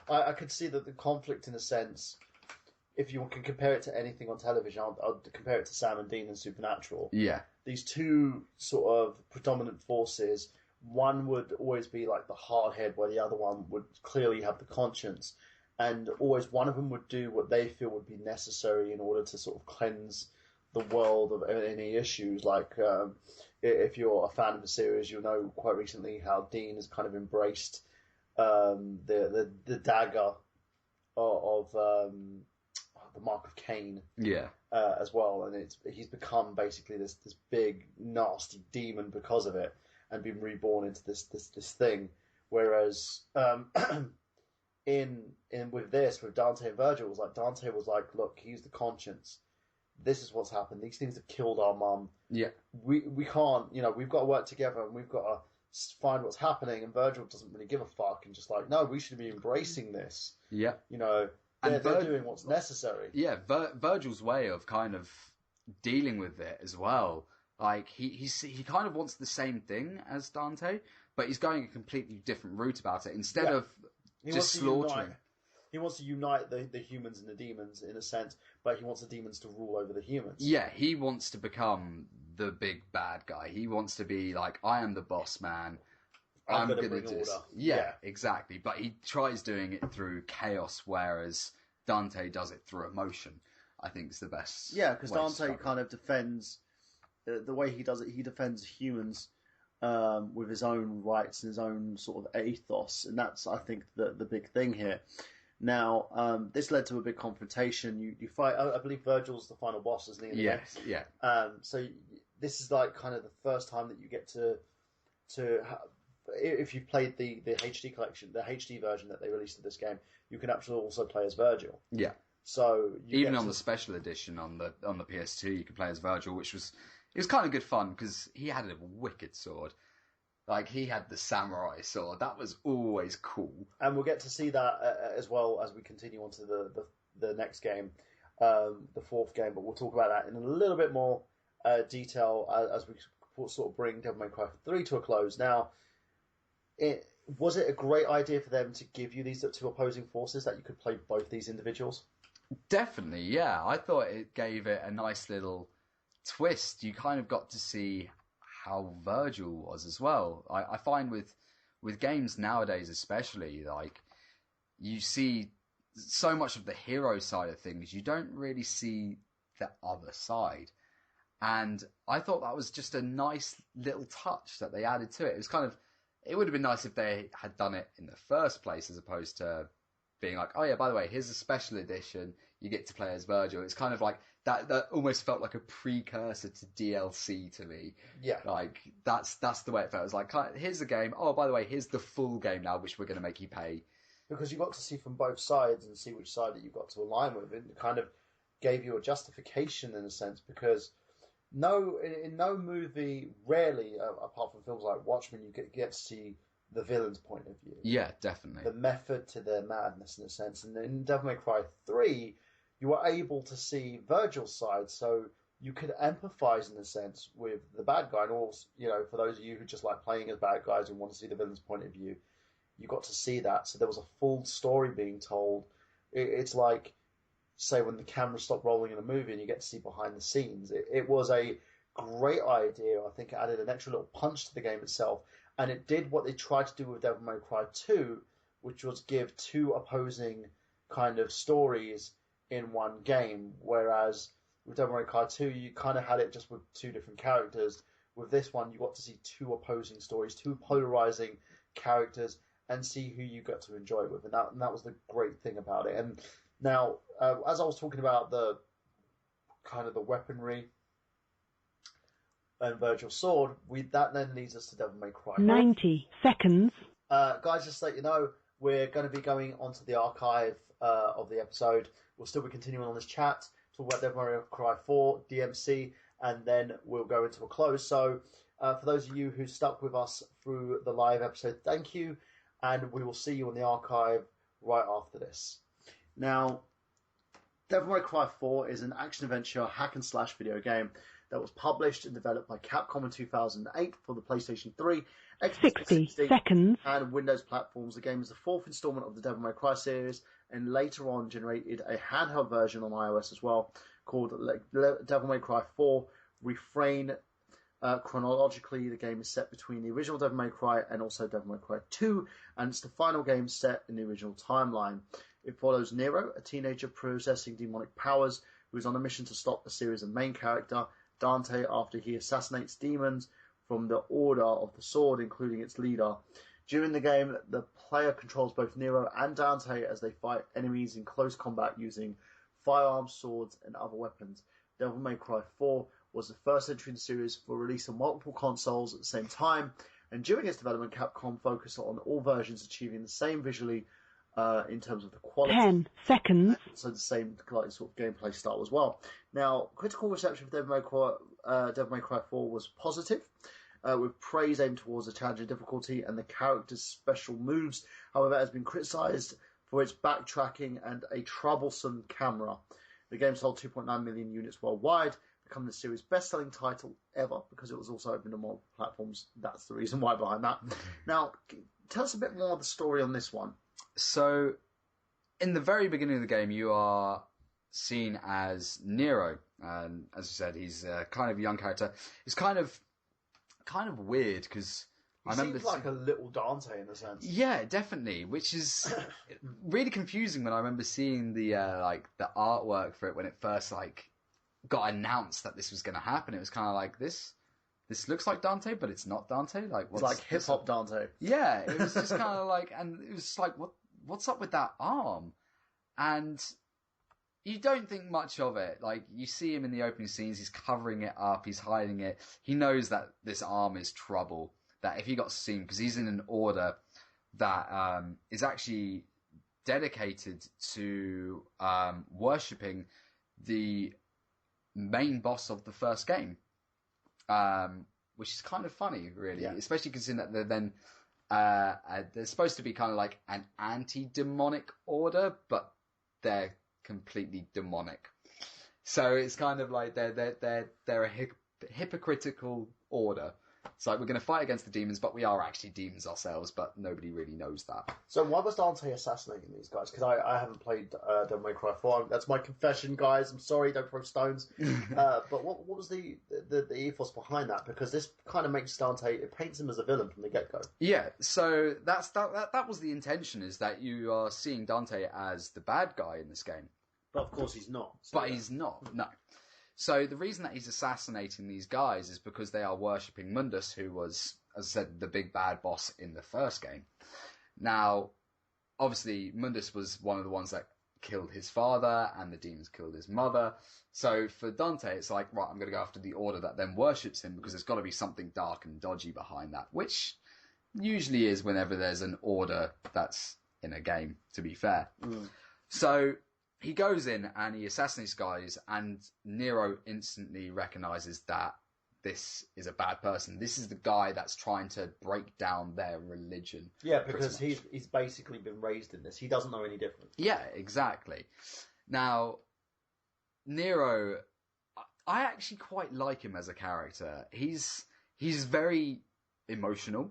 I could see that the conflict, in a sense, if you can compare it to anything on television, I'll compare it to Sam and Dean and Supernatural. Yeah. These two sort of predominant forces, one would always be like the hard head, where the other one would clearly have the conscience. And always one of them would do what they feel would be necessary in order to sort of cleanse the world of any issues. Like, if you're a fan of the series, you'll know quite recently how Dean has kind of embraced the dagger of the Mark of Cain. Yeah. As well, and he's become basically this big nasty demon because of it, and been reborn into this thing. Whereas with Dante and Virgil, Dante was like, look, he's the conscience. This is what's happened. These things have killed our mum. Yeah. We can't, we've got to work together, and we've got to find what's happening. And Virgil doesn't really give a fuck, and just like, no, we should be embracing this. Yeah. They're doing what's necessary. Yeah, Virgil's way of kind of dealing with it as well. Like, he kind of wants the same thing as Dante, but he's going a completely different route about it. Instead of He just wants to slaughtering. He wants to unite the humans and the demons in a sense, but he wants the demons to rule over the humans. Yeah, he wants to become the big bad guy. He wants to be like, I am the boss man. I'm going to bring do this. order. Yeah, exactly. But he tries doing it through chaos, whereas Dante does it through emotion. I think is the best. Yeah, because way to Dante describe kind of defends the way he does it. He defends humans with his own rights and his own sort of ethos, and that's, I think, the big thing here. Now, this led to a big confrontation. You fight. I believe Virgil's the final boss, isn't he? Yes, yeah. So this is like kind of the first time that you get to if you've played the HD collection, the HD version that they released of this game, you can actually also play as Virgil. Yeah. So even on the special edition on the PS2, you could play as Virgil, which was kind of good fun because he had a wicked sword. Like, he had the samurai sword. That was always cool. And we'll get to see that as well as we continue on to the next game, the fourth game. But we'll talk about that in a little bit more detail as we sort of bring Devil May Cry 3 to a close. Now, was it a great idea for them to give you these two opposing forces, that you could play both these individuals? Definitely, yeah. I thought it gave it a nice little twist. You kind of got to see how Virgil was as well. I find with games nowadays especially, like, you see so much of the hero side of things, you don't really see the other side. And I thought that was just a nice little touch that they added to it. It was kind of, it would have been nice if they had done it in the first place, as opposed to being like, oh yeah, by the way, here's a special edition, you get to play as Virgil. It's kind of like, that almost felt like a precursor to DLC to me. Yeah. Like, that's the way it felt. It was like, here's the game, oh, by the way, here's the full game now, which we're going to make you pay. Because you got to see from both sides and see which side that you got to align with. It kind of gave you a justification in a sense, because in no movie, rarely, apart from films like Watchmen, you get to see the villain's point of view. Yeah, definitely. The method to their madness, in a sense. And in Devil May Cry 3, you were able to see Virgil's side, so you could empathise, in a sense, with the bad guy. And also, for those of you who just like playing as bad guys and want to see the villain's point of view, you got to see that. So there was a full story being told. It's like, say, when the camera stopped rolling in a movie and you get to see behind the scenes. It was a great idea. I think it added an extra little punch to the game itself. And it did what they tried to do with Devil May Cry 2, which was give two opposing kind of stories in one game. Whereas with Devil May Cry 2, you kind of had it just with two different characters. With this one, you got to see two opposing stories, two polarizing characters, and see who you got to enjoy it with. And that was the great thing about it. And now, as I was talking about the kind of the weaponry and Virgil's sword, that then leads us to Devil May Cry. 90 seconds. Guys, just to let you know, we're going to be going onto the archive of the episode. We'll still be continuing on this chat, talk about Devil May Cry 4, DMC, and then we'll go into a close. So, for those of you who stuck with us through the live episode, thank you, and we will see you in the archive right after this. Now, Devil May Cry 4 is an action-adventure hack-and-slash video game that was published and developed by Capcom in 2008 for the PlayStation 3, Xbox 60 seconds. and Windows platforms. The game is the fourth installment of the Devil May Cry series, and later on generated a handheld version on iOS as well, called Devil May Cry 4 Refrain. Chronologically, the game is set between the original Devil May Cry and also Devil May Cry 2, and it's the final game set in the original timeline. It follows Nero, a teenager possessing demonic powers, who is on a mission to stop the series' main character, Dante, after he assassinates demons from the Order of the Sword, including its leader. During the game, the player controls both Nero and Dante as they fight enemies in close combat using firearms, swords, and other weapons. Devil May Cry 4 was the first entry in the series for release on multiple consoles at the same time, and during its development, Capcom focused on all versions achieving the same visually in terms of the quality. 10 seconds. So the same sort of gameplay style as well. Now, critical reception for Devil May Cry 4 was positive, with praise aimed towards the challenging difficulty and the character's special moves. However, it has been criticised for its backtracking and a troublesome camera. The game sold 2.9 million units worldwide, become the series' best-selling title ever because it was also open to more platforms. That's the reason why behind that. Now, tell us a bit more of the story on this one. So, in the very beginning of the game, you are seen as Nero, and as you said, he's a kind of young character. It's kind of weird because He seems like a little Dante in a sense. Yeah, definitely, which is really confusing when I remember seeing the the artwork for it when it first got announced that this was going to happen. It was kind of like this looks like Dante, but it's not Dante. Like, it's like hip hop Dante. Yeah, it was just kind of like, and it was like, what's up with that arm? And you don't think much of it. Like, you see him in the opening scenes, he's covering it up, he's hiding it. He knows that this arm is trouble, that if he got seen, because he's in an order that is actually dedicated to worshipping the main boss of the first game, which is kind of funny, really, especially considering that they're supposed to be kind of like an anti-demonic order, but they're completely demonic. So it's kind of like they're a hypocritical order. It's like, we're going to fight against the demons, but we are actually demons ourselves, but nobody really knows that. So why was Dante assassinating these guys? Because I haven't played Devil May Cry 4. That's my confession, guys. I'm sorry, don't throw stones. But what was the ethos behind that? Because this kind of makes Dante, it paints him as a villain from the get-go. Yeah, so that was the intention, is that you are seeing Dante as the bad guy in this game. But of course he's not. So he's not, no. So the reason that he's assassinating these guys is because they are worshipping Mundus, who was, as I said, the big bad boss in the first game. Now, obviously, Mundus was one of the ones that killed his father, and the demons killed his mother. So for Dante, it's like, right, I'm going to go after the order that then worships him, because there's got to be something dark and dodgy behind that, which usually is whenever there's an order that's in a game, to be fair. So he goes in and he assassinates guys, and Nero instantly recognizes that this is a bad person. This is the guy that's trying to break down their religion. Yeah, because he's basically been raised in this. He doesn't know any different. Yeah, exactly. Now, Nero, I actually quite like him as a character. He's very emotional,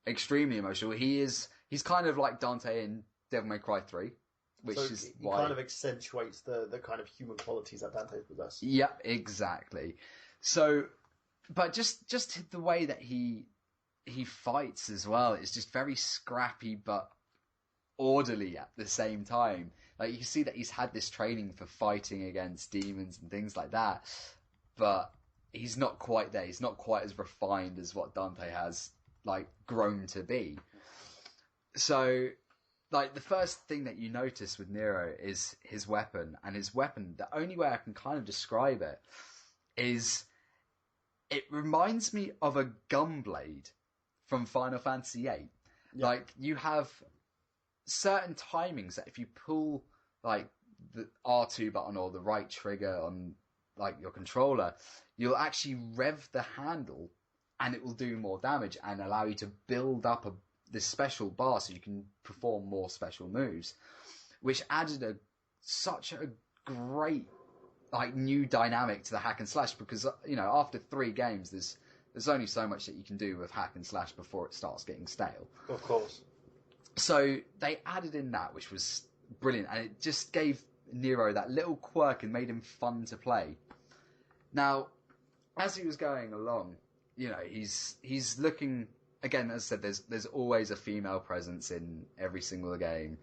extremely emotional. He's kind of like Dante in Devil May Cry 3. Which so is he why kind of accentuates the kind of human qualities that Dante possesses. Yeah, exactly. So, but just the way that he fights as well is just very scrappy but orderly at the same time. Like, you can see that he's had this training for fighting against demons and things like that, but he's not quite there. He's not quite as refined as what Dante has grown to be. So, the first thing that you notice with Nero is his weapon. And his weapon, the only way I can kind of describe it is, it reminds me of a gunblade from Final Fantasy VIII. Yeah. You have certain timings that if you pull, the R2 button or the right trigger on, your controller, you'll actually rev the handle and it will do more damage and allow you to build up this special bar so you can perform more special moves, which added such a great new dynamic to the hack and slash, because after 3 games there's only so much that you can do with hack and slash before it starts getting stale. Of course. So they added in that, which was brilliant, and it just gave Nero that little quirk and made him fun to play. Now, as he was going along, he's looking. Again, as I said, there's always a female presence in every single game,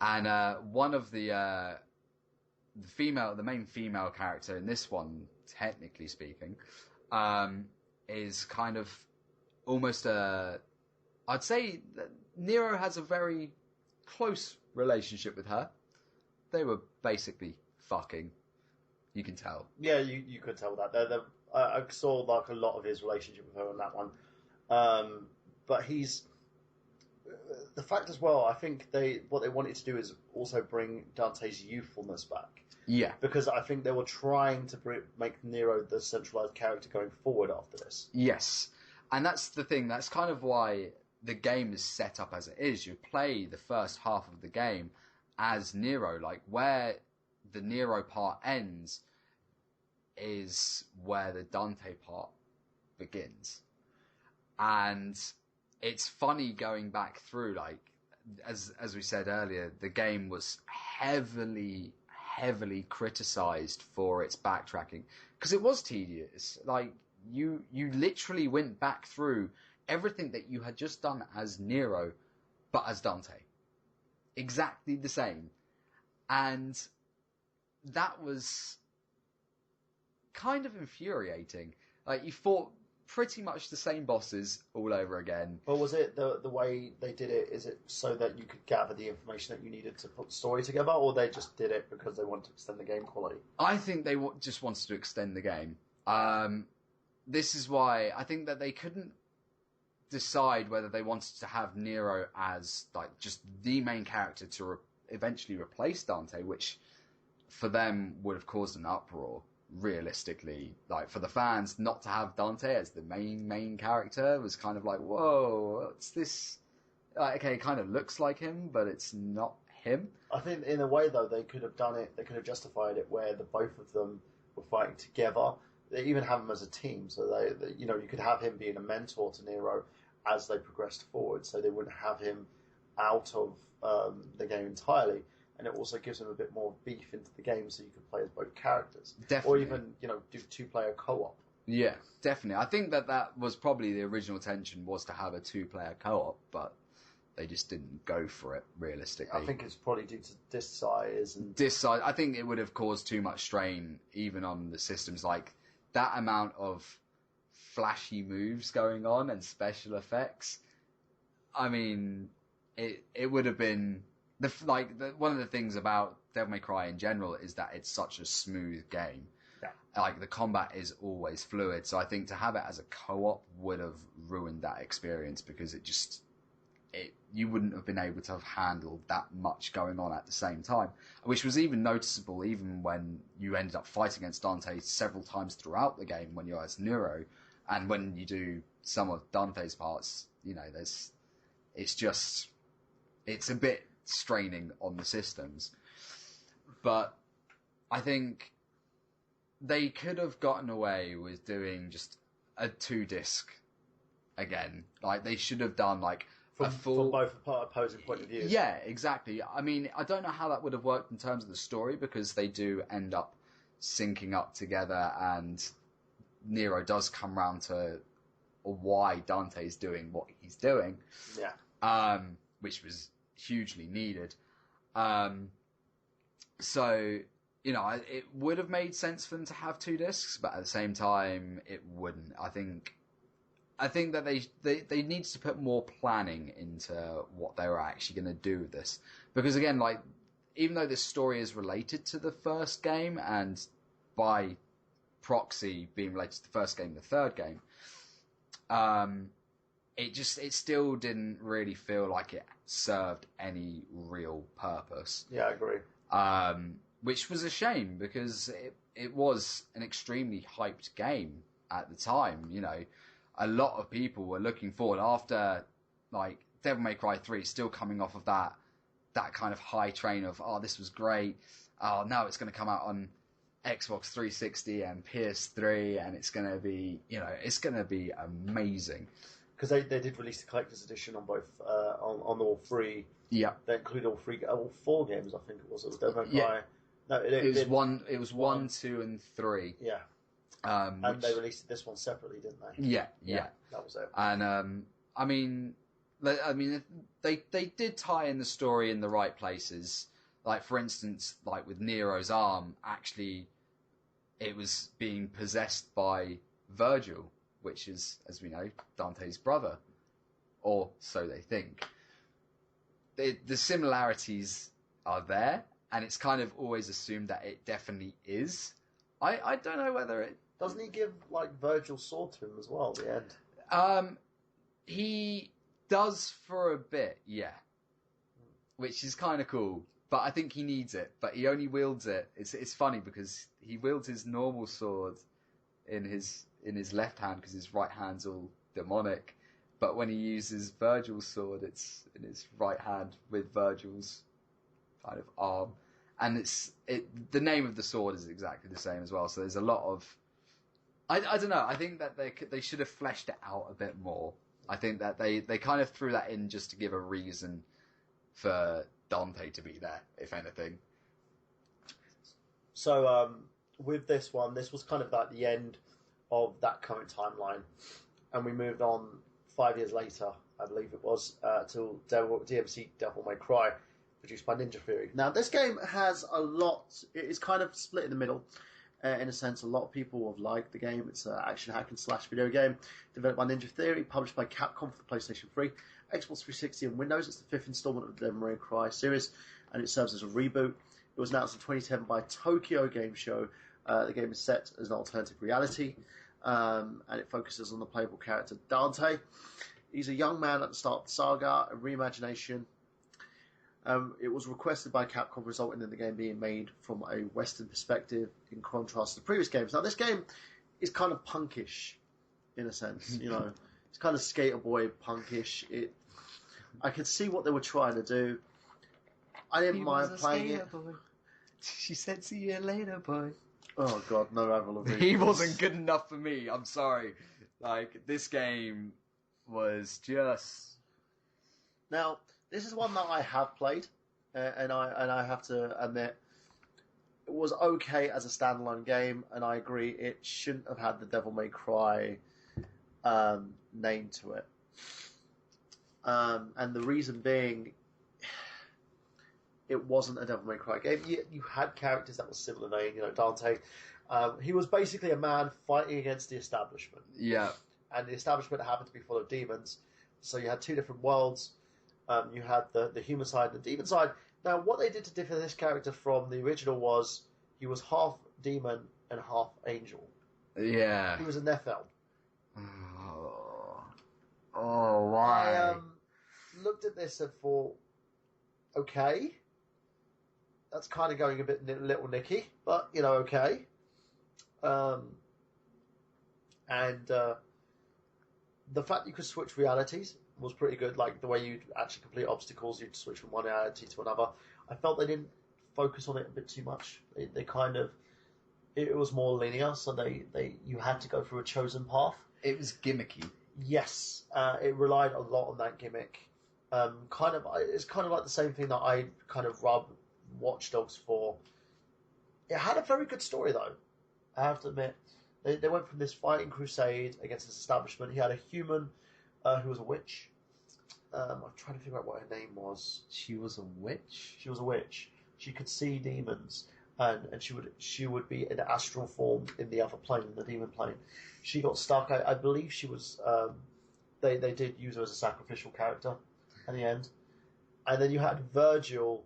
and one of the main female character in this one, technically speaking, is kind of almost I'd say that Nero has a very close relationship with her. They were basically fucking. You can tell. Yeah, you could tell that. I saw a lot of his relationship with her on that one. But the fact as well, I think what they wanted to do is also bring Dante's youthfulness back. Yeah. Because I think they were trying to make Nero the centralized character going forward after this. Yes. And that's the thing, that's kind of why the game is set up as it is. You play the first half of the game as Nero, where the Nero part ends, is where the Dante part begins. And it's funny going back through, like, as we said earlier, the game was heavily criticized for its backtracking, because it was tedious. Like, you literally went back through everything that you had just done as Nero, but as Dante. Exactly the same. And that was kind of infuriating. Like, you fought pretty much the same bosses all over again. But was it the way they did it, is it so that you could gather the information that you needed to put the story together, or they just did it because they wanted to extend the game quality? I think they just wanted to extend the game. This is why I think that they couldn't decide whether they wanted to have Nero as, like, just the main character to eventually replace Dante, which for them would have caused an uproar. Realistically, like, for the fans, not to have Dante as the main character was kind of like, whoa, what's this? Like, okay, it kind of looks like him, but it's not him. I think in a way, though, they could have done it, they could have justified it where the both of them were fighting together. They even have them as a team, so they you could have him being a mentor to Nero as they progressed forward, so they wouldn't have him out of the game entirely. And it also gives them a bit more beef into the game, so you can play as both characters. Definitely. Or even, do two-player co-op. Yeah, definitely. I think that was probably the original intention, was to have a two-player co-op, but they just didn't go for it, realistically. I think it's probably due to disc size. I think it would have caused too much strain, even on the systems. Like, that amount of flashy moves going on and special effects, I mean, it would have been... one of the things about Devil May Cry in general is that it's such a smooth game. Yeah. Like, the combat is always fluid, so I think to have it as a co-op would have ruined that experience, because you wouldn't have been able to have handled that much going on at the same time, which was even noticeable even when you ended up fighting against Dante several times throughout the game when you're as Nero, and when you do some of Dante's parts, it's a bit straining on the systems. But I think they could have gotten away with doing just a 2-disc again. Like, they should have done like a full... From both opposing point of view. Yeah, exactly. I mean, I don't know how that would have worked in terms of the story, because they do end up syncing up together, and Nero does come round to why Dante's doing what he's doing. Yeah. Which was hugely needed. So, it would have made sense for them to have 2 discs, but at the same time, it wouldn't. I think that they needed to put more planning into what they were actually going to do with this. Because again, like, even though this story is related to the first game, and by proxy being related to the first game, the third game, it still didn't really feel like it served any real purpose. Yeah, I agree. Which was a shame, because it was an extremely hyped game at the time. A lot of people were looking forward after, like, Devil May Cry 3 still coming off of that kind of high train of, oh, this was great. Oh, now it's going to come out on Xbox 360 and PS3, and it's going to be, it's going to be amazing. Because they did release the collector's edition on both on all 3. Yeah, they include all 4 games. I think it was Devil May Cry. Yeah. No, it was 1, 2, and 3. Yeah. And they released this one separately, didn't they? Yeah. That was it. And I mean, they did tie in the story in the right places. Like, for instance, like with Nero's arm, actually, it was being possessed by Virgil, which is, as we know, Dante's brother, or so they think. The similarities are there, and it's kind of always assumed that it definitely is. I don't know whether it... Doesn't he give, like, Virgil's sword to him as well at the end? He does for a bit, yeah. Which is kind of cool. But I think he needs it. But he only wields it. It's funny, because he wields his normal sword in his left hand, because his right hand's all demonic. But when he uses Virgil's sword, it's in his right hand with Virgil's kind of arm. and the name of the sword is exactly the same as well. So there's a lot of, I don't know. I think that they should have fleshed it out a bit more. I think that they kind of threw that in just to give a reason for Dante to be there, if anything. So with this one, this was kind of like the end of that current timeline, and we moved on 5 years later, I believe it was, to DMC Devil May Cry, produced by Ninja Theory. Now, this game has a lot. It is kind of split in the middle. In a sense, a lot of people have liked the game. It's an action hack and slash video game developed by Ninja Theory, published by Capcom for the PlayStation 3, Xbox 360 and Windows. It's the fifth installment of the Devil May Cry series, and it serves as a reboot. It was announced in 2010 by Tokyo Game Show. The game is set as an alternative reality, and it focuses on the playable character Dante. He's a young man at the start of the saga, a reimagination. It was requested by Capcom, resulting in the game being made from a Western perspective, in contrast to the previous games. Now, this game is kind of punkish, in a sense. You know, it's kind of skater boy punkish. I could see what they were trying to do. I didn't mind playing it. Boy. She said, "See you later, boy." Oh God, no Avril Lavigne. He wasn't good enough for me. I'm sorry. Like, this game was just. Now, this is one that I have played, and I have to admit, it was okay as a standalone game, and I agree it shouldn't have had the Devil May Cry name to it. And the reason being, it wasn't a Devil May Cry game. You had characters that were similar name, you know, Dante. He was basically a man fighting against the establishment. Yeah. And the establishment happened to be full of demons. So you had two different worlds. You had the human side and the demon side. Now, what they did to differ this character from the original was he was half demon and half angel. Yeah. He was a Nephil. Oh, why? I looked at this and thought, okay, that's kind of going a bit little nicky, but, you know, okay. And the fact you could switch realities was pretty good. Like, the way you'd actually complete obstacles, you'd switch from one reality to another. I felt they didn't focus on it a bit too much. They kind of, it was more linear, so you had to go through a chosen path. It was gimmicky. Yes, it relied a lot on that gimmick. It's kind of like the same thing that I kind of rub Watch Dogs for. It had a very good story, though. I have to admit, they went from this fighting crusade against this establishment. He had a human who was a witch. I'm trying to figure out what her name was. She was a witch? She was a witch. She could see demons, and she would be in astral form in the other plane, in the demon plane. She got stuck. I believe she was. They did use her as a sacrificial character at the end, and then you had Virgil,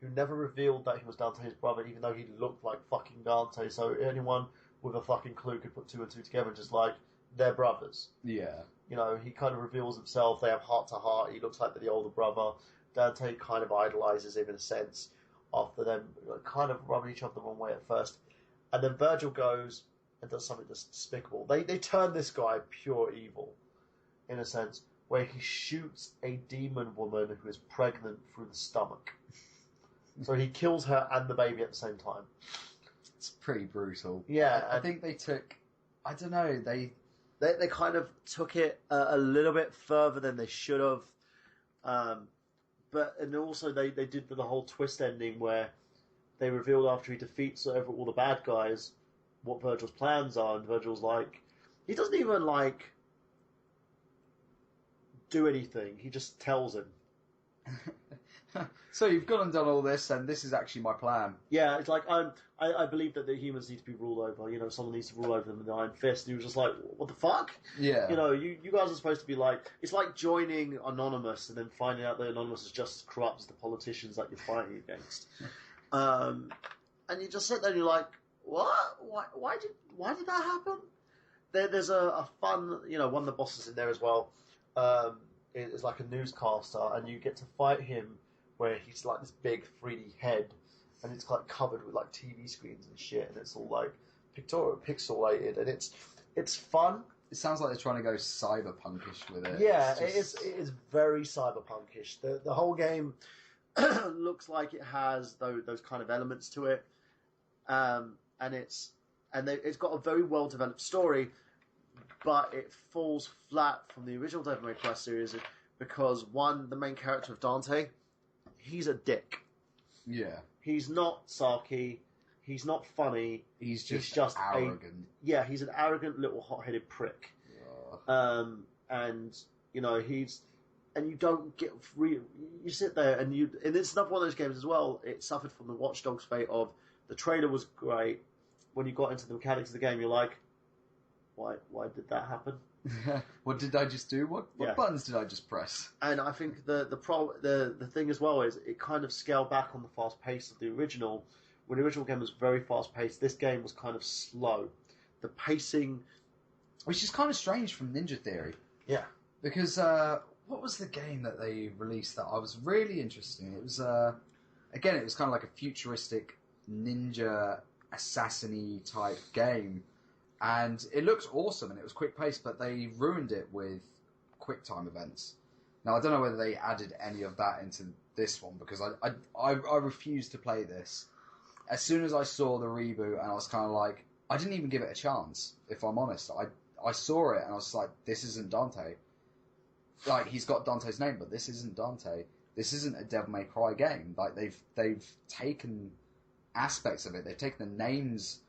who never revealed that he was Dante's brother, even though he looked like fucking Dante. So anyone with a fucking clue could put two and two together, just like they're brothers. Yeah. You know, he kind of reveals himself. They have heart to heart. He looks like the older brother. Dante kind of idolizes him in a sense, after them kind of rubbing each other the wrong way at first. And then Virgil goes and does something just despicable. They turn this guy pure evil, in a sense, where he shoots a demon woman who is pregnant through the stomach. So he kills her and the baby at the same time. It's pretty brutal. Yeah. I think they took, I don't know, they kind of took it a little bit further than they should have. And also they did the whole twist ending where they revealed after he defeats all the bad guys what Virgil's plans are, and Virgil's like, he doesn't even like do anything. He just tells him. So you've gone and done all this, and this is actually my plan. Yeah, it's like I believe that the humans need to be ruled over. You know, someone needs to rule over them with the iron fist. And he was just like, what the fuck? Yeah. You know, you guys are supposed to be like, it's like joining Anonymous and then finding out that Anonymous is just as corrupt as the politicians that you're fighting against. And you just sit there and you're like, what? Why did that happen? There's a fun, you know, one of the bosses in there as well. Is like a newscaster, and you get to fight him where he's like this big 3D head, and it's like covered with like TV screens and shit, and it's all like pixelated, and it's fun. It sounds like they're trying to go cyberpunkish with it. Yeah, it is very cyberpunkish. The whole game looks like it has those kind of elements to it, and it's got a very well developed story, but it falls flat from the original Devil May Cry series because the main character of Dante, he's a dick. Yeah. He's not sarky. He's not funny. He's just arrogant. He's an arrogant little hot-headed prick. Yeah. And you know and you don't get you sit there and it's another one of those games as well. It suffered from the Watch Dogs fate of the trailer was great. When you got into the mechanics of the game, you're like, why did that happen? What did I just do? What buttons did I just press? And I think the thing as well is it kind of scaled back on the fast pace of the original. When the original game was very fast paced, this game was kind of slow. The pacing, which is kind of strange from Ninja Theory. Yeah, because what was the game that they released that I was really interested in? It was again, it was kind of like a futuristic ninja assassin-y type game. And it looked awesome, and it was quick-paced, but they ruined it with quick-time events. Now, I don't know whether they added any of that into this one, because I refused to play this. As soon as I saw the reboot, and I was kind of like, I didn't even give it a chance, if I'm honest. I saw it, and I was like, this isn't Dante. Like, he's got Dante's name, but this isn't Dante. This isn't a Devil May Cry game. Like, they've taken aspects of it. They've taken the names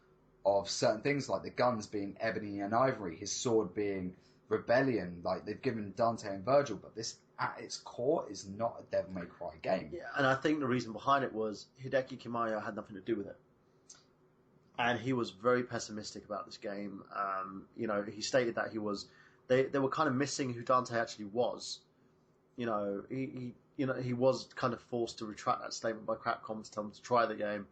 of certain things, like the guns being ebony and ivory, his sword being rebellion. Like, they've given Dante and Virgil, but this, at its core, is not a Devil May Cry game. Yeah, and I think the reason behind it was Hideki Kamiya had nothing to do with it. And he was very pessimistic about this game. You know, he stated that they were kind of missing who Dante actually was. You know, he was kind of forced to retract that statement by Capcom to tell him to try the game.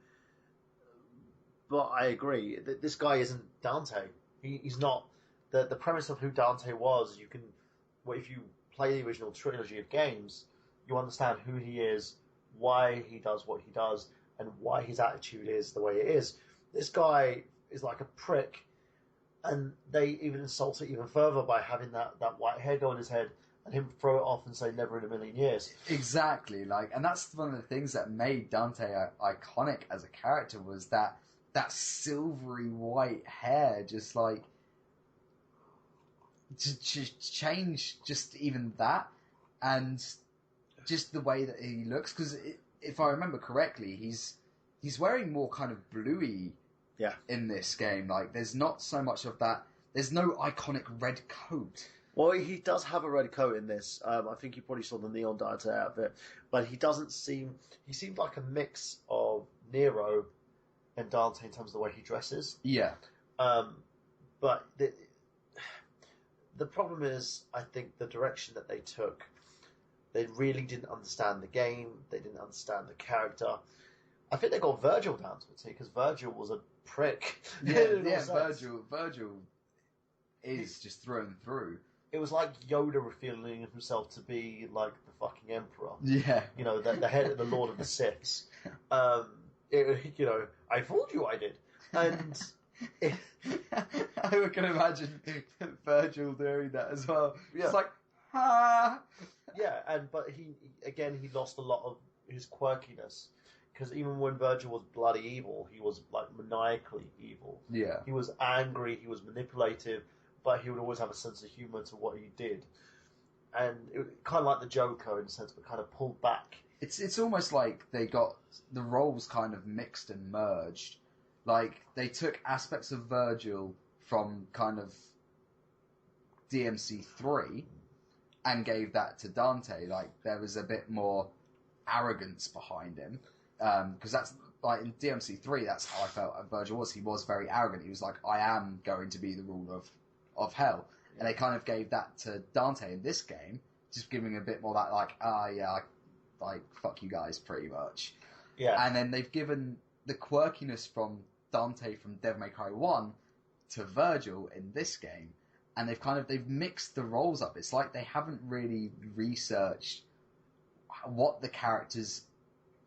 But I agree. This guy isn't Dante. He's not. The premise of who Dante was, if you play the original trilogy of games, you understand who he is, why he does what he does, and why his attitude is the way it is. This guy is like a prick, and they even insult it even further by having that white hair go on his head and him throw it off and say never in a million years. Exactly. And that's one of the things that made Dante iconic as a character, was that silvery white hair, just like to change just even that, and just the way that he looks. Because if I remember correctly, he's wearing more kind of bluey in this game. Like, there's not so much of that. There's no iconic red coat. Well, he does have a red coat in this. I think you probably saw the neon Dante outfit, but he seemed like a mix of Nero and Dante in terms of the way he dresses. Yeah. But the problem is, I think the direction that they took, they really didn't understand the game. They didn't understand the character. I think they got Virgil down to it, because Virgil was a prick. Yeah, Virgil is just through and through. It was like Yoda revealing himself to be like the fucking Emperor. Yeah. You know, the head of the Lord of the Siths. I fooled you, I did. And I can imagine Virgil doing that as well. Yeah. It's like, ha! Yeah, but he lost a lot of his quirkiness. Because even when Virgil was bloody evil, he was like maniacally evil. Yeah. He was angry, he was manipulative, but he would always have a sense of humour to what he did. And it kind of like the Joker in a sense, but kind of pulled back. It's almost like they got the roles kind of mixed and merged. Like, they took aspects of Virgil from kind of DMC3 and gave that to Dante. Like, there was a bit more arrogance behind him. Because that's, like, in DMC3, that's how I felt Virgil was. He was very arrogant. He was like, I am going to be the ruler of hell. And they kind of gave that to Dante in this game, just giving a bit more that, like, like, fuck you guys, pretty much. Yeah. And then they've given the quirkiness from Dante from Devil May Cry 1 to Virgil in this game. And they've mixed the roles up. It's like they haven't really researched what the characters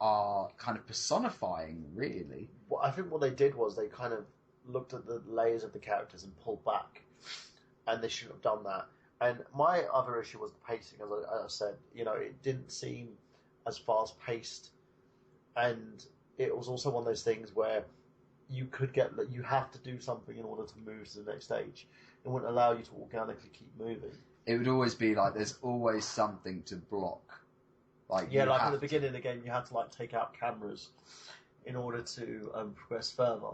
are kind of personifying, really. Well, I think what they did was they kind of looked at the layers of the characters and pulled back. And they shouldn't have done that. And my other issue was the pacing, as I said. You know, it didn't seem as fast paced, and it was also one of those things where you have to do something in order to move to the next stage. It wouldn't allow you to organically keep moving. It would always be like there's always something to block. Like at the beginning of the game, you had to take out cameras in order to progress further.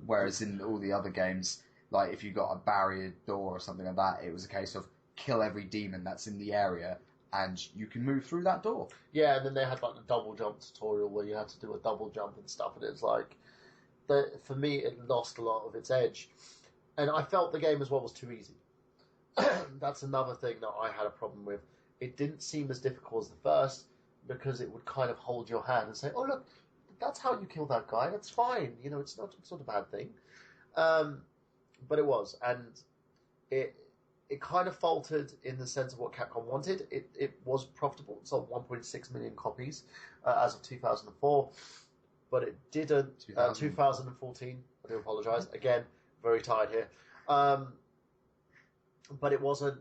Whereas in all the other games, like if you got a barrier door or something like that, it was a case of kill every demon that's in the area and you can move through that door. Yeah, and then they had the double jump tutorial where you had to do a double jump and stuff, and it's for me, it lost a lot of its edge. And I felt the game as well was too easy. That's another thing that I had a problem with. It didn't seem as difficult as the first because it would kind of hold your hand and say, "Oh look, that's how you kill that guy. That's fine. It's not a bad thing." But it was, and it kind of faltered in the sense of what Capcom wanted. It was profitable. It sold 1.6 million copies as of 2004, but it didn't. 2014. I do apologise again. Very tired here. But it wasn't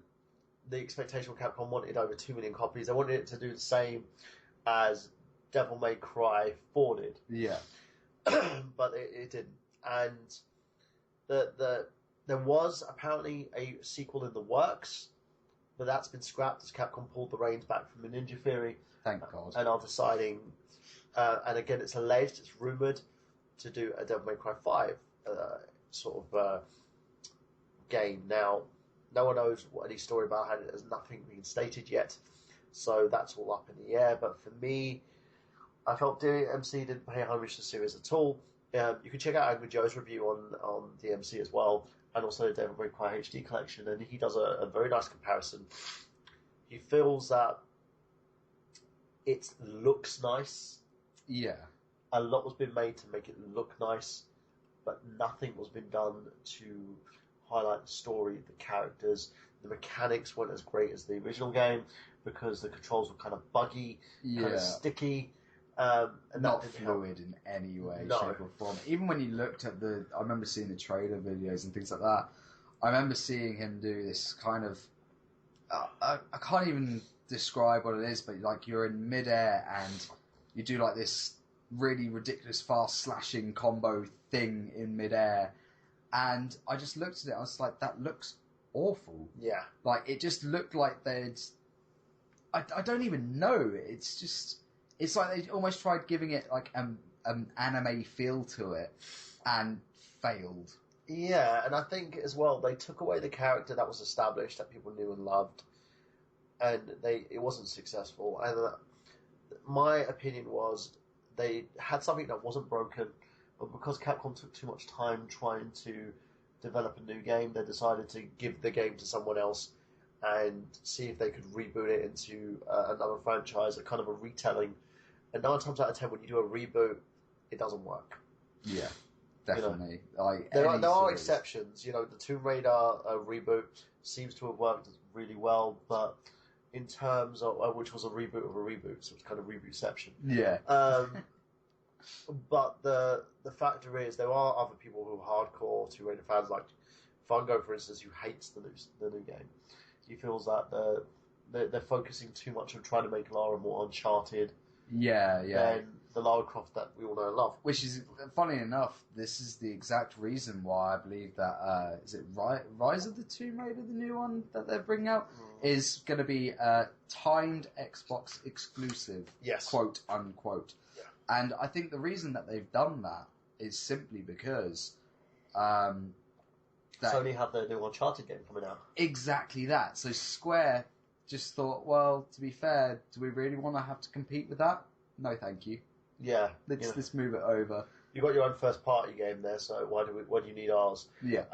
the expectation of Capcom wanted over 2 million copies. They wanted it to do the same as Devil May Cry 4 did. Yeah. But it didn't. And there was apparently a sequel in the works, but that's been scrapped as Capcom pulled the reins back from the Ninja Theory. Thank God. And are deciding, and again it's alleged, it's rumoured, to do a Devil May Cry 5 game. Now, no one knows any story about it. There's nothing being stated yet, so that's all up in the air. But for me, I felt DMC didn't pay homage to the series at all. You can check out Angry Joe's review on DMC as well, and also the Devil May Cry HD collection, and he does a very nice comparison. He feels that it looks nice. Yeah. A lot was been made to make it look nice, but nothing was been done to highlight the story, the characters. The mechanics weren't as great as the original game because the controls were kind of buggy, kind of sticky. And not fluid in any way, shape or form. Even when you looked at I remember seeing the trailer videos and things like that. I remember seeing him do this kind of, I can't even describe what it is, but you're in midair and you do this really ridiculous fast slashing combo thing in midair. And I just looked at it, I was like, that looks awful. Yeah. It just looked like they'd, I don't even know, it's just... It's like they almost tried giving it an anime feel to it and failed. Yeah, and I think as well they took away the character that was established that people knew and loved, and it wasn't successful. And my opinion was they had something that wasn't broken, but because Capcom took too much time trying to develop a new game, they decided to give the game to someone else and see if they could reboot it into another franchise, a kind of a retelling. And 9 times out of 10, when you do a reboot, it doesn't work. Yeah, definitely. There are exceptions. The Tomb Raider reboot seems to have worked really well, but in terms of which was a reboot of a reboot, so it's kind of rebootception. Yeah. But the factor is there are other people who are hardcore Tomb Raider fans, like Fungo, for instance, who hates the new game. He feels that they're focusing too much on trying to make Lara more Uncharted. Yeah. Than the Lara Croft that we all know and love. Which is, funny enough, this is the exact reason why I believe that, is it Rise of the Tomb Raider, the new one that they're bringing out, is going to be a timed Xbox exclusive, yes, quote unquote. Yeah. And I think the reason that they've done that is simply because Sony have their new Uncharted game coming out. Exactly that. So Square just thought, well, to be fair, do we really want to have to compete with that? No, thank you. Yeah. Let's move it over. You got your own first party game there, so why do you need ours? Yeah.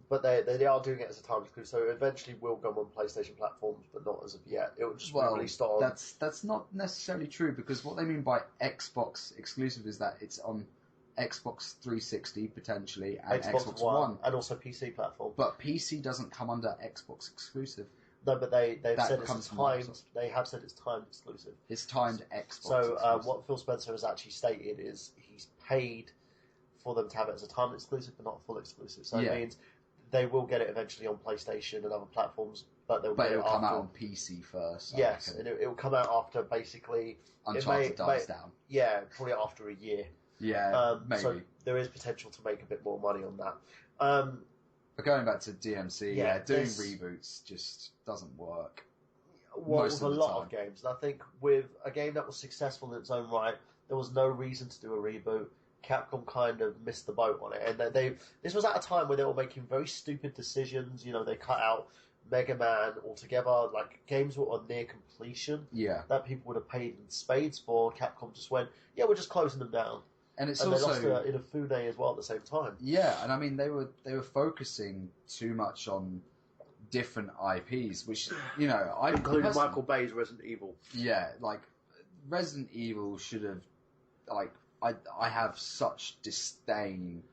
But they are doing it as a time exclusive, so it eventually will come on PlayStation platforms, but not as of yet. It will just be released on. That's not necessarily true, because what they mean by Xbox exclusive is that it's on Xbox 360 potentially and Xbox One and also PC platform. But PC doesn't come under Xbox exclusive. No, but they've said it's timed. They have said it's timed exclusive. It's timed Xbox. So what Phil Spencer has actually stated is he's paid for them to have it as a timed exclusive, but not a full exclusive. So it means they will get it eventually on PlayStation and other platforms but they'll But get it'll it come after. out on PC first. I Yes, reckon. and it will come out after basically. Uncharted dies down. Yeah, probably after a year. Yeah, maybe. So there is potential to make a bit more money on that. But going back to DMC, Yeah, doing this- reboots just doesn't work. Well, Most with a of the lot time. of games, and I think with a game that was successful in its own right, there was no reason to do a reboot. Capcom kind of missed the boat on it, and this was at a time where they were making very stupid decisions. You know, they cut out Mega Man altogether. Like games were on near completion Yeah, that people would have paid in spades for. Capcom just went, yeah, we're just closing them down, and it's and also they lost Inafune as well at the same time. yeah, and I mean they were focusing too much on different IPs, which I Including personally- Michael Bay's Resident Evil. Yeah, like Resident Evil should have like I have such disdain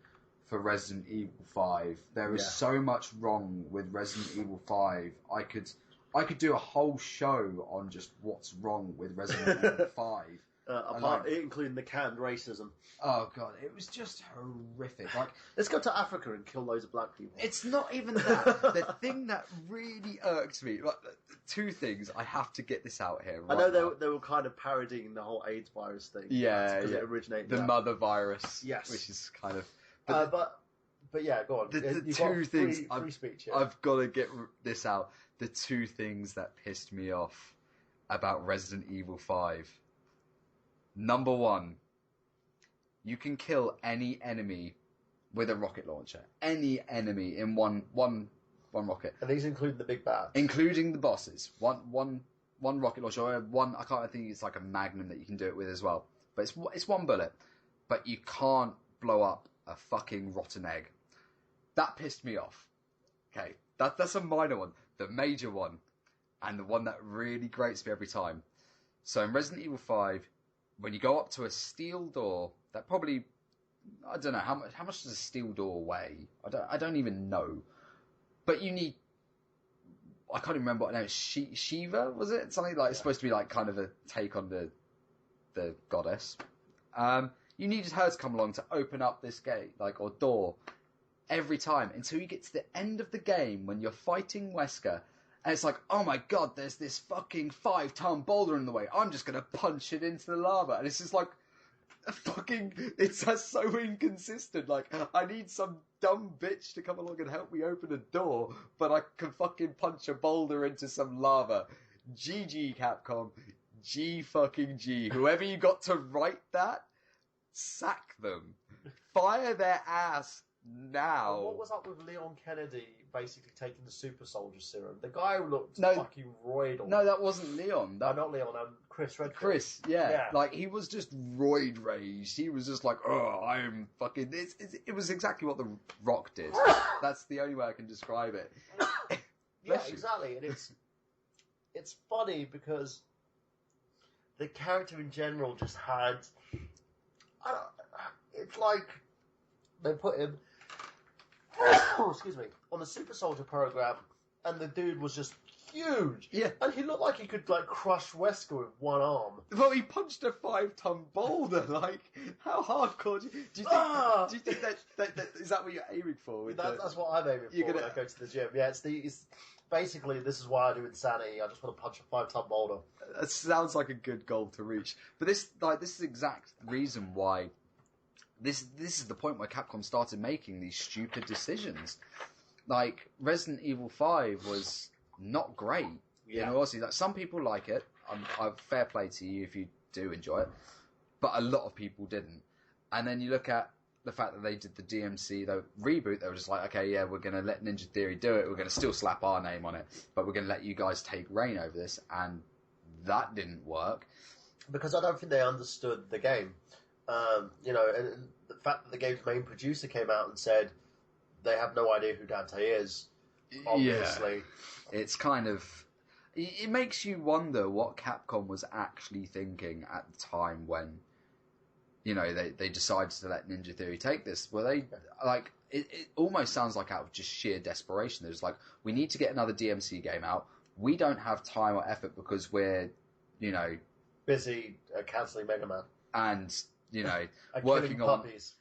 for Resident Evil 5. There is Yeah. so much wrong with Resident Evil 5. I could do a whole show on just what's wrong with Resident Evil 5. Including the canned racism. Oh god, it was just horrific. Like Let's go to Africa and kill loads of black people. it's not even that. The thing that really irks me, like, two things. I have to get this out here. I Right know now. they were kind of parodying the whole AIDS virus thing. Yeah, because yeah. it originated. The that. mother virus. Yes. Which is kind of. But yeah, go on. The You've two got things free speech. Yeah. I've got to get this out. The two things that pissed me off about Resident Evil 5. Number one, you can kill any enemy with a rocket launcher. Any enemy in one rocket, And these include the big bad. including the bosses. One rocket launcher, or one. I think it's like a Magnum that you can do it with as well. But it's one bullet. But you can't blow up a fucking rotten egg. That pissed me off. Okay, that's a minor one. The major one, and the one that really grates me every time. So in Resident Evil 5, when you go up to a steel door, that probably, I don't know how much does a steel door weigh? I don't even know. But you need, I can't even remember what name. Shiva, was it? Something like it's supposed to be like kind of a take on the goddess. You needed her to come along to open up this gate, or door, every time until you get to the end of the game when you're fighting Wesker, and it's like, oh my god, there's this fucking 5-ton boulder in the way. I'm just gonna punch it into the lava, and it's just like, it's just so inconsistent. Like, I need some dumb bitch to come along and help me open a door, but I can fucking punch a boulder into some lava. GG Capcom, G fucking G. Whoever you got to write that, sack them. Fire their ass now. And what was up with Leon Kennedy basically taking the super soldier serum? The guy looked No. fucking roidal. No, that wasn't Leon. No, not Leon. Chris Redfield. Chris, yeah. Yeah. Like, he was just roid raged. He was just like, oh, I'm fucking... It was exactly what The Rock did. That's the only way I can describe it. Yeah, Bless you. exactly. And it's funny because the character in general just had... it's like they put him... excuse me. On the super soldier program, and the dude was just huge. Yeah. And he looked like he could, crush Wesker with one arm. Well, he punched a 5-ton boulder. Like, how hardcore do you think? Ah! Do you think that is that what you're aiming for? That's what I'm aiming for You're when gonna- I go to the gym. Yeah, it's basically, this is why I do insanity. I just want to punch a 5-ton boulder. That sounds like a good goal to reach. But this is the exact reason why. This is the point where Capcom started making these stupid decisions. Like, Resident Evil 5 was not great. Yeah. You know, obviously, some people like it. Fair play to you if you do enjoy it. But a lot of people didn't. And then you look at the fact that they did the DMC reboot. They were just like, okay, yeah, we're going to let Ninja Theory do it. We're going to still slap our name on it. But we're going to let you guys take reign over this. And that didn't work. Because I don't think they understood the game. And the fact that the game's main producer came out and said they have no idea who Dante is, obviously. Yeah. It's kind of... It makes you wonder what Capcom was actually thinking at the time when, they decided to let Ninja Theory take this. Were they, it almost sounds like out of just sheer desperation. There's like, we need to get another DMC game out. We don't have time or effort because we're, Busy cancelling Mega Man. and, you know, And working killing on puppies.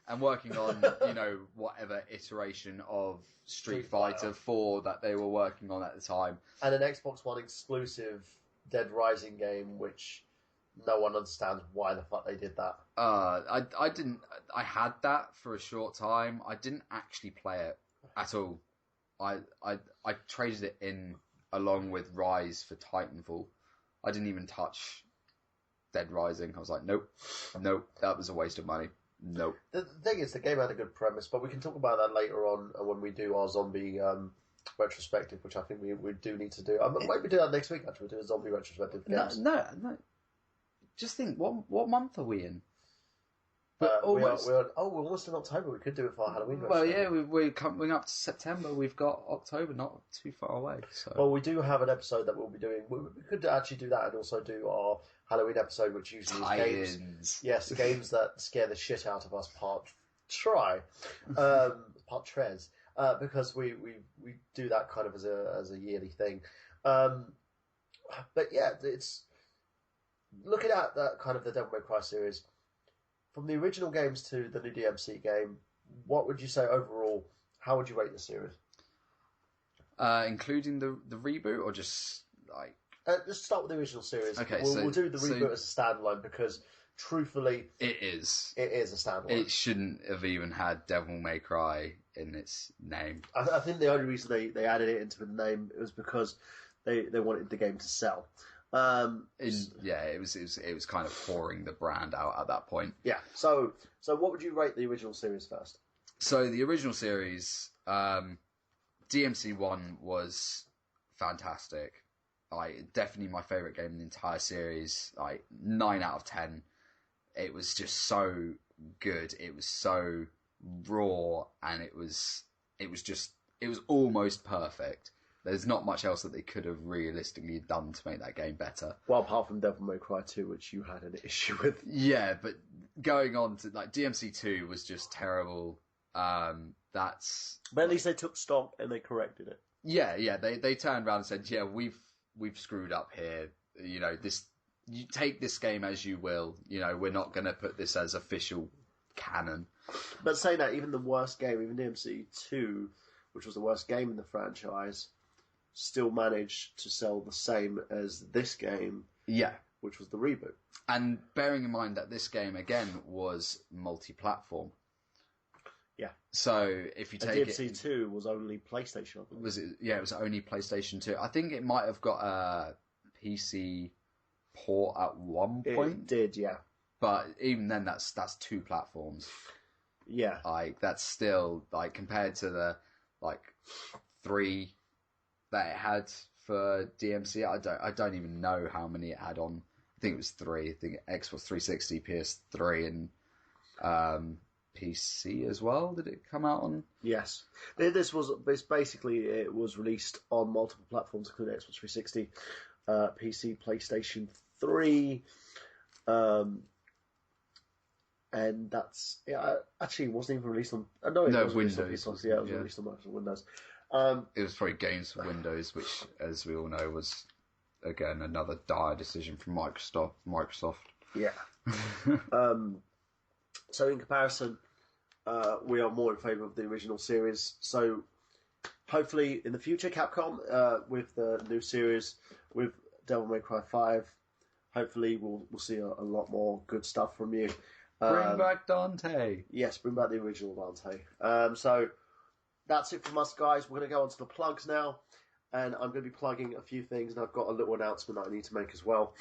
you know, whatever iteration of Street Fighter 4 that they were working on at the time. And an Xbox One exclusive Dead Rising game, which no one understands why the fuck they did that. I didn't. I had that for a short time. I didn't actually play it at all. I traded it in along with Rise for Titanfall. I didn't even touch Dead Rising. I was like, nope, that was a waste of money. Nope. The thing is, the game had a good premise, but we can talk about that later on when we do our zombie retrospective, which I think we do need to do. Maybe we do that next week. Actually, we'll do a zombie retrospective. Games. No. Just think, what month are we in? We're almost in October. We could do it for our Halloween. Well, yeah, we're coming up to September. We've got October not too far away. So. Well, we do have an episode that we'll be doing. We could actually do that and also do our Halloween episode, which usually is games. Yes, games that scare the shit out of us. Part tres, because we do that kind of as a yearly thing. But yeah, it's looking at that kind of the Devil May Cry series. From the original games to the new DMC game, what would you say overall? How would you rate the series? Including the reboot, or just like... Just start with the original series. Okay, we'll do the reboot as a standalone because, truthfully... It is. It is a standalone. It shouldn't have even had Devil May Cry in its name. I think the only reason they added it into the name was because they wanted the game to sell. It was kind of pouring the brand out at that point. Yeah. So what would you rate the original series first? So the original series, DMC1 was fantastic. Definitely my favourite game in the entire series. 9 out of 10. It was just so good. It was so raw, and it was almost perfect. There's not much else that they could have realistically done to make that game better. Well, apart from Devil May Cry 2, which you had an issue with. Yeah, but going on to DMC2 was just terrible. But at least they took stock and they corrected it. Yeah. They turned around and said, "Yeah, we've screwed up here. You know, you take this game as you will. You know, we're not going to put this as official canon." But saying that, even the worst game, even DMC2, which was the worst game in the franchise, still managed to sell the same as this game. Yeah. Which was the reboot. And bearing in mind that this game, again, was multi-platform. Yeah. So if you take DMC2 was only PlayStation, I think. Was it? Yeah, it was only PlayStation 2. I think it might have got a PC port at one point. It did, yeah. But even then, that's 2 platforms. Yeah. That's still, compared to the, 3 that it had for DMC, I don't even know how many it had on. I think it was 3. I think Xbox 360, PS3, and PC as well. Did it come out on? Yes. It was released on multiple platforms, including Xbox 360, PC, PlayStation 3, and that's actually it wasn't even released on. No, it was Windows. Released on PC. Yeah, it was released on Windows. It was probably games for Windows, which, as we all know, was again another dire decision from Microsoft. Yeah. So in comparison, we are more in favour of the original series. So hopefully in the future, Capcom, with the new series, with Devil May Cry 5, hopefully we'll see a lot more good stuff from you. Bring back Dante. Yes, bring back the original Dante. So that's it from us, guys. We're going to go on to the plugs now. And I'm going to be plugging a few things. And I've got a little announcement that I need to make as well.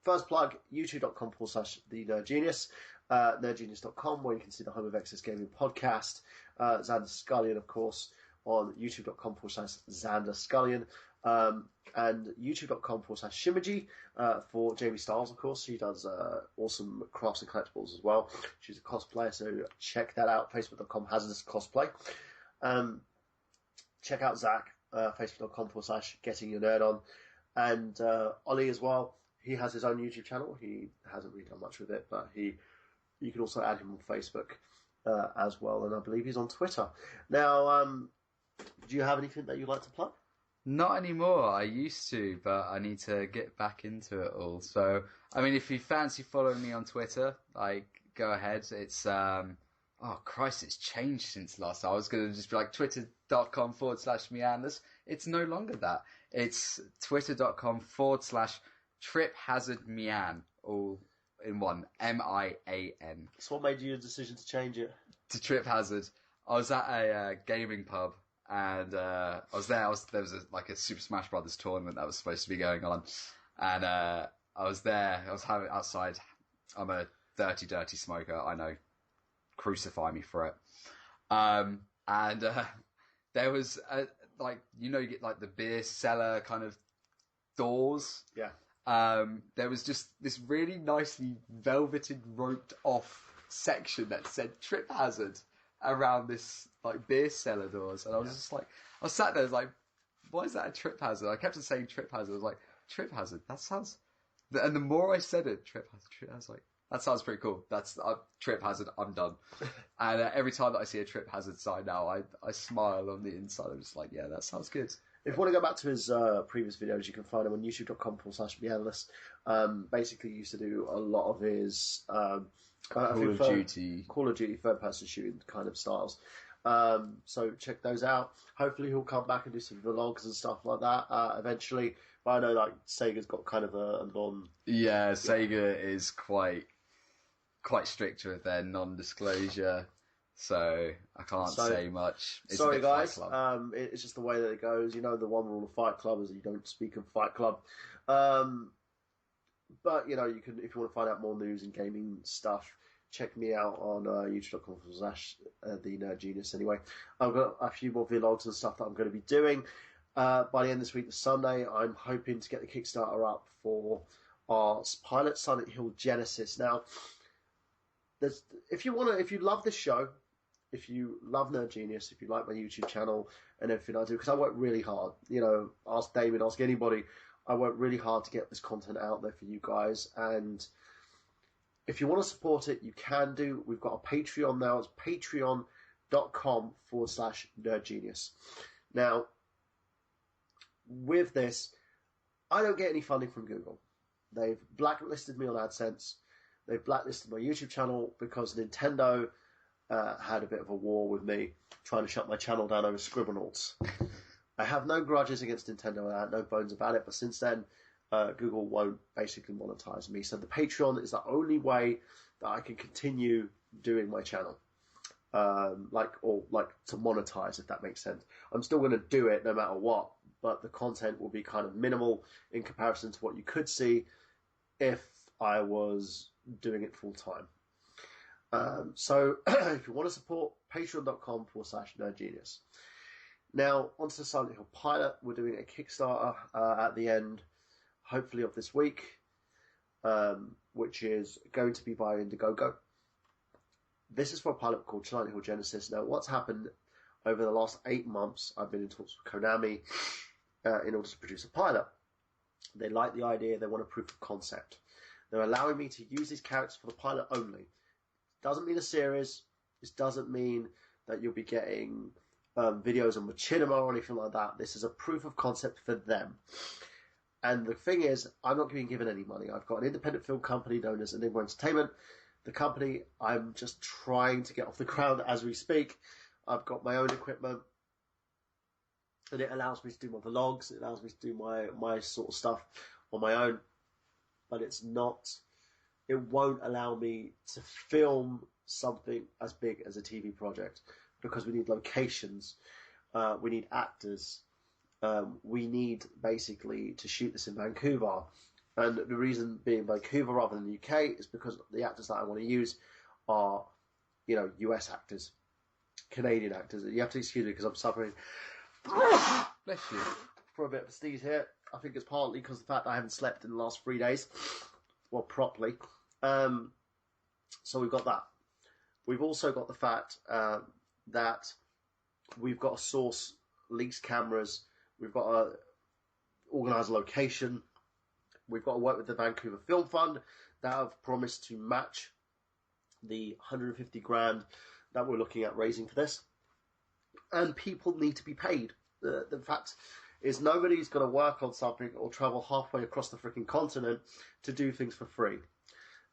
First plug, youtube.com/TheNerdGenius. Nerdgenius.com, where you can see the Home of Excess Gaming podcast. Xander Skullion, of course, on youtube.com/Xander Skullion. And youtube.com/Shimiji for Jamie Stiles, of course. She does awesome crafts and collectibles as well. She's a cosplayer, so check that out. Facebook.com Hazardous Cosplay. Check out Zack, Facebook.com/Getting Your Nerd On. And Ollie as well. He has his own YouTube channel. He hasn't really done much with it, but you can also add him on Facebook as well. And I believe he's on Twitter. Now, do you have anything that you'd like to plug? Not anymore. I used to, but I need to get back into it all. So, I mean, if you fancy following me on Twitter, go ahead. It's oh Christ, it's changed since last time. I was going to just be like twitter.com/meanders. It's no longer that. It's twitter.com/triphazardmean, all in one, MIAN. So what made you the decision to change it? To Trip Hazard. I was at a gaming pub, and I was there. There was a Super Smash Brothers tournament that was supposed to be going on, and I was there. I was having outside. I'm a dirty smoker. I know. Crucify me for it. And there was you get like the beer cellar kind of doors. Yeah. There was just this really nicely velveted, roped off section that said Trip Hazard around this like beer cellar doors, and I was just like, I was sat there, I was like, why is that a trip hazard? I kept on saying trip hazard. I was like, trip hazard. That sounds. And the more I said it, trip hazard, I was like, that sounds pretty cool. That's trip hazard. I'm done. And every time that I see a trip hazard sign now, I smile on the inside. I'm just like, yeah, that sounds good. If you want to go back to his previous videos, you can find him on youtube.com/meandless. Basically, he used to do a lot of his Call of Duty third-person shooting kind of styles. So check those out. Hopefully, he'll come back and do some vlogs and stuff like that eventually. But I know like Sega's got kind of a non. Yeah, Sega is quite strict with their non-disclosure. So I can't say much. It's sorry, guys. It's just the way that it goes. You know, the one rule of Fight Club is that you don't speak of Fight Club. But you know, you can if you want to find out more news and gaming stuff. Check me out on youtube.com/the Nerd Genius. Anyway, I've got a few more vlogs and stuff that I'm going to be doing. By the end of this week, this Sunday, I'm hoping to get the Kickstarter up for our pilot Silent Hill Genesis. Now, if you love this show, if you love Nerd Genius, if you like my YouTube channel and everything I do, because I work really hard. You know, ask Damien, ask anybody. I work really hard to get this content out there for you guys, and if you want to support it, you can do. We've got a Patreon now. It's patreon.com/nerdgenius. Now, with this, I don't get any funding from Google. They've blacklisted me on AdSense. They've blacklisted my YouTube channel because Nintendo had a bit of a war with me, trying to shut my channel down over Scribblenauts. I have no grudges against Nintendo. I had no bones about it, but since then, Google won't basically monetize me. So the Patreon is the only way that I can continue doing my channel. To monetize, if that makes sense. I'm still going to do it no matter what, but the content will be kind of minimal in comparison to what you could see if I was doing it full time. So if you want to support, patreon.com/nerdgenius. Now, onto the Silent Hill pilot. We're doing a Kickstarter at the end, hopefully, of this week, which is going to be by Indiegogo. This is for a pilot called Silent Hill Genesis. Now, what's happened over the last 8 months, I've been in talks with Konami in order to produce a pilot. They like the idea. They want a proof of concept. They're allowing me to use these characters for the pilot only. Doesn't mean a series. This doesn't mean that you'll be getting videos on Machinima or anything like that. This is a proof of concept for them. And the thing is, I'm not being given any money. I've got an independent film company known as Enigma Entertainment. The company I'm just trying to get off the ground as we speak. I've got my own equipment, and it allows me to do my vlogs. It allows me to do my sort of stuff on my own. But it won't allow me to film something as big as a TV project because we need locations, we need actors, we need basically to shoot this in Vancouver. And the reason being Vancouver rather than the UK is because the actors that I want to use are, US actors, Canadian actors. You have to excuse me because I'm suffering. Bless you. For a bit of a sneeze here. I think it's partly because of the fact that I haven't slept in the last 3 days. Well, properly. So we've got that. We've also got the fact that we've got to source leased cameras. We've got to organise a location. We've got to work with the Vancouver Film Fund that have promised to match the 150 grand that we're looking at raising for this. And people need to be paid. The fact is nobody's going to work on something or travel halfway across the freaking continent to do things for free.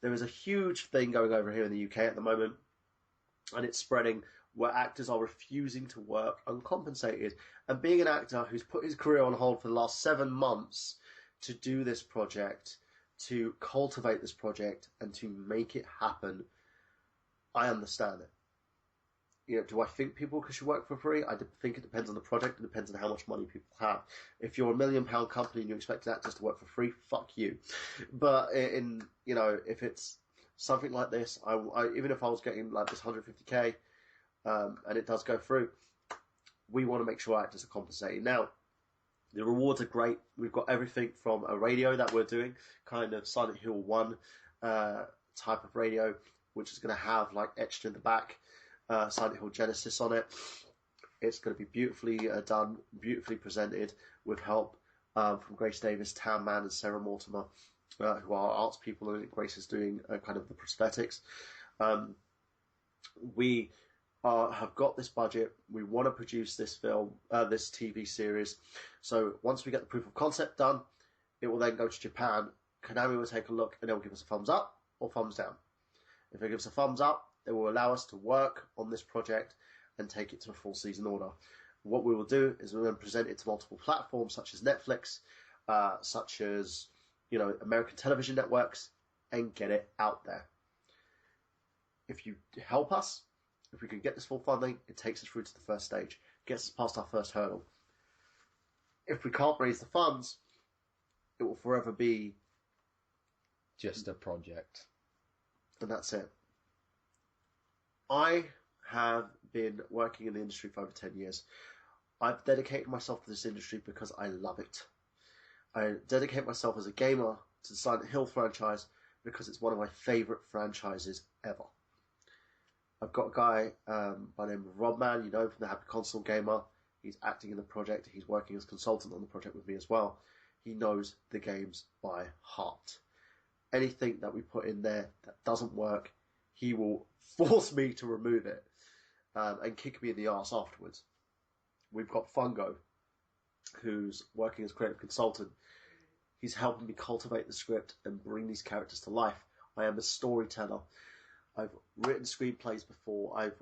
There is a huge thing going over here in the UK at the moment, and it's spreading, where actors are refusing to work uncompensated. And being an actor who's put his career on hold for the last 7 months to do this project, to cultivate this project, and to make it happen, I understand it. You know, do I think people should work for free? I think it depends on the project. It depends on how much money people have. If you're a £1 million company and you expect actors to work for free, fuck you. But if it's something like this, I even if I was getting like this 150k, and it does go through, we want to make sure actors are compensated. Now, the rewards are great. We've got everything from a radio that we're doing, kind of Silent Hill 1 type of radio, which is going to have like etched in the back Silent Hill Genesis on it. It's going to be beautifully done, beautifully presented, with help from Grace Davis, Tam Mann, and Sarah Mortimer, who are arts people, and Grace is doing kind of the prosthetics. We have got this budget. We want to produce this film, this TV series. So once we get the proof of concept done, it will then go to Japan. Konami will take a look, and it will give us a thumbs up or thumbs down. If it gives a thumbs up, it will allow us to work on this project and take it to a full season order. What we will do is we'll then present it to multiple platforms such as Netflix, such as American television networks, and get it out there. If you help us, if we can get this full funding, it takes us through to the first stage, gets us past our first hurdle. If we can't raise the funds, it will forever be just a project. And that's it. I have been working in the industry for over 10 years. I've dedicated myself to this industry because I love it. I dedicate myself as a gamer to the Silent Hill franchise because it's one of my favourite franchises ever. I've got a guy by the name of Rob Man, you know him from the Happy Console Gamer. He's acting in the project. He's working as consultant on the project with me as well. He knows the games by heart. Anything that we put in there that doesn't work, he will force me to remove it and kick me in the arse afterwards. We've got Fungo, who's working as creative consultant. He's helping me cultivate the script and bring these characters to life. I am a storyteller. I've written screenplays before. I've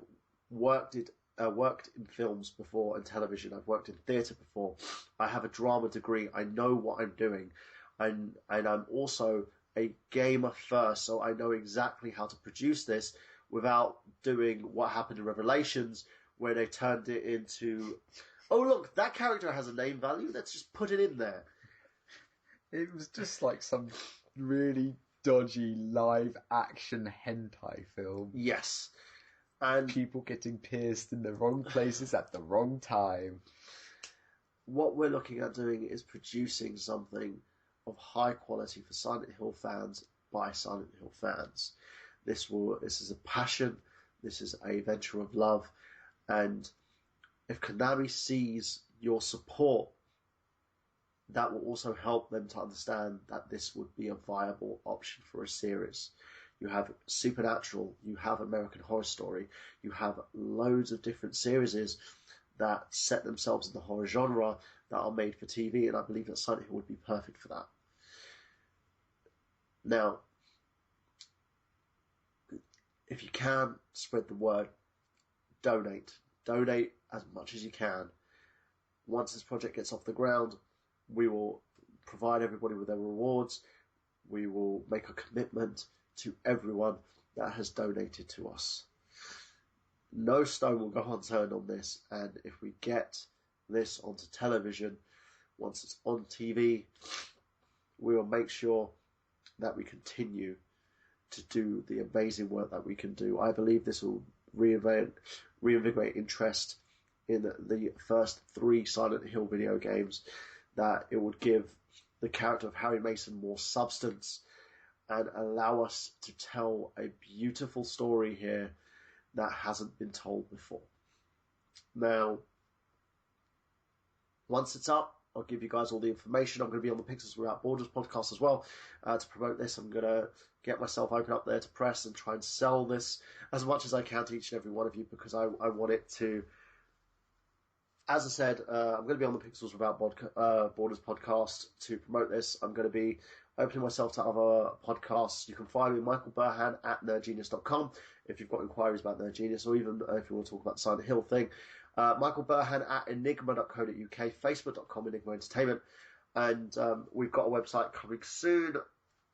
worked in films before and television. I've worked in theatre before. I have a drama degree. I know what I'm doing. And I'm also a gamer first, so I know exactly how to produce this without doing what happened in Revelations, where they turned it into, oh look, that character has a name value, let's just put it in there. It was just like some really dodgy live action hentai film. Yes. And people getting pierced in the wrong places at the wrong time. What we're looking at doing is producing something of high quality for Silent Hill fans by Silent Hill fans. This is a passion. This is a venture of love. And if Konami sees your support, that will also help them to understand that this would be a viable option for a series. You have Supernatural, you have American Horror Story, you have loads of different series that set themselves in the horror genre that are made for TV, and I believe that Silent Hill would be perfect for that. Now, if you can, spread the word. Donate. Donate as much as you can. Once this project gets off the ground, we will provide everybody with their rewards. We will make a commitment to everyone that has donated to us. No stone will go unturned on this, and if we get this onto television, once it's on TV, we will make sure that we continue to do the amazing work that we can do. I believe this will reinvigorate interest in the first 3 Silent Hill video games, that it would give the character of Harry Mason more substance and allow us to tell a beautiful story here that hasn't been told before. Now, once it's up, I'll give you guys all the information. I'm going to be on the Pixels Without Borders podcast as well to promote this. I'm going to get myself open up there to press and try and sell this as much as I can to each and every one of you, because I want it to, as I said, I'm going to be on the Pixels Without Borders podcast to promote this. I'm going to be opening myself to other podcasts. You can find me, Michael Burhan, at nerdgenius.com if you've got inquiries about Nerd Genius, or even if you want to talk about the Silent Hill thing. Michael Burhan at enigma.co.uk, facebook.com, Enigma Entertainment. And we've got a website coming soon.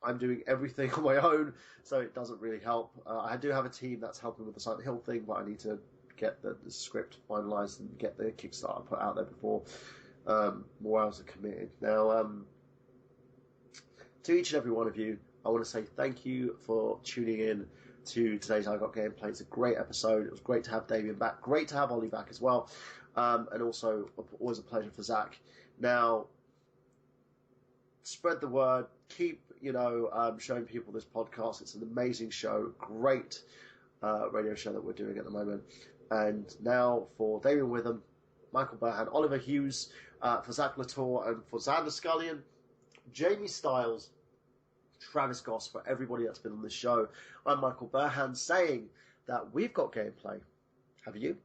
I'm doing everything on my own, so it doesn't really help. I do have a team that's helping with the Silent Hill thing, but I need to get the script finalised and get the Kickstarter put out there before more hours are committed. Now, to each and every one of you, I want to say thank you for tuning in to today's I Got Gameplay. It's a great episode. It was great to have Damian back. Great to have Ollie back as well. And also, always a pleasure for Zach. Now, spread the word. Keep, showing people this podcast. It's an amazing show. Great radio show that we're doing at the moment. And now for Damian Witham, Michael Burhan, Oliver Hughes, for Zack Latour, and for Xander Skullion, Jamie Stiles, Travis Goss, for everybody that's been on this show. I'm Michael Burhan saying that we've got gameplay. Have you?